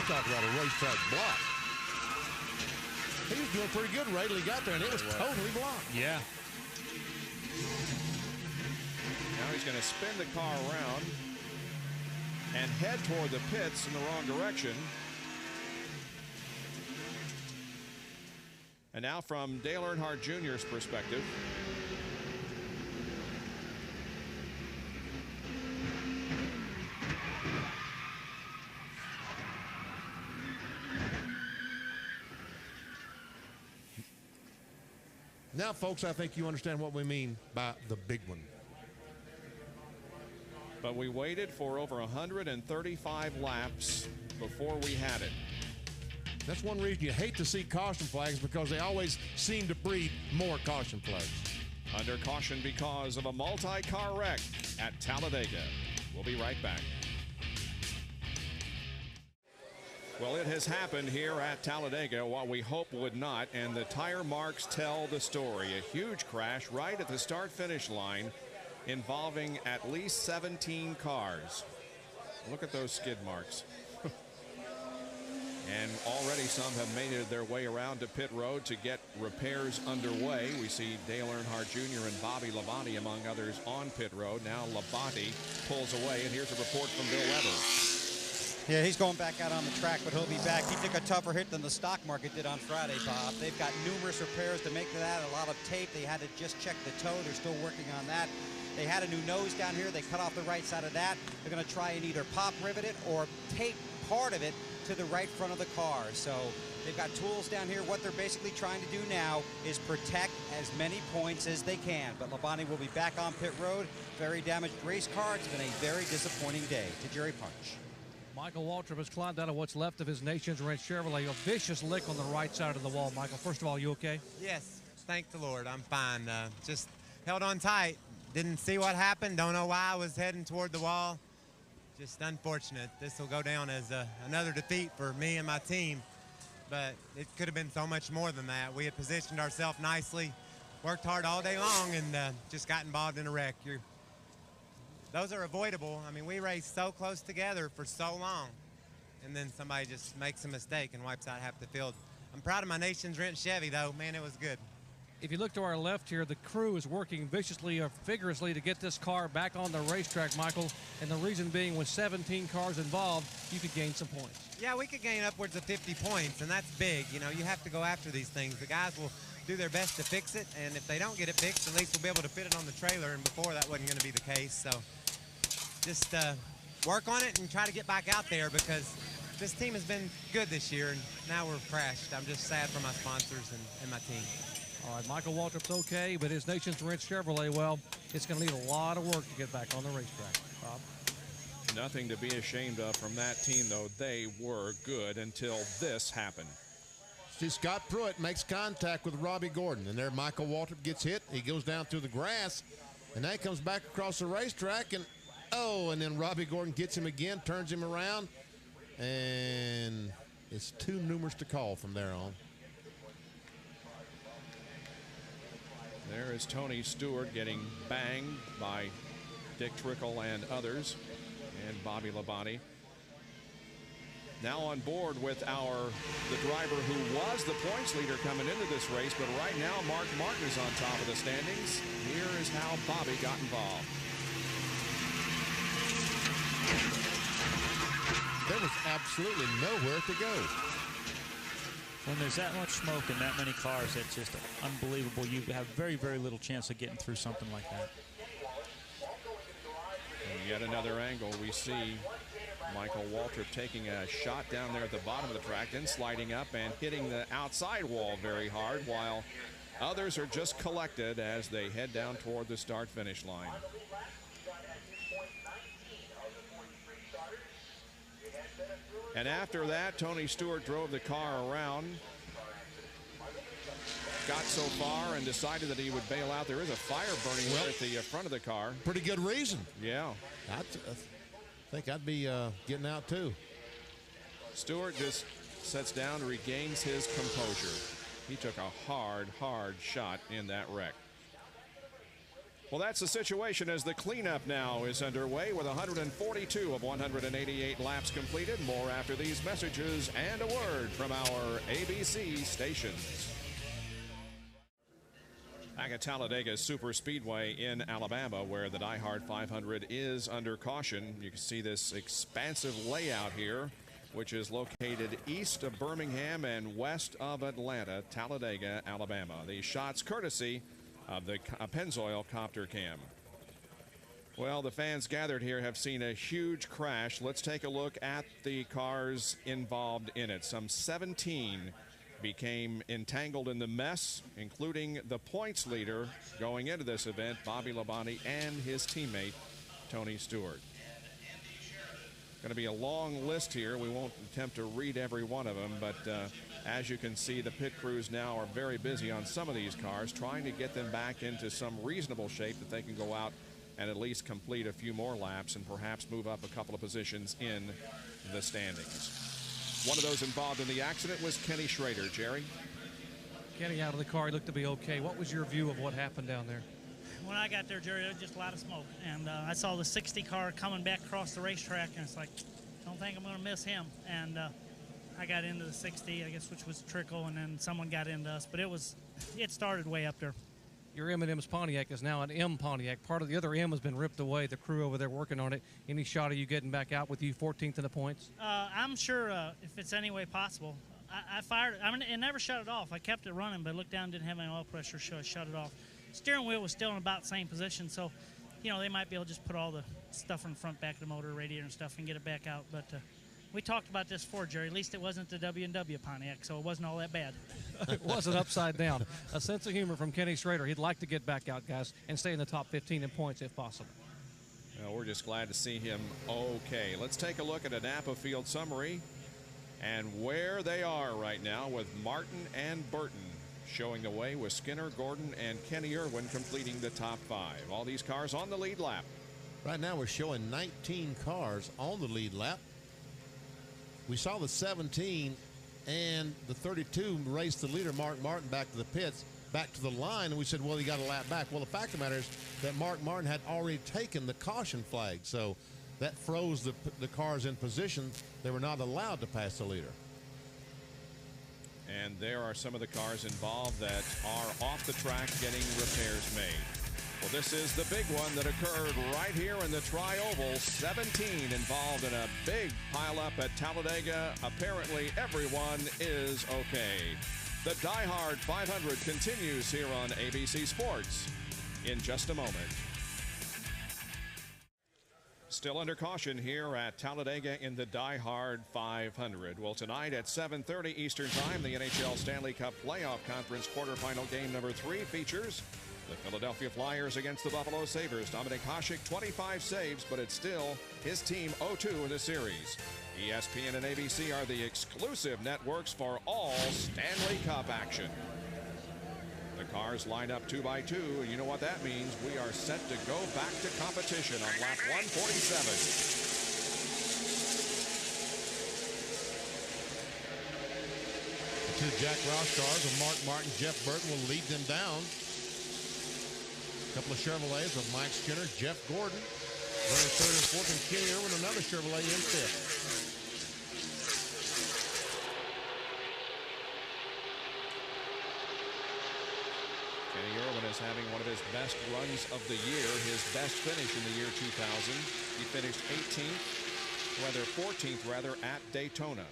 S3: Talk about a racetrack block. He was doing pretty good right till he got there, and it was totally blocked.
S4: Yeah.
S1: Now he's going to spin the car around and head toward the pits in the wrong direction. And now from Dale Earnhardt Jr.'s perspective.
S3: Now, folks, I think you understand what we mean by the big one.
S1: But we waited for over 135 laps before we had it.
S3: That's one reason you hate to see caution flags, because they always seem to breed more caution flags.
S1: Under caution because of a multi-car wreck at Talladega. We'll be right back. Well, it has happened here at Talladega, what we hoped would not, and the tire marks tell the story. A huge crash right at the start-finish line involving at least 17 cars. Look at those skid marks. And already some have made their way around to pit road to get repairs underway. We see Dale Earnhardt Jr. and Bobby Labonte, among others, on pit road. Now Labonte pulls away, and here's a report from Bill Weber.
S5: Yeah, he's going back out on the track, but he'll be back. He took a tougher hit than the stock market did on Friday, Bob. They've got numerous repairs to make to that, a lot of tape. They had to just check the toe. They're still working on that. They had a new nose down here. They cut off the right side of that. They're going to try and either pop rivet it or tape part of it to the right front of the car. So they've got tools down here. What they're basically trying to do now is protect as many points as they can. But Labonte will be back on pit road. Very damaged race car. It's been a very disappointing day to Jerry Punch.
S6: Michael Waltrip has climbed out of what's left of his Nations Ranch Chevrolet. A vicious lick on the right side of the wall. Michael, first of all, you okay?
S11: Yes, thank the Lord. I'm fine. Just held on tight. Didn't see what happened. Don't know why I was heading toward the wall. Just unfortunate. This will go down as another defeat for me and my team. But it could have been so much more than that. We had positioned ourselves nicely, worked hard all day long, and just got involved in a wreck. Those are avoidable. I mean, we raced so close together for so long, and then somebody just makes a mistake and wipes out half the field. I'm proud of my Nations Ranch Chevy, though. Man, it was good.
S6: If you look to our left here, the crew is working viciously or vigorously to get this car back on the racetrack, Michael, and the reason being with 17 cars involved, you could gain some points.
S11: Yeah, we could gain upwards of 50 points, and that's big. You know, you have to go after these things. The guys will do their best to fix it, and if they don't get it fixed, at least we'll be able to fit it on the trailer, and before that wasn't going to be the case. So just work on it and try to get back out there, because this team has been good this year, and now we're crashed. I'm just sad for my sponsors and my team.
S6: All right, Michael Waltrip's okay, but his Nations Ranch Chevrolet, well, it's going to need a lot of work to get back on the racetrack. Bob?
S1: Nothing to be ashamed of from that team, though. They were good until this happened.
S3: See, Scott Pruitt makes contact with Robbie Gordon, and there Michael Waltrip gets hit. He goes down through the grass, and then he comes back across the racetrack, and and then Robbie Gordon gets him again, turns him around, and it's too numerous to call from there on.
S1: There is Tony Stewart getting banged by Dick Trickle and others, and Bobby Labonte. Now on board with the driver who was the points leader coming into this race, but right now Mark Martin is on top of the standings. Here is how Bobby got involved.
S3: There was absolutely nowhere to go.
S4: When there's that much smoke and that many cars, it's just unbelievable. You have very, very little chance of getting through something like that.
S1: And yet another angle, we see Michael Waltrip taking a shot down there at the bottom of the track, then sliding up and hitting the outside wall very hard, while others are just collected as they head down toward the start-finish line. And after that, Tony Stewart drove the car around, got so far and decided that he would bail out. There is a fire burning right at the front of the car.
S3: Pretty good reason.
S1: Yeah.
S3: I think I'd be getting out too.
S1: Stewart just sets down, regains his composure. He took a hard shot in that wreck. Well, that's the situation as the cleanup now is underway with 142 of 188 laps completed. More after these messages and a word from our ABC stations. Back at Talladega Super Speedway in Alabama, where the DieHard 500 is under caution. You can see this expansive layout here, which is located east of Birmingham and west of Atlanta, Talladega, Alabama. These shots courtesy of the Pennzoil Copter Cam. Well, the fans gathered here have seen a huge crash. Let's take a look at the cars involved in it. Some 17 became entangled in the mess, including the points leader going into this event, Bobby Labonte, and his teammate, Tony Stewart. Going to be a long list here. We won't attempt to read every one of them, but as you can see, the pit crews now are very busy on some of these cars, trying to get them back into some reasonable shape that they can go out and at least complete a few more laps and perhaps move up a couple of positions in the standings. One of those involved in the accident was Kenny Schrader. Jerry?
S6: Kenny out of the car, he looked to be okay. What was your view of what happened down there?
S12: When I got there, Jerry, there was just a lot of smoke. And I saw the 60 car coming back across the racetrack, and it's like, don't think I'm going to miss him. And I got into the 60, I guess, which was a trickle, and then someone got into us. But it started way up there.
S6: Your M&M's Pontiac is now an M Pontiac. Part of the other M has been ripped away. The crew over there working on it. Any shot of you getting back out with you 14th in the points?
S12: I'm sure if it's any way possible. I fired it. I mean, it never shut it off. I kept it running, but looked down, didn't have any oil pressure, so I shut it off. Steering wheel was still in about the same position, so, you know, they might be able to just put all the stuff in the front, back of the motor, radiator and stuff, and get it back out. But we talked about this before, Jerry. At least it wasn't the W&W Pontiac, so it wasn't all that bad.
S6: It wasn't upside down. A sense of humor from Kenny Schrader. He'd like to get back out, guys, and stay in the top 15 in points if possible.
S1: Well, we're just glad to see him okay. Let's take a look at a Napa field summary and where they are right now with Martin and Burton showing the way, with Skinner, Gordon, and Kenny Irwin completing the top 5. All these cars on the lead lap.
S3: Right now we're showing 19 cars on the lead lap. We saw the 17 and the 32 race the leader, Mark Martin, back to the pits, back to the line, and we said, well, he got a lap back. Well, the fact of the matter is that Mark Martin had already taken the caution flag, so that froze the cars in position. They were not allowed to pass the leader.
S1: And there are some of the cars involved that are off the track getting repairs made. Well, this is the big one that occurred right here in the Tri-Oval. 17 involved in a big pileup at Talladega. Apparently, everyone is okay. The DieHard 500 continues here on ABC Sports in just a moment. Still under caution here at Talladega in the DieHard 500. Well, tonight at 7:30 Eastern Time, the NHL Stanley Cup Playoff Conference quarterfinal game number 3 features the Philadelphia Flyers against the Buffalo Sabres. Dominic Hasek, 25 saves, but it's still his team 0-2 in the series. ESPN and ABC are the exclusive networks for all Stanley Cup action. The cars line up 2 by 2, and you know what that means. We are set to go back to competition on lap 147.
S3: The 2 Jack Roush cars of Mark Martin, Jeff Burton will lead them down. A couple of Chevrolets of Mike Skinner, Jeff Gordon. Running 3rd and 4th, and Kenny Irwin, another Chevrolet in 5th.
S1: Kenny Irwin is having one of his best runs of the year, his best finish in the year 2000. He finished 14th at Daytona.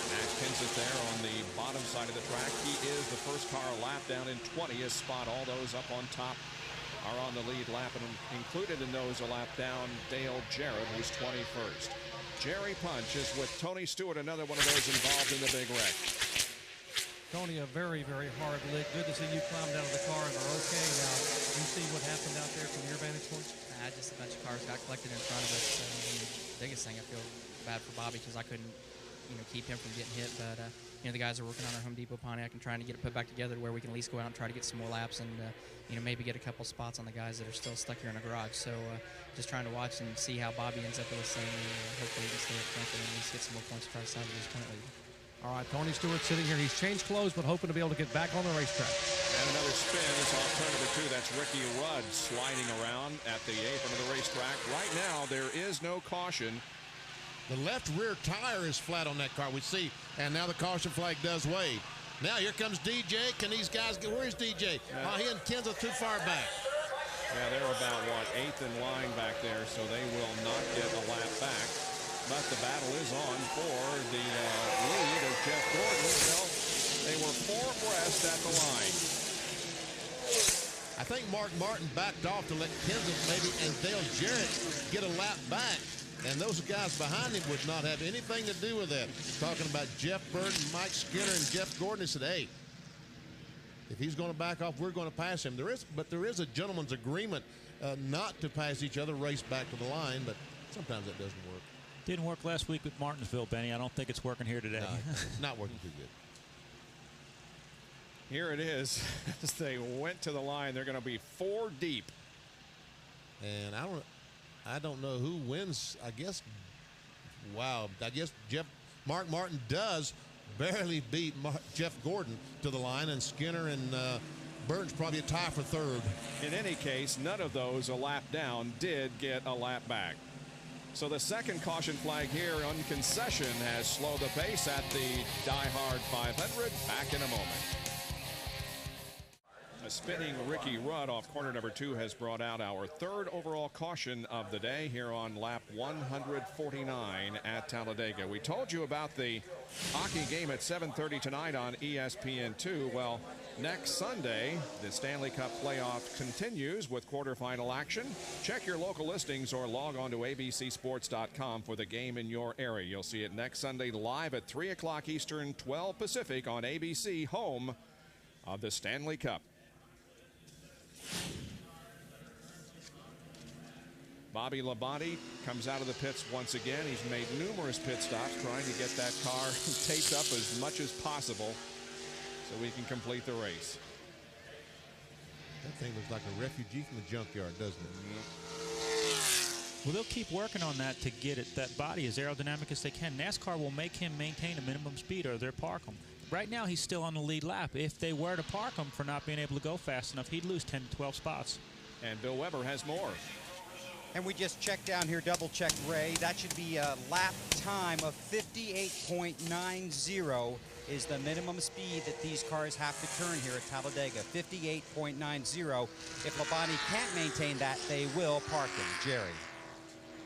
S1: Max Kenseth there on the bottom side of the track. He is the first car lap down in 20th spot. All those up on top are on the lead lap, and included in those a lap down Dale Jarrett, who's 21st. Jerry Punch is with Tony Stewart, another one of those involved in the big wreck.
S6: Tony, a very, very hard lick. Good to see you climbed out of the car and are okay now. You see what happened out there from your vantage point?
S13: Just a bunch of cars got collected in front of us. The biggest thing, I feel bad for Bobby because I couldn't, keep him from getting hit. But, the guys are working on our Home Depot Pontiac and trying to get it put back together to where we can at least go out and try to get some more laps and, maybe get a couple spots on the guys that are still stuck here in the garage. So just trying to watch and see how Bobby ends up with this thing. Hopefully he can stay up front and at least get some more points to try to salvage his point lead.
S6: All right, Tony Stewart sitting here. He's changed clothes, but hoping to be able to get back on the racetrack.
S1: And another spin is off turn number 2. That's Ricky Rudd sliding around at the apron of the racetrack. Right now, there is no caution.
S3: The left rear tire is flat on that car, we see, and now the caution flag does wave. Now here comes DJ. Can these guys get, where's DJ? He and Kenzo too far back.
S1: Yeah, they're about, 8th in line back there, so they will not get a lap back. But the battle is on for the lead of Jeff Gordon. Well, they were 4 abreast at the line.
S3: I think Mark Martin backed off to let Kenzo maybe and Dale Jarrett get a lap back. And those guys behind him would not have anything to do with that. Talking about Jeff Burton, Mike Skinner, and Jeff Gordon. He said, hey, if he's going to back off, we're going to pass him. But there is a gentleman's agreement not to pass each other, race back to the line, but sometimes that doesn't work.
S4: Didn't work last week with Martinsville, Benny. I don't think it's working here today.
S3: No, not working too good.
S1: Here it is. As they went to the line, they're going to be 4 deep.
S3: And I don't know who wins. I guess Mark Martin does barely beat Jeff Gordon to the line, and Skinner and Burton's probably a tie for 3rd.
S1: In any case, none of those a lap down did get a lap back. So the second caution flag here on concession has slowed the pace at the DieHard 500. Back in a moment. A spinning Ricky Rudd off corner number 2 has brought out our 3rd overall caution of the day here on lap 149 at Talladega. We told you about the hockey game at 7:30 tonight on ESPN2. Well, next Sunday, the Stanley Cup playoff continues with quarterfinal action. Check your local listings or log on to abcsports.com for the game in your area. You'll see it next Sunday live at 3 o'clock Eastern, 12 Pacific on ABC, home of the Stanley Cup. Bobby Labonte comes out of the pits once again. He's made numerous pit stops trying to get that car taped up as much as possible so we can complete the race.
S3: That thing looks like a refugee from the junkyard, doesn't it?
S4: Well, they'll keep working on that to get that body as aerodynamic as they can. NASCAR will make him maintain a minimum speed or they'll park him. Right now, he's still on the lead lap. If they were to park him for not being able to go fast enough, he'd lose 10 to 12 spots.
S1: And Bill Weber has more.
S5: And we just checked down here, double-checked Ray. That should be a lap time of 58.90 is the minimum speed that these cars have to turn here at Talladega, 58.90. If Labonte can't maintain that, they will park him. Jerry.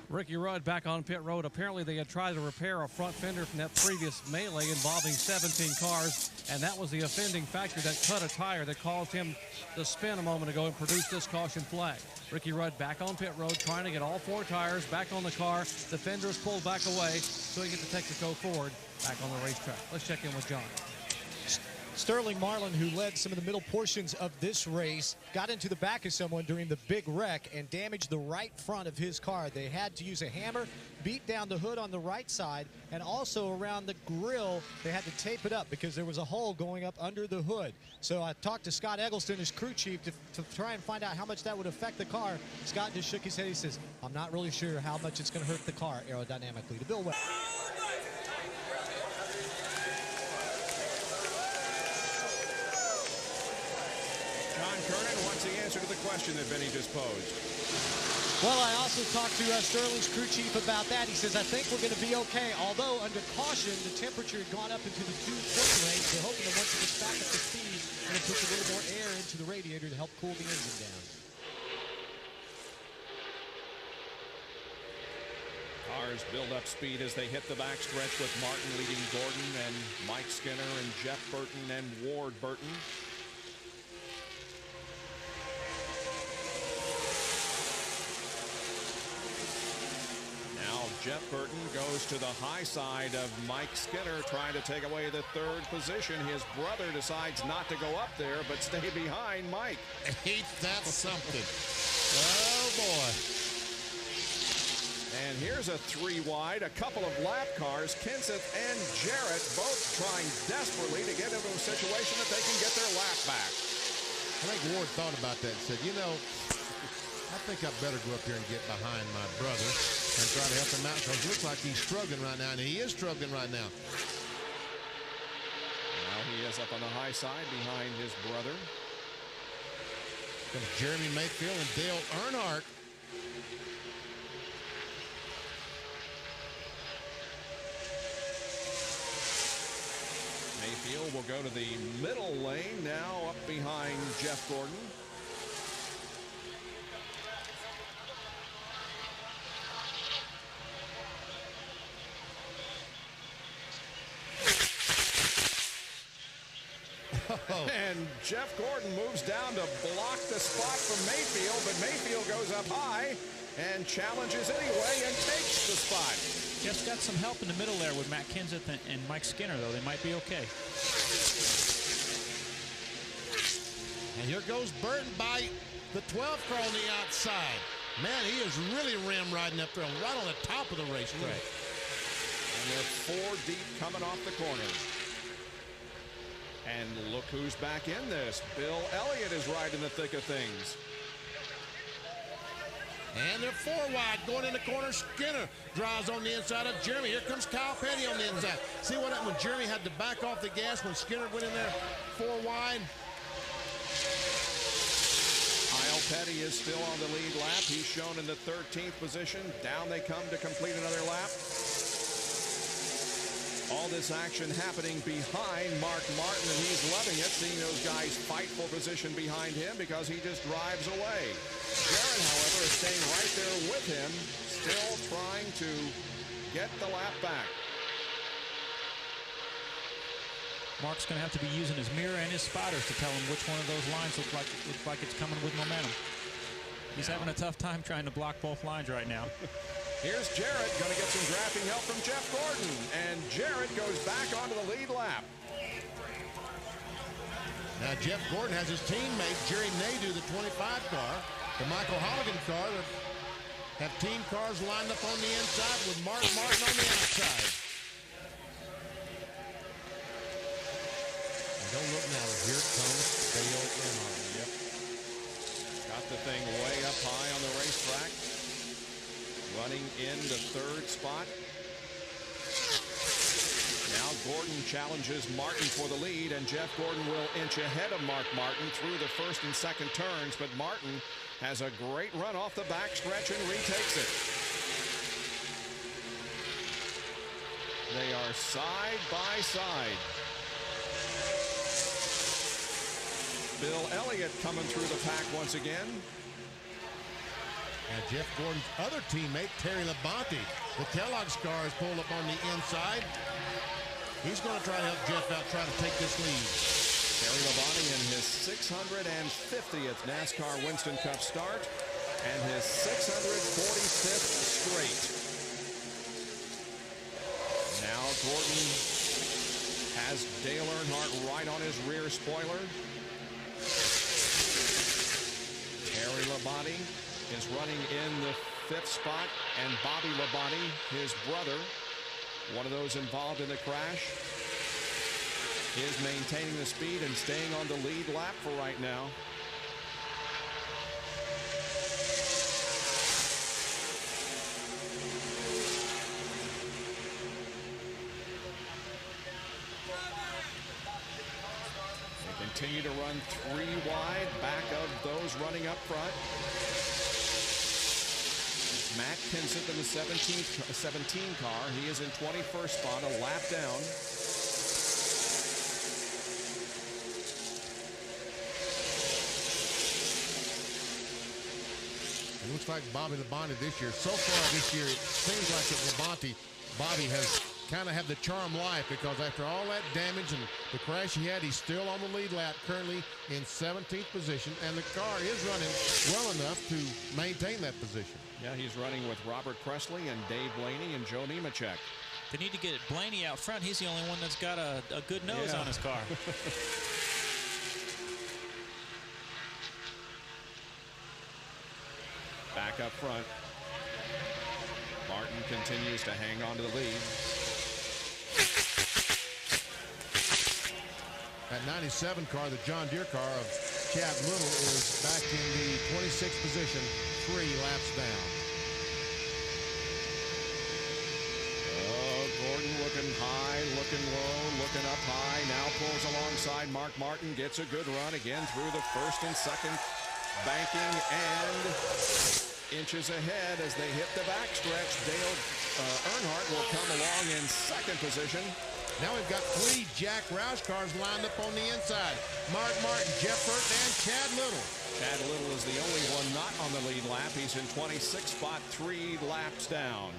S6: Ricky Rudd back on pit road. Apparently they had tried to repair a front fender from that previous melee involving 17 cars, and that was the offending factor that cut a tire that caused him to spin a moment ago and produce this caution flag. Ricky Rudd back on pit road trying to get all 4 tires back on the car. The fender is pulled back away so he gets to take the go forward back on the racetrack. Let's check in with John.
S7: Sterling Marlin, who led some of the middle portions of this race, got into the back of someone during the big wreck and damaged the right front of his car. They had to use a hammer, beat down the hood on the right side, and also around the grill, they had to tape it up because there was a hole going up under the hood. So I talked to Scott Eggleston, his crew chief, to try and find out how much that would affect the car. Scott just shook his head. He says, I'm not really sure how much it's going to hurt the car aerodynamically. To Bill Webb.
S1: John Kernan wants the answer to the question that Benny just posed.
S7: Well, I also talked to Sterling's crew chief about that. He says, I think we're going to be okay. Although, under caution, the temperature had gone up into the 220 range. They're hoping that once it gets back up to speed, it'll push a little more air into the radiator to help cool the engine down.
S1: Cars build up speed as they hit the backstretch with Martin leading Gordon and Mike Skinner and Jeff Burton and Ward Burton. Jeff Burton goes to the high side of Mike Skinner, trying to take away the third position. His brother decides not to go up there, but stay behind Mike.
S3: Ain't that something? Oh, boy.
S1: And here's a 3 wide, a couple of lap cars. Kenseth and Jarrett both trying desperately to get into a situation that they can get their lap back.
S3: I think Ward thought about that and said, you know, I think I better go up here and get behind my brother and try to help him out, because it looks like he's struggling right now, and he is struggling right now.
S1: Now he is up on the high side behind his brother.
S3: Comes Jeremy Mayfield and Dale Earnhardt.
S1: Mayfield will go to the middle lane now, up behind Jeff Gordon. And Jeff Gordon moves down to block the spot from Mayfield, but Mayfield goes up high and challenges anyway and takes the spot.
S4: Jeff's got some help in the middle there with Matt Kenseth and Mike Skinner, though. They might be okay.
S3: And here goes Burton by the 12th car on the outside. Man, he is really rim riding up there, right on the top of the racetrack.
S1: And they're 4 deep coming off the corner. And look who's back in this. Bill Elliott is right in the thick of things.
S3: And they're 4 wide going in the corner. Skinner drives on the inside of Jeremy. Here comes Kyle Petty on the inside. See what happened when Jeremy had to back off the gas when Skinner went in there 4 wide?
S1: Kyle Petty is still on the lead lap. He's shown in the 13th position. Down they come to complete another lap. All this action happening behind Mark Martin, and he's loving it, seeing those guys fight for position behind him because he just drives away. Jarrett, however, is staying right there with him, still trying to get the lap back.
S4: Mark's going to have to be using his mirror and his spotters to tell him which one of those lines looks like it's coming with momentum. He's having a tough time trying to block both lines right now.
S1: Here's Jarrett going to get some drafting help from Jeff Gordon, and Jarrett goes back onto the lead lap.
S3: Now Jeff Gordon has his teammate Jerry Nadeau, the 25 car, the Michael Holligan car. They have team cars lined up on the inside with Mark Martin on the outside. And don't look now, here it comes Dale Earnhardt.
S1: Yep. Got the thing way up high on the racetrack. Running in the 3rd spot. Now Gordon challenges Martin for the lead, and Jeff Gordon will inch ahead of Mark Martin through the 1st and 2nd turns, but Martin has a great run off the backstretch and retakes it. They are side by side. Bill Elliott coming through the pack once again.
S3: And Jeff Gordon's other teammate, Terry Labonte, the Kellogg's car is pulled up on the inside. He's going to try to help Jeff out, try to take this lead.
S1: Terry Labonte in his 650th NASCAR Winston Cup start and his 645th straight. Now Gordon has Dale Earnhardt right on his rear spoiler. Terry Labonte is running in the 5th spot, and Bobby Labonte, his brother, one of those involved in the crash, is maintaining the speed and staying on the lead lap for right now. They continue to run 3 wide back of those running up front. Matt Kenseth in the 17 car. He is in 21st spot, a lap down.
S3: It looks like Bobby Labonte this year. So far this year, it seems like that Bobby has kind of have the charm life, because after all that damage and the crash he had, he's still on the lead lap, currently in 17th position, and the car is running well enough to maintain that position.
S1: Yeah, he's running with Robert Presley and Dave Blaney and Joe Nemechek.
S4: They need to get Blaney out front. He's the only one that's got a good nose on his car.
S1: Back up front. Martin continues to hang on to the lead.
S3: That 97 car, the John Deere car of Chad Little, is back in the 26th position, 3 laps down.
S1: Oh, Gordon looking high, looking low, looking up high. Now pulls alongside Mark Martin, gets a good run again through the first and second banking, and inches ahead as they hit the backstretch. Dale Earnhardt will come along in second position.
S3: Now we've got 3 Jack Roush cars lined up on the inside. Mark Martin, Jeff Burton, and Chad Little.
S1: Chad Little is the only one not on the lead lap. He's in 26th spot, 3 laps down.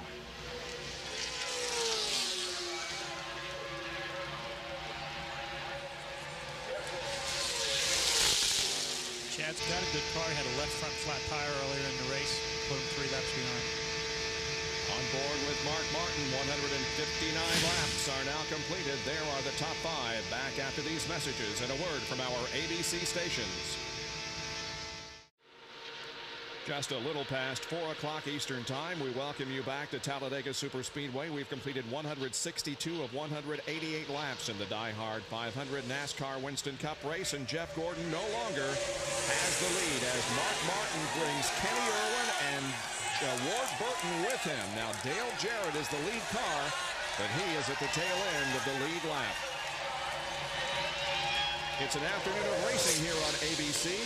S4: Chad's got a good car. He had a left front flat tire earlier in the race. Put him 3 laps behind.
S1: On board with Mark Martin, 159 laps are now completed. There are the top 5. Back after these messages and a word from our ABC stations. Just a little past 4 o'clock Eastern Time, we welcome you back to Talladega Superspeedway. We've completed 162 of 188 laps in the DieHard 500 NASCAR Winston Cup race, and Jeff Gordon no longer has the lead as Mark Martin brings Kenny Irwin and Ward Burton with him. Now Dale Jarrett is the lead car, but he is at the tail end of the lead lap. It's an afternoon of racing here on ABC.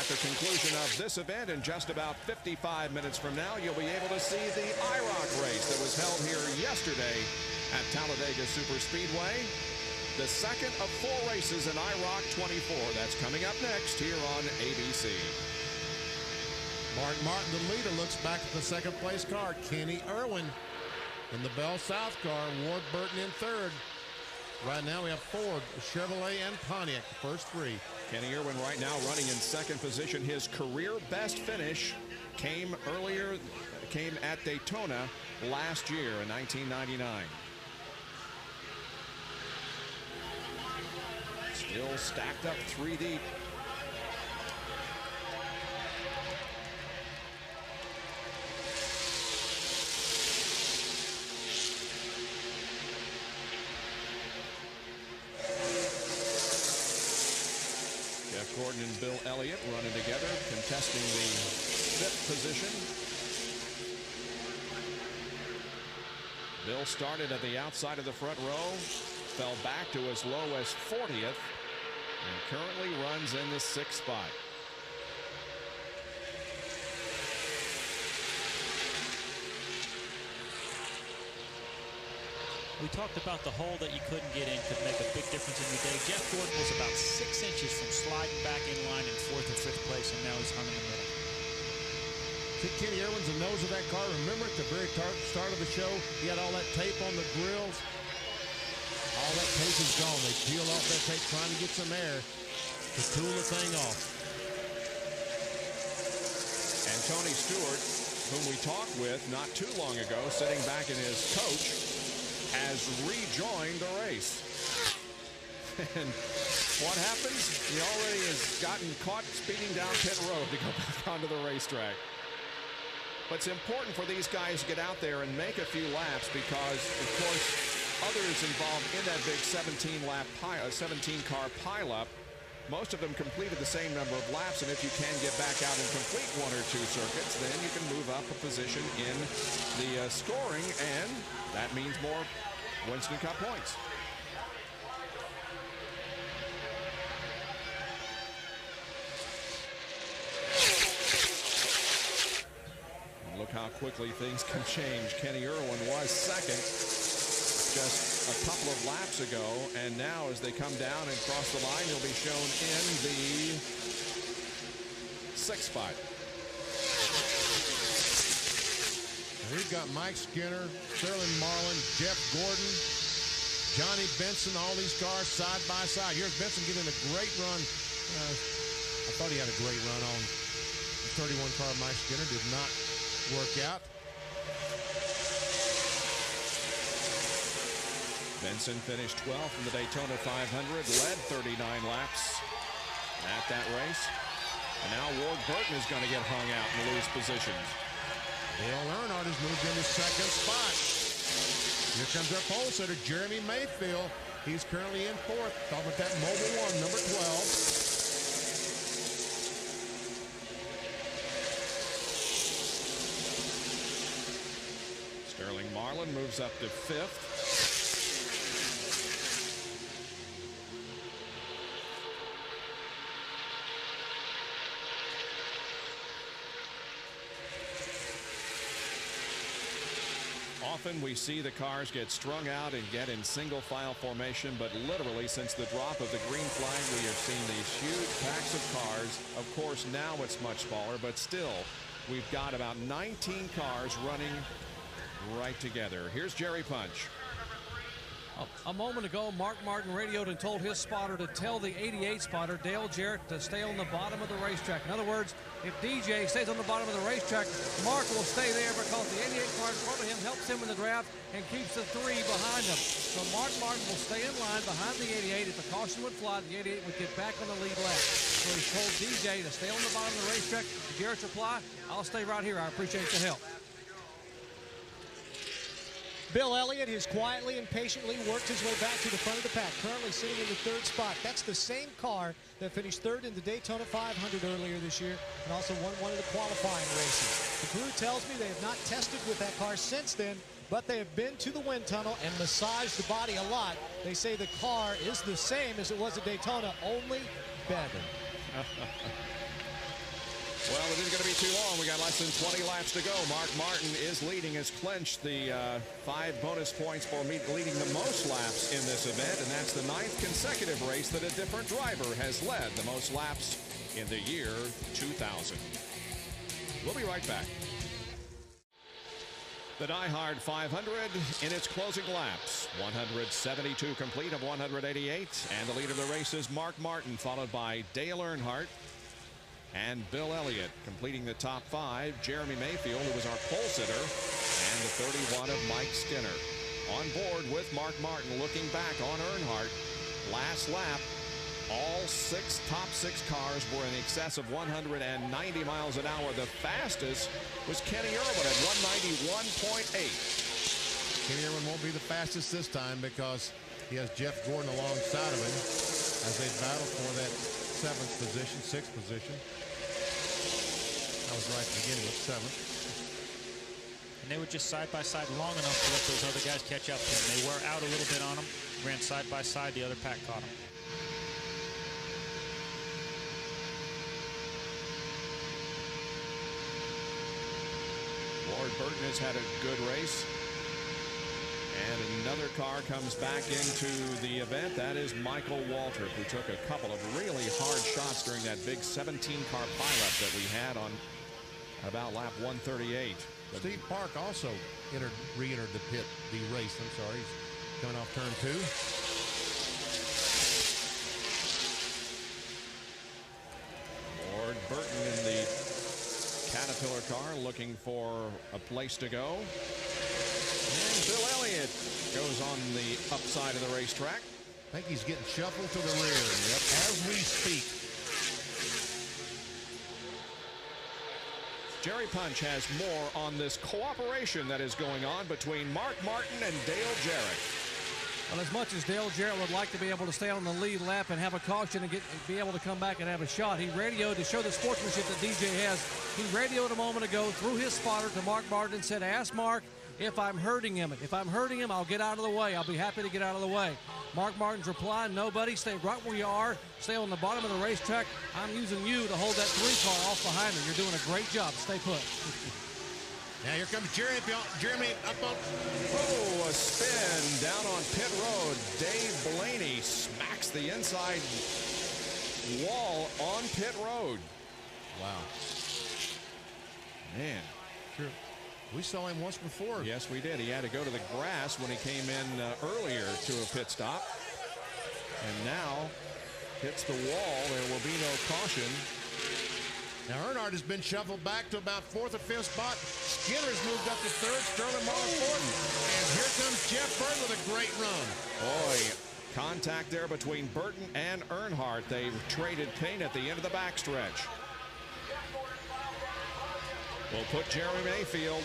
S1: After conclusion of this event, in just about 55 minutes from now, you'll be able to see the IROC race that was held here yesterday at Talladega Superspeedway. The second of 4 races in IROC 24. That's coming up next here on ABC.
S3: Mark Martin, the leader, looks back at the second place car. Kenny Irwin in the Bell South car. Ward Burton in third. Right now we have Ford, Chevrolet, and Pontiac, the first 3.
S1: Kenny Irwin right now running in second position. His career best finish came at Daytona last year in 1999. Still stacked up 3 deep. Gordon and Bill Elliott running together, contesting the 5th position. Bill started at the outside of the front row, fell back to as low as 40th, and currently runs in the 6th spot.
S4: We talked about the hole that you couldn't get in could make a big difference in your day. Jeff Gordon was about 6 inches from sliding back in line in 4th or 5th place, and now he's hung in the middle.
S3: Kenny Irwin's the nose of that car. Remember at the very start of the show, he had all that tape on the grills. All that tape is gone. They peeled off that tape trying to get some air to cool the thing off.
S1: And Tony Stewart, whom we talked with not too long ago, sitting back in his coach, has rejoined the race. And what happens? He already has gotten caught speeding down pit road to go back onto the racetrack. But it's important for these guys to get out there and make a few laps because, of course, others involved in that big 17-car pileup, most of them completed the same number of laps, and if you can get back out and complete 1 or 2 circuits, then you can move up a position in the scoring, and that means more Winston Cup points. And look how quickly things can change. Kenny Irwin was second just a couple of laps ago, and now as they come down and cross the line, he'll be shown in the 6th spot.
S3: We've got Mike Skinner, Sterling Marlin, Jeff Gordon, Johnny Benson, all these cars side by side. Here's Benson getting a great run. I thought he had a great run on the 31 car. Mike Skinner did not work out.
S1: Benson finished 12th in the Daytona 500, led 39 laps at that race. And now Ward Burton is going to get hung out and lose positions.
S3: Dale Earnhardt has moved into second spot. Here comes our pole sitter, Jeremy Mayfield. He's currently in fourth. Talking about that Mobile 1, number 12.
S1: Sterling Marlin moves up to fifth. Often we see the cars get strung out and get in single file formation, but literally since the drop of the green flag, we have seen these huge packs of cars. Of course, now it's much smaller, but still, we've got about 19 cars running right together. Here's Jerry Punch.
S6: A moment ago, Mark Martin radioed and told his spotter to tell the 88 spotter, Dale Jarrett, to stay on the bottom of the racetrack. In other words, if DJ stays on the bottom of the racetrack, Mark will stay there because the 88 car in front of him helps him in the draft and keeps the 3 behind him. So Mark Martin will stay in line behind the 88. If a caution would fly, the 88 would get back on the lead lap. So he told DJ to stay on the bottom of the racetrack. Jarrett's reply, I'll stay right here. I appreciate the help.
S7: Bill Elliott has quietly and patiently worked his way back to the front of the pack, currently sitting in the 3rd spot. That's the same car that finished 3rd in the Daytona 500 earlier this year and also won one of the qualifying races. The crew tells me they have not tested with that car since then, but they have been to the wind tunnel and massaged the body a lot. They say the car is the same as it was at Daytona, only better.
S1: Well, it isn't going to be too long. We got less than 20 laps to go. Mark Martin is leading, has clinched the 5 bonus points for leading the most laps in this event, and that's the 9th consecutive race that a different driver has led the most laps in the year 2000. We'll be right back. The DieHard 500 in its closing laps. 172 complete of 188, and the leader of the race is Mark Martin, followed by Dale Earnhardt and Bill Elliott. Completing the top 5, Jeremy Mayfield, who was our pole sitter, and the 31 of Mike Skinner. On board with Mark Martin, looking back on Earnhardt. Last lap, all top six cars were in excess of 190 miles an hour. The fastest was Kenny Irwin at 191.8.
S3: Kenny Irwin won't be the fastest this time because he has Jeff Gordon alongside of him as they battle for that 7th position, 6th position. I was right at the beginning with 7th.
S4: And they were just side by side long enough to let those other guys catch up to them. They were out a little bit on them, ran side by side, the other pack caught them.
S1: Ward Burton has had a good race. And another car comes back into the event. That is Michael Waltrip, who took a couple of really hard shots during that big 17-car pileup that we had on about lap 138. But
S3: Steve Park also re-entered the race. I'm sorry, he's coming off turn 2.
S1: Ward Burton in the Caterpillar car looking for a place to go. And Bill Elliott goes on the upside of the racetrack.
S3: I think he's getting shuffled to the rear as we speak.
S1: Jerry Punch has more on this cooperation that is going on between Mark Martin and Dale Jarrett.
S6: Well, as much as Dale Jarrett would like to be able to stay on the lead lap and have a caution and be able to come back and have a shot, he radioed to show the sportsmanship that DJ has. He radioed a moment ago through his spotter to Mark Martin and said, ask Mark if I'm hurting him. If I'm hurting him, I'll get out of the way. I'll be happy to get out of the way. Mark Martin's reply, no, buddy, stay right where you are. Stay on the bottom of the racetrack. I'm using you to hold that 3 car off behind me. You're doing a great job. Stay put.
S3: Now here comes Jeremy up on.
S1: Oh, a spin down on pit road. Dave Blaney smacks the inside wall on pit road.
S3: Wow.
S1: Man.
S3: Sure. We saw him once before.
S1: Yes, we did. He had to go to the grass when he came in earlier to a pit stop. And now hits the wall. There will be no caution.
S3: Now Earnhardt has been shuffled back to about 4th or 5th spot. Skinner's moved up to 3rd. Sterling Marlin 4th. And here comes Jeff Burton with a great run.
S1: Boy, contact there between Burton and Earnhardt. They traded paint at the end of the backstretch. We'll put Jeremy Mayfield,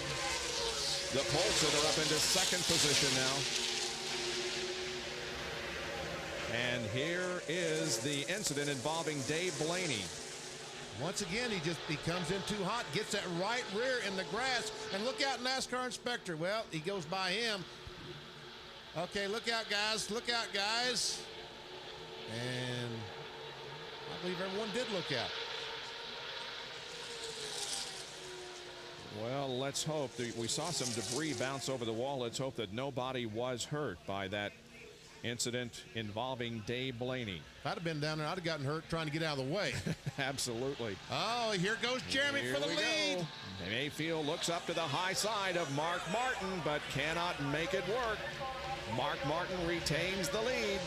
S1: the pole sitter, up into 2nd position now. And here is the incident involving Dave Blaney.
S3: Once again, he comes in too hot, gets that right rear in the grass, and look out, NASCAR inspector. Well, he goes by him. Okay, look out, guys. Look out, guys. And I believe everyone did look out.
S1: Well, let's hope. We saw some debris bounce over the wall. Let's hope that nobody was hurt by that incident involving Dave Blaney.
S3: If I'd have been down there, I'd have gotten hurt trying to get out of the way.
S1: Absolutely.
S3: Oh, here goes Jeremy for the lead.
S1: Go. Mayfield looks up to the high side of Mark Martin, but cannot make it work. Mark Martin retains the lead.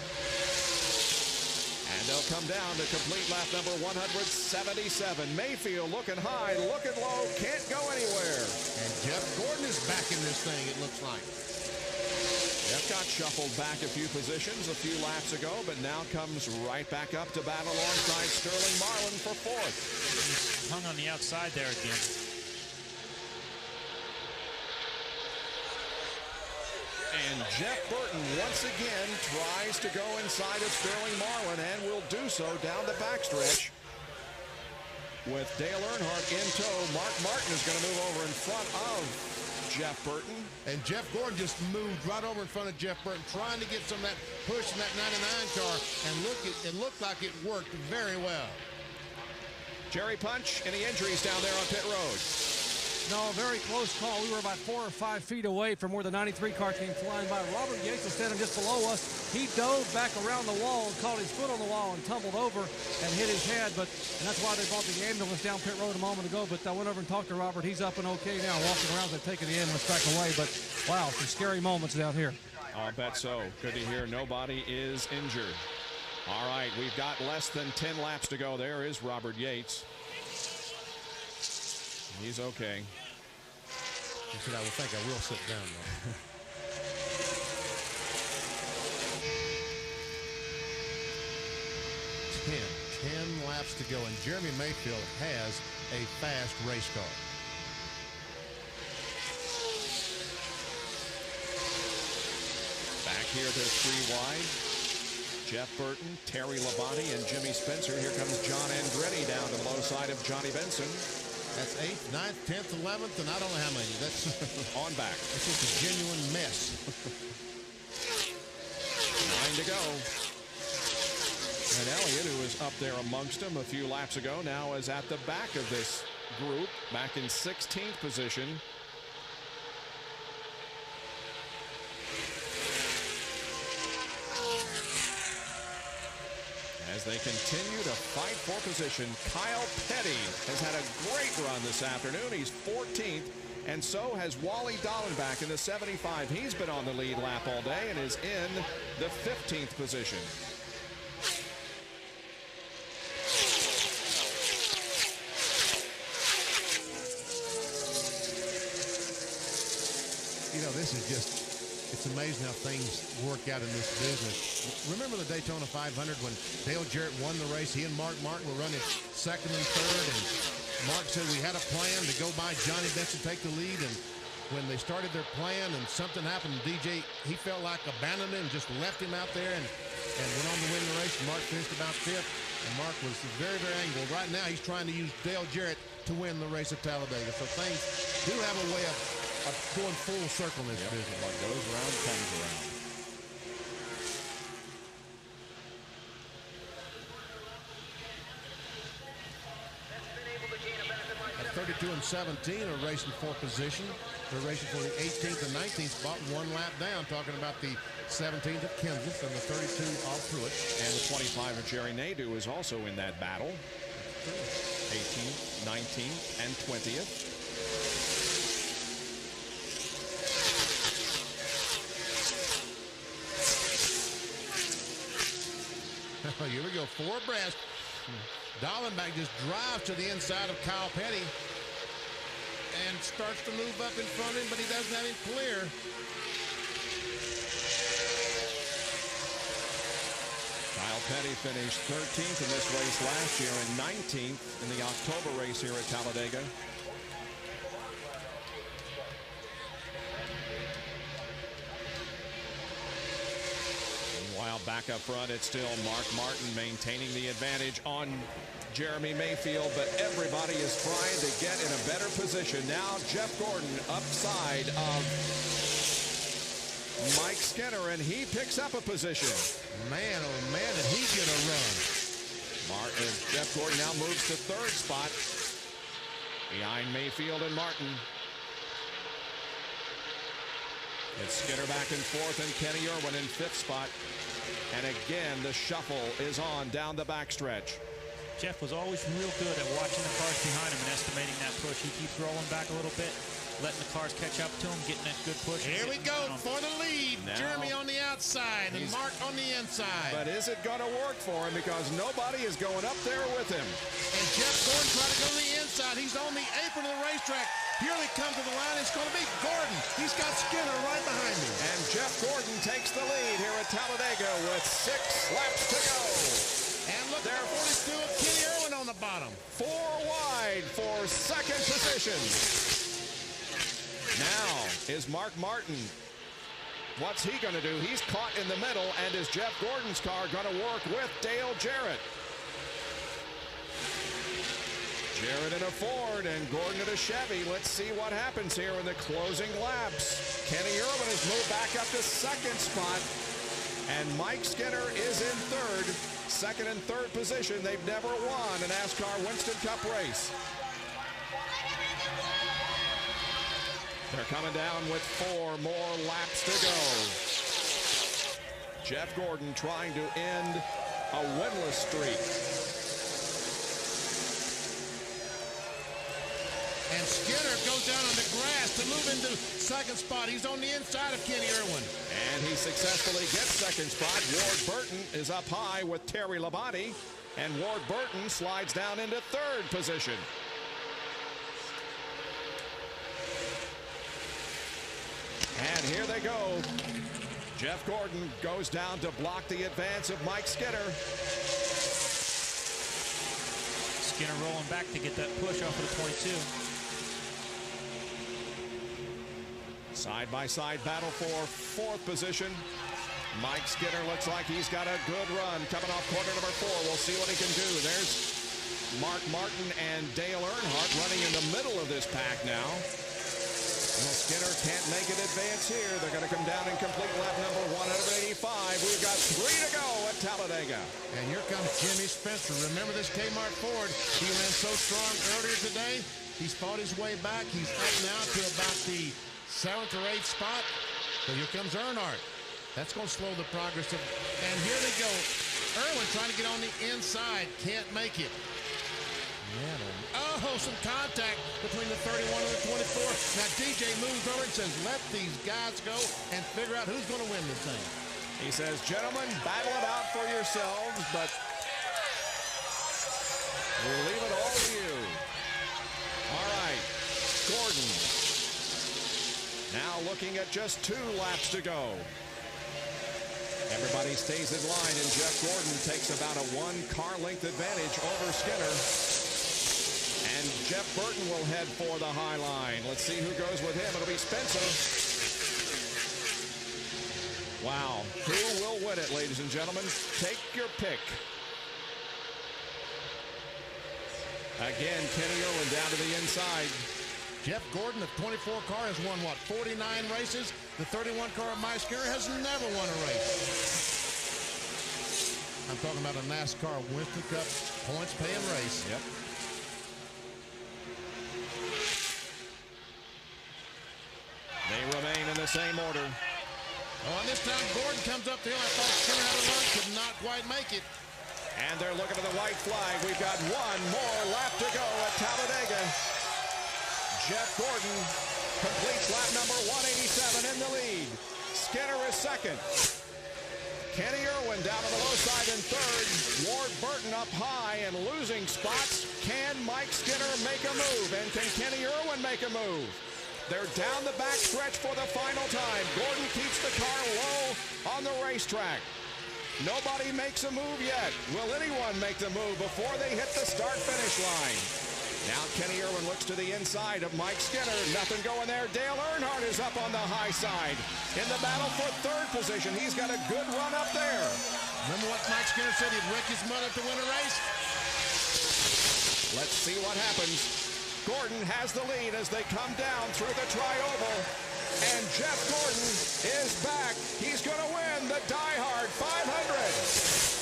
S1: And they'll come down to complete lap number 177. Mayfield looking high, looking low, can't go anywhere.
S3: And Jeff Gordon is back in this thing, it looks like.
S1: Jeff got shuffled back a few positions a few laps ago, but now comes right back up to battle alongside Sterling Marlin for 4th.
S4: He's hung on the outside there again.
S1: And Jeff Burton once again tries to go inside of Sterling Marlin and will do so down the backstretch. With Dale Earnhardt in tow, Mark Martin is going to move over in front of Jeff Burton.
S3: And Jeff Gordon just moved right over in front of Jeff Burton, trying to get some of that push in that 99 car. And look, it looked like it worked very well.
S1: Jerry Punch, any injuries down there on pit road?
S6: No, very close call. We were about 4 or 5 feet away from where the 93 car came flying by. Robert Yates was standing just below us. He dove back around the wall and caught his foot on the wall and tumbled over and hit his head. And that's why they brought the ambulance down pit road a moment ago. But I went over and talked to Robert. He's up and okay now, walking around. They're taking the ambulance back away. But wow, some scary moments down here.
S1: I'll bet so. Good to hear nobody is injured. All right, we've got less than 10 laps to go. There is Robert Yates. He's okay.
S3: He said, I will think I will sit down, though. 10 laps to go, and Jeremy Mayfield has a fast race car.
S1: Back here, there's 3 wide. Jeff Burton, Terry Labonte, and Jimmy Spencer. Here comes John Andretti down to the low side of Johnny Benson.
S3: That's 8th, 9th, 10th, 11th, and I don't know how many. That's
S1: on back.
S3: It's just a genuine mess.
S1: 9 to go. And Elliott, who was up there amongst them a few laps ago, now is at the back of this group, back in 16th position. As they continue to fight for position, Kyle Petty has had a great run this afternoon. He's 14th, and so has Wally Dallenbach in the 75. He's been on the lead lap all day and is in the 15th position.
S3: You know, this is just, it's amazing how things work out in this business. Remember the Daytona 500 when Dale Jarrett won the race? He and Mark Martin were running 2nd and 3rd, and Mark said we had a plan to go by Johnny Benson, take the lead, and when they started their plan and something happened, DJ, he felt like abandoned him, just left him out there and went on to win the race. Mark finished about 5th, and Mark was very, very angry. Right now, he's trying to use Dale Jarrett to win the race at Talladega. So things do have a way of going full circle in this business.
S1: What goes around comes around.
S3: At 32 and 17 are racing for position. They're racing for the 18th and 19th spot, 1 lap down, talking about the 17th of Kansas and the 32 all through it.
S1: And the 25 of Jerry Nadeau is also in that battle. 18th, 19th, and 20th.
S3: Here we go, 4 abreast. Dollenbach just drives to the inside of Kyle Petty and starts to move up in front of him, but he doesn't have him clear.
S1: Kyle Petty finished 13th in this race last year and 19th in the October race here at Talladega. Meanwhile, back up front, it's still Mark Martin maintaining the advantage on Jeremy Mayfield, but everybody is trying to get in a better position. Now Jeff Gordon upside of Mike Skinner, and he picks up a position.
S3: Man, oh man, did he get a run.
S1: Jeff Gordon now moves to 3rd spot behind Mayfield and Martin. It's Skinner back in 4th and Kenny Irwin in 5th spot. And again, the shuffle is on down the backstretch.
S4: Jeff was always real good at watching the cars behind him and estimating that push. He keeps rolling back a little bit, letting the cars catch up to him, getting that good push.
S3: Here we go for the lead. Now, Jeremy on the outside and Mark on the inside.
S1: But is it going to work for him? Because nobody is going up there with him.
S3: And Jeff Gordon trying to go to the inside. He's on the apron of the racetrack. Here they come to the line. It's going to be Gordon. He's got Skinner right behind him.
S1: And Jeff Gordon takes the lead here at Talladega with 6 laps to go.
S3: And look there, 42 of Kenny Irwin on the bottom.
S1: 4 wide for 2nd position. Now is Mark Martin. What's he going to do? He's caught in the middle, and is Jeff Gordon's car going to work with Dale Jarrett? Jarrett in a Ford and Gordon in a Chevy. Let's see what happens here in the closing laps. Kenny Irwin has moved back up to 2nd spot, and Mike Skinner is in 3rd. 2nd and 3rd position. They've never won a NASCAR Winston Cup race. They're coming down with 4 more laps to go. Jeff Gordon trying to end a winless streak.
S3: And Skinner goes down on the grass to move into 2nd spot. He's on the inside of Kenny Irwin.
S1: And he successfully gets 2nd spot. Ward Burton is up high with Terry Labonte. And Ward Burton slides down into 3rd position. And here they go. Jeff Gordon goes down to block the advance of Mike Skinner.
S4: Skinner rolling back to get that push off of the 22.
S1: Side-by-side battle for 4th position. Mike Skinner looks like he's got a good run coming off corner number 4. We'll see what he can do. There's Mark Martin and Dale Earnhardt running in the middle of this pack now. Well, Skinner can't make an advance here. They're going to come down and complete lap number 185. We've got 3 to go at Talladega.
S3: And here comes Jimmy Spencer. Remember this Kmart Ford? He ran so strong earlier today. He's fought his way back. He's up now to about the 7th or 8th spot. So here comes Earnhardt. That's going to slow the progress of. And here they go. Irwin trying to get on the inside. Can't make it. Oh, some contact between the 31 and the 24. Now DJ moves over and says, let these guys go and figure out who's going to win this thing.
S1: He says, gentlemen, battle it out for yourselves, but we'll leave it all to you. All right, Gordon. Now looking at just 2 laps to go. Everybody stays in line, and Jeff Gordon takes about a 1-car length advantage over Skinner. And Jeff Burton will head for the high line. Let's see who goes with him. It'll be Spencer. Wow. Who will win it, ladies and gentlemen? Take your pick. Again, Kenny Irwin down to the inside.
S3: Jeff Gordon, the 24 car, has won, what, 49 races? The 31 car of Mike Skinner has never won a race. I'm talking about a NASCAR Winston Cup points paying race.
S1: Yep. They remain in the same order.
S3: Oh, and this time Gordon comes up the hill. I thought Skinner had a run, could not quite make it.
S1: And they're looking at the white flag. We've got 1 more lap to go at Talladega. Jeff Gordon completes lap number 187 in the lead. Skinner is 2nd. Kenny Irwin down on the low side in 3rd. up high and losing spots. Can Mike Skinner make a move? And can Kenny Irwin make a move? They're down the back stretch for the final time. Gordon keeps the car low on the racetrack. Nobody makes a move yet. Will anyone make the move before they hit the start-finish line? Now Kenny Irwin looks to the inside of Mike Skinner. Nothing going there. Dale Earnhardt is up on the high side. In the battle for third position. He's got a good run up there.
S3: Remember what Mike Skinner said? He'd wreck his mother to win a race?
S1: Let's see what happens. Gordon has the lead as they come down through the tri-oval. And Jeff Gordon is back. He's going to win the DieHard 500.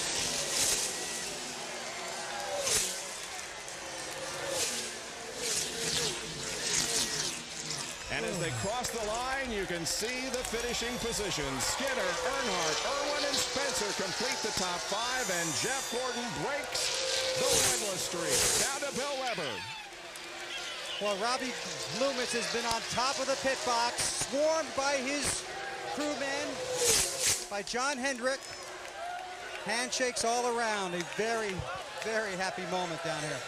S1: And as they cross the line, you can see the finishing positions. Skinner, Earnhardt, Irwin, and Spencer complete the top 5, and Jeff Gordon breaks the winless streak. Now to Bill Weber.
S5: Well, Robbie Loomis has been on top of the pit box, swarmed by his crewmen, by John Hendrick. Handshakes all around. A very, very happy moment down here.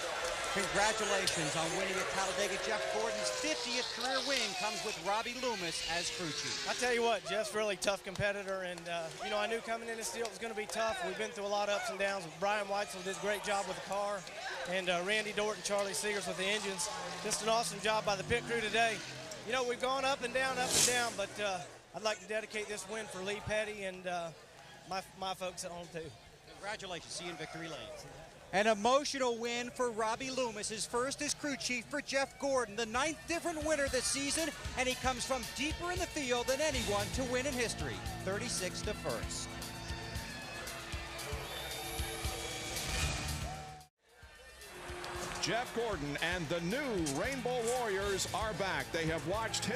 S5: Congratulations on winning at Talladega. Jeff Gordon's 50th career win comes with Robbie Loomis as crew chief.
S14: I tell you what, Jeff's a really tough competitor, and you know, I knew coming in this deal it was going to be tough. We've been through a lot of ups and downs. Brian Weitzel did a great job with the car, and Randy Dort and Charlie Seegers with the engines. Just an awesome job by the pit crew today. You know, we've gone up and down, but I'd like to dedicate this win for Lee Petty and my folks at home too.
S5: Congratulations. See you in victory lane. An emotional win for Robbie Loomis, his first as crew chief for Jeff Gordon, the 9th different winner this season, and he comes from deeper in the field than anyone to win in history, 36 to 1st.
S1: Jeff Gordon and the new Rainbow Warriors are back. They have watched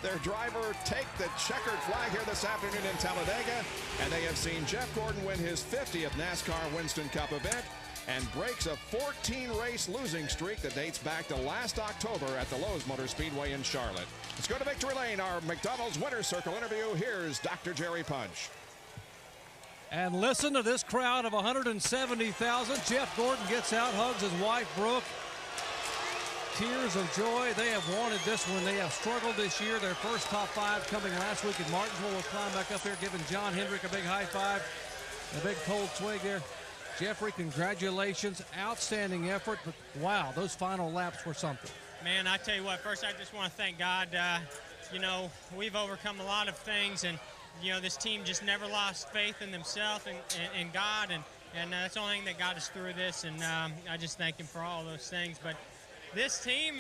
S1: their driver take the checkered flag here this afternoon in Talladega, and they have seen Jeff Gordon win his 50th NASCAR Winston Cup event and breaks a 14-race losing streak that dates back to last October at the Lowe's Motor Speedway in Charlotte. Let's go to victory lane, our McDonald's Winner's Circle interview. Here's Dr. Jerry Punch.
S6: And listen to this crowd of 170,000. Jeff Gordon gets out, hugs his wife, Brooke. Tears of joy. They have wanted this one. They have struggled this year. Their first top 5 coming last week in Martinsville. Will climb back up here, giving John Hendrick a big high five. A big cold swig there. Jeffrey, congratulations. Outstanding effort. But wow, those final laps were something.
S15: Man, I tell you what, first I just want to thank God. You know, we've overcome a lot of things, and you know, this team just never lost faith in themselves and God, and that's the only thing that got us through this, and I just thank him for all those things. But this team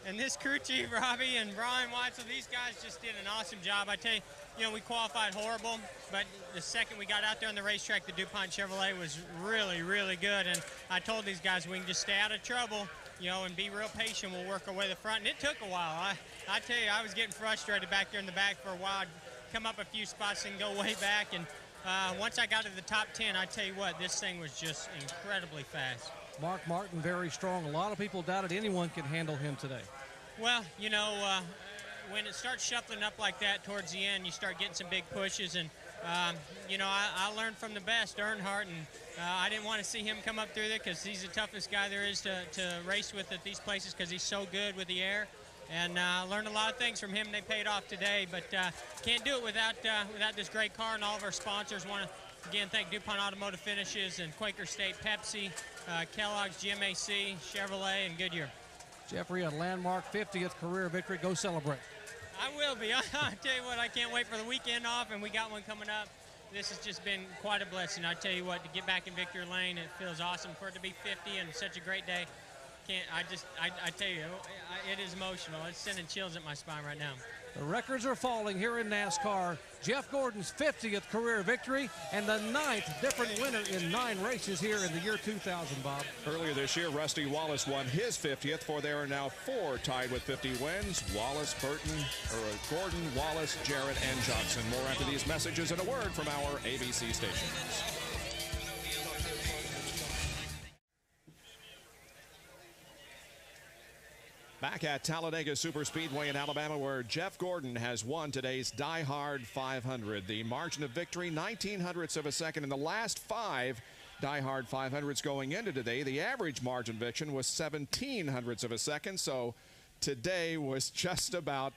S15: and this crew chief, Robbie and Brian Weitzel, these guys just did an awesome job. I tell you, you know, we qualified horrible, but the second we got out there on the racetrack, the DuPont Chevrolet was really, really good, and I told these guys we can just stay out of trouble, you know, and be real patient. We'll work our way to the front, and it took a while. I tell you, I was getting frustrated back there in the back for a while. I'd come up a few spots and go way back, and once I got to the top 10, I tell you what, this thing was just incredibly fast.
S6: Mark Martin, very strong. A lot of people doubted anyone could handle him today.
S15: Well, you know, when it starts shuffling up like that towards the end, you start getting some big pushes, and you know, I learned from the best, Earnhardt, and I didn't want to see him come up through there because he's the toughest guy there is to race with at these places because he's so good with the air. And I learned a lot of things from him. They paid off today, but can't do it without this great car. And all of our sponsors want to, again, thank DuPont Automotive Finishes and Quaker State Pepsi, Kellogg's, GMAC, Chevrolet, and Goodyear.
S6: Jeffrey, a landmark 50th career victory. Go celebrate.
S15: I will be. I tell you what, I can't wait for the weekend off, and we got one coming up. This has just been quite a blessing. I tell you what, to get back in victory lane, it feels awesome. For it to be 50 and such a great day, I tell you, it is emotional. It's sending chills up my spine right now.
S6: The records are falling here in NASCAR. Jeff Gordon's 50th career victory and the 9th different winner in 9 races here in the year 2000, Bob.
S1: Earlier this year, Rusty Wallace won his 50th, for there are now 4 tied with 50 wins. Wallace, Gordon, Wallace, Jarrett, and Johnson. More after these messages and a word from our ABC stations. Back at Talladega Superspeedway in Alabama, where Jeff Gordon has won today's DieHard 500. The margin of victory, 1900ths of a second in the last 5 DieHard 500s going into today, the average margin of victory was 0.17 of a second, so today was just about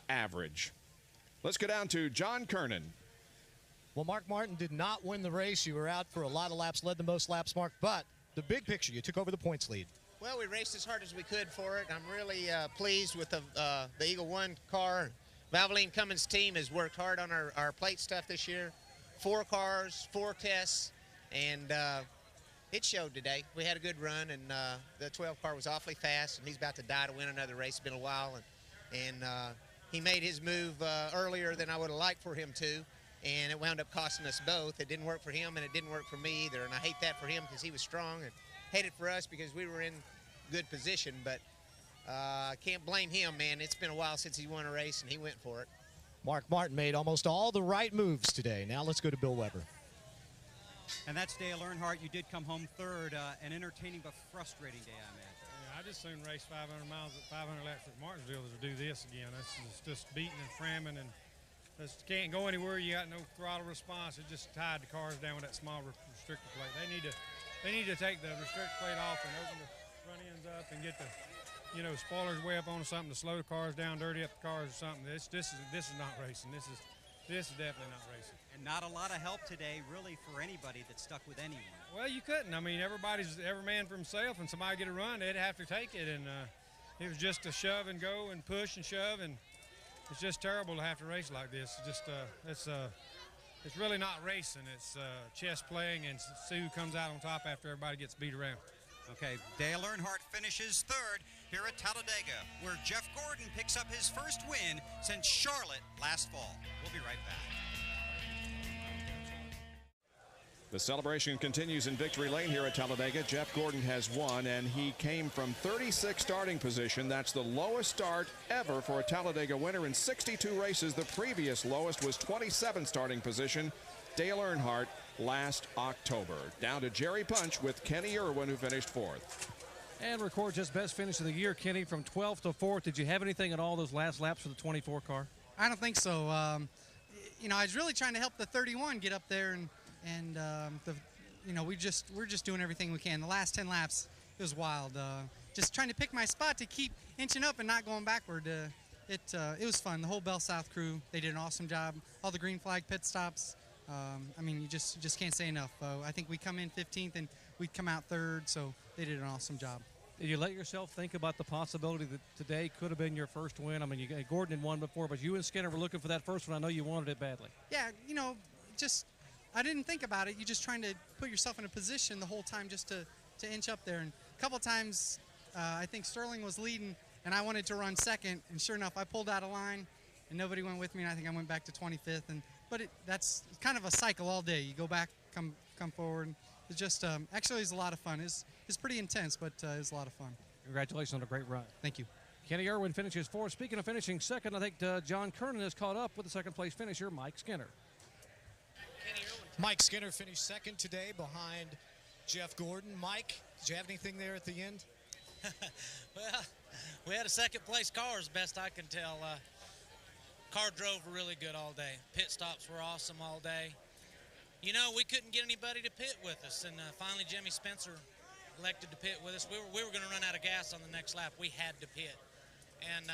S1: average. Let's go down to John Kernan.
S7: Well, Mark Martin did not win the race. You were out for a lot of laps, led the most laps, Mark, but the big picture, you took over the points lead.
S16: Well, we raced as hard as we could for it. I'm really pleased with the Eagle One car. Valvoline Cummins team has worked hard on our plate stuff this year. 4 cars, 4 tests, and it showed today. We had a good run, and the 12 car was awfully fast, and he's about to die to win another race. It's been a while, and he made his move earlier than I would have liked for him to, and it wound up costing us both. It didn't work for him, and it didn't work for me either, and I hate that for him because he was strong, and hate it for us because we were in good position, but can't blame him, man. It's been a while since he won a race, and he went for it.
S7: Mark Martin made almost all the right moves today. Now let's go to Bill Weber.
S17: And that's Dale Earnhardt. You did come home third. An entertaining but frustrating day, I imagine.
S18: Yeah, I just soon race 500 miles at 500 laps at Martinsville to do this again. It's just beating and framming, and just can't go anywhere. You got no throttle response. It just tied the cars down with that small restrictor plate. They need to take the restrictor plate off and open the front ends up and get the spoilers way up on something to slow the cars down, dirty up the cars or something. This is not racing. This is definitely not racing.
S17: And not a lot of help today, really, for anybody that stuck with anyone.
S18: Well, you couldn't. I mean, every man for himself, and somebody get a run, they'd have to take it. And it was just a shove and go and push and shove, and it's just terrible to have to race like this. It's really not racing. It's chess playing and see who comes out on top after everybody gets beat around.
S17: Okay, Dale Earnhardt finishes third here at Talladega, where Jeff Gordon picks up his first win since Charlotte last fall. We'll be right back.
S1: The celebration continues in victory lane here at Talladega. Jeff Gordon has won, and he came from 36th starting position. That's the lowest start ever for a Talladega winner in 62 races. The previous lowest was 27th starting position. Dale Earnhardt last October. Down to Jerry Punch with Kenny Irwin, who finished 4th.
S6: And records his best finish of the year, Kenny, from 12th to 4th. Did you have anything at all those last laps for the 24 car?
S19: I don't think so. I was really trying to help the 31 get up there, and we're just doing everything we can. The last 10 laps, it was wild. Just trying to pick my spot to keep inching up and not going backward. It was fun. The whole Bell South crew, they did an awesome job. All the green flag pit stops. You just can't say enough. I think we come in 15th and we come out 3rd, so they did an awesome job.
S6: Did you let yourself think about the possibility that today could have been your first win? I mean, Gordon had won before, but you and Skinner were looking for that first one. I know you wanted it badly.
S19: Yeah, I didn't think about it. You're just trying to put yourself in a position the whole time just to inch up there. And a couple times, I think Sterling was leading, and I wanted to run second, and sure enough, I pulled out of line, and nobody went with me, and I think I went back to 25th. But that's kind of a cycle all day. You go back, come forward. It's just actually it's a lot of fun. It's pretty intense, but it's a lot of fun.
S6: Congratulations on a great run.
S19: Thank you.
S6: Kenny Irwin finishes 4th. Speaking of finishing second, I think John Kernan has caught up with the second place finisher, Mike Skinner.
S7: Mike Skinner finished second today behind Jeff Gordon. Mike, did you have anything there at the end?
S20: Well, we had a second place car as best I can tell. Car drove really good all day. Pit stops were awesome all day. We couldn't get anybody to pit with us, and finally Jimmy Spencer elected to pit with us. We were going to run out of gas on the next lap. We had to pit, and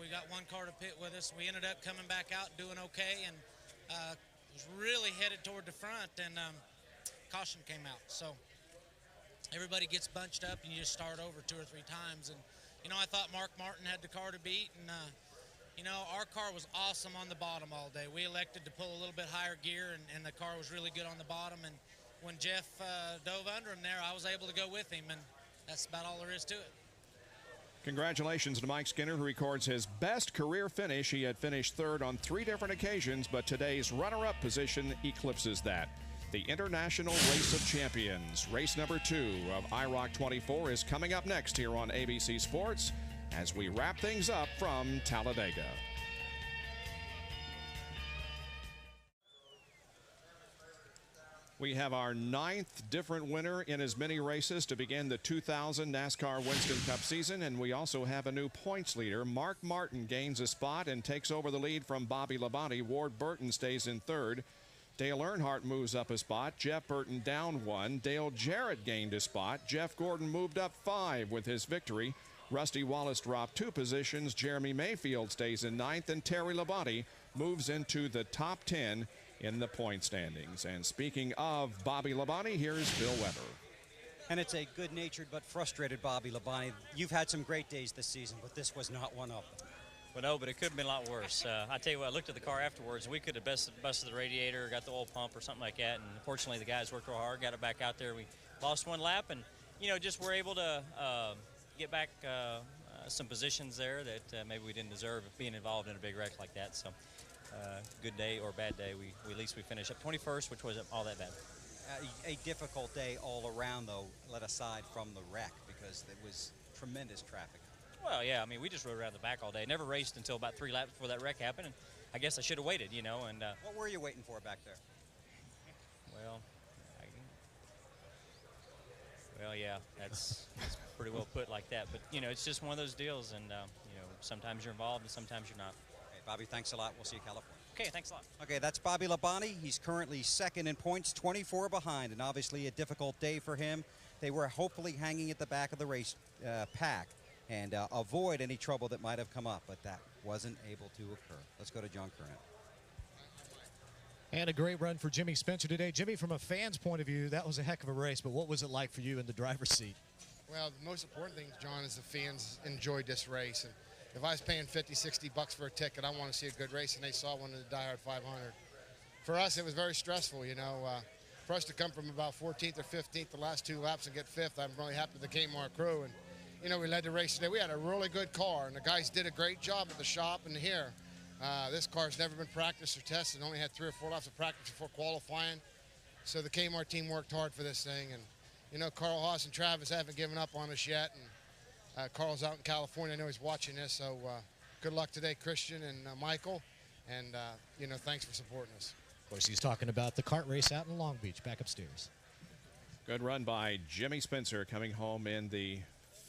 S20: we got one car to pit with us. We ended up coming back out doing okay, and was really headed toward the front, and caution came out. So everybody gets bunched up, and you just start over 2 or 3 times. And I thought Mark Martin had the car to beat, and our car was awesome on the bottom all day. We elected to pull a little bit higher gear, and the car was really good on the bottom. And when Jeff dove under him there, I was able to go with him, and that's about all there is to it.
S1: Congratulations to Mike Skinner, who records his best career finish. He had finished 3rd on 3 different occasions, but today's runner-up position eclipses that. The International Race of Champions, race number 2 of IROC 24, is coming up next here on ABC Sports as we wrap things up from Talladega. We have our 9th different winner in as many races to begin the 2000 NASCAR Winston Cup season, and we also have a new points leader. Mark Martin gains a spot and takes over the lead from Bobby Labonte. Ward Burton stays in 3rd. Dale Earnhardt moves up a spot. Jeff Burton down 1. Dale Jarrett gained a spot. Jeff Gordon moved up 5 with his victory. Rusty Wallace dropped 2 positions. Jeremy Mayfield stays in 9th, and Terry Labonte moves into the top 10 in the point standings. And speaking of Bobby Labonte, here's Bill Weber.
S5: And it's a good-natured but frustrated Bobby Labonte. You've had some great days this season, but this was not one of them.
S21: Well, no, but it could have been a lot worse. I tell you what, I looked at the car afterwards, and we could have busted the radiator, got the oil pump or something like that, and fortunately the guys worked real hard, got it back out there. We lost 1 lap, and, you know, just were able to get back some positions there that maybe we didn't deserve being involved in a big wreck like that. So, good day or bad day, at least we finished up 21st, which wasn't all that bad.
S5: A difficult day all around, though, let aside from the wreck, because there was tremendous traffic.
S21: Well, yeah, I mean, we just rode around the back all day. Never raced until about 3 laps before that wreck happened, and I guess I should have waited, you know. And
S5: what were you waiting for back there?
S21: Well, yeah, that's pretty well put like that. But, you know, it's just one of those deals, and, you know, sometimes you're involved and sometimes you're not.
S5: Okay, Bobby, thanks a lot. We'll see you in California.
S21: Okay, thanks a lot.
S5: Okay, that's Bobby Labonte. He's currently 2nd in points, 24 behind, and obviously a difficult day for him. They were hopefully hanging at the back of the race pack and avoid any trouble that might have come up, but that wasn't able to occur. Let's go to John Curran.
S7: And a great run for Jimmy Spencer today. Jimmy, from a fan's point of view, that was a heck of a race, but what was it like for you in the driver's seat?
S22: Well, the most important thing, John, is the fans enjoyed this race. And if I was paying $50-$60 for a ticket, I want to see a good race, and they saw one in the DieHard 500. For us, it was very stressful, you know. For us to come from about 14th or 15th the last 2 laps and get 5th, I'm really happy with the Kmart crew. And, you know, we led the race today. We had a really good car, and the guys did a great job at the shop and here. This car's never been practiced or tested, only had 3 or 4 laps of practice before qualifying. So the Kmart team worked hard for this thing. And, you know, Carl Haas and Travis haven't given up on us yet. And Carl's out in California. I know he's watching this. So good luck today, Christian and Michael. And, you know, thanks for supporting us.
S7: Of course, he's talking about the kart race out in Long Beach, back upstairs.
S1: Good run by Jimmy Spencer, coming home in the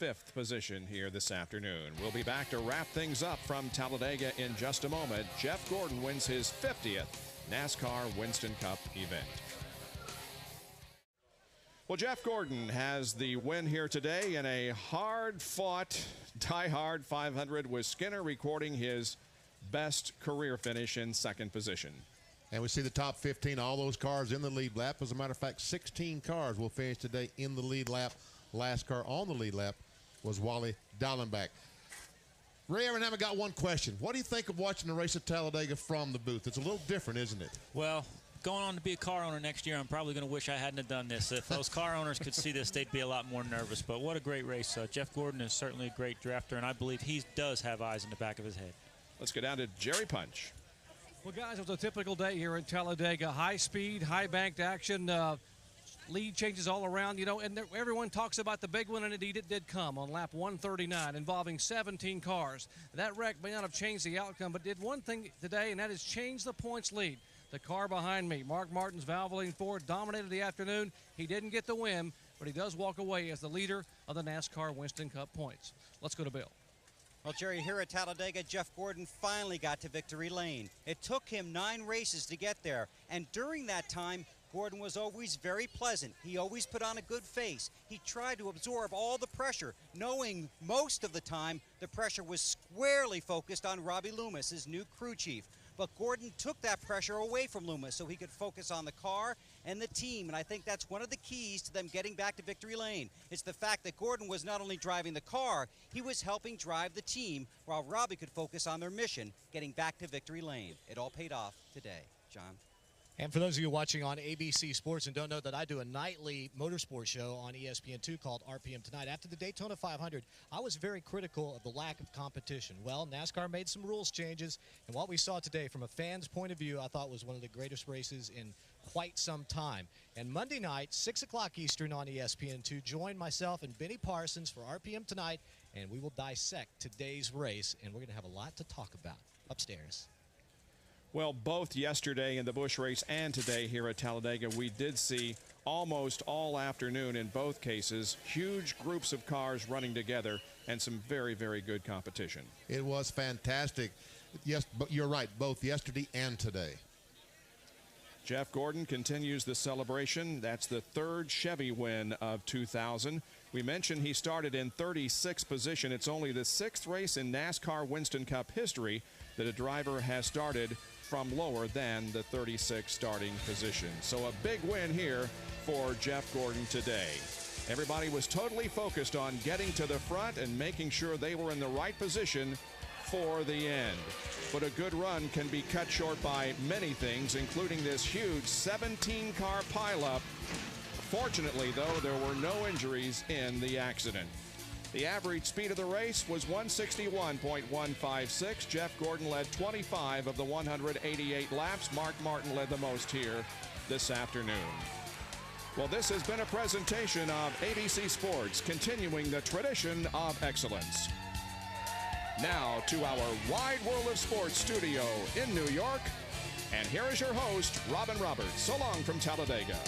S1: 5th position here this afternoon. We'll be back to wrap things up from Talladega in just a moment. Jeff Gordon wins his 50th NASCAR Winston Cup event. Well, Jeff Gordon has the win here today in a hard-fought DieHard 500, with Skinner recording his best career finish in 2nd position.
S3: And we see the top 15, all those cars in the lead lap. As a matter of fact, 16 cars will finish today in the lead lap. Last car on the lead lap was Wally Dallenbach. Ray, I haven't got one question. What do you think of watching the race at Talladega from the booth? It's a little different, isn't it?
S4: Well, going on to be a car owner next year, I'm probably going to wish I hadn't have done this. If those car owners could see this, they'd be a lot more nervous. But what a great race. Jeff Gordon is certainly a great drafter, and I believe he does have eyes in the back of his head.
S1: Let's go down to Jerry Punch.
S6: Well, guys, it was a typical day here in Talladega. High speed, high banked action. Lead changes all around, you know, and everyone talks about the big one, and indeed it did come on lap 139, involving 17 cars. That wreck may not have changed the outcome, but did one thing today, and that is change the points lead. The car behind me, Mark Martin's Valvoline Ford, dominated the afternoon. He didn't get the win, but he does walk away as the leader of the NASCAR Winston Cup points. Let's go to Bill.
S5: Well, Jerry, here at Talladega, Jeff Gordon finally got to victory lane. It took him 9 races to get there, and during that time, Gordon was always very pleasant. He always put on a good face. He tried to absorb all the pressure, knowing most of the time the pressure was squarely focused on Robbie Loomis, his new crew chief. But Gordon took that pressure away from Loomis so he could focus on the car and the team, and I think that's one of the keys to them getting back to victory lane. It's the fact that Gordon was not only driving the car, he was helping drive the team while Robbie could focus on their mission, getting back to victory lane. It all paid off today. John?
S7: And for those of you watching on ABC Sports and don't know that I do a nightly motorsport show on ESPN2 called RPM Tonight, after the Daytona 500, I was very critical of the lack of competition. Well, NASCAR made some rules changes, and what we saw today from a fan's point of view, I thought was one of the greatest races in quite some time. And Monday night, 6 o'clock Eastern on ESPN2, join myself and Benny Parsons for RPM Tonight, and we will dissect today's race, and we're going to have a lot to talk about upstairs.
S1: Well, both yesterday in the Busch race and today here at Talladega, we did see almost all afternoon in both cases huge groups of cars running together and some very, very good competition.
S3: It was fantastic. Yes, but you're right, both yesterday and today.
S1: Jeff Gordon continues the celebration. That's the third Chevy win of 2000. We mentioned he started in 36th position. It's only the 6th race in NASCAR Winston Cup history that a driver has started from lower than the 36th starting position. So a big win here for Jeff Gordon today. Everybody was totally focused on getting to the front and making sure they were in the right position for the end. But a good run can be cut short by many things, including this huge 17-car pileup. Fortunately, though, there were no injuries in the accident. The average speed of the race was 161.156. Jeff Gordon led 25 of the 188 laps. Mark Martin led the most here this afternoon. Well, this has been a presentation of ABC Sports, continuing the tradition of excellence. Now to our Wide World of Sports studio in New York. And here is your host, Robin Roberts. So long from Talladega.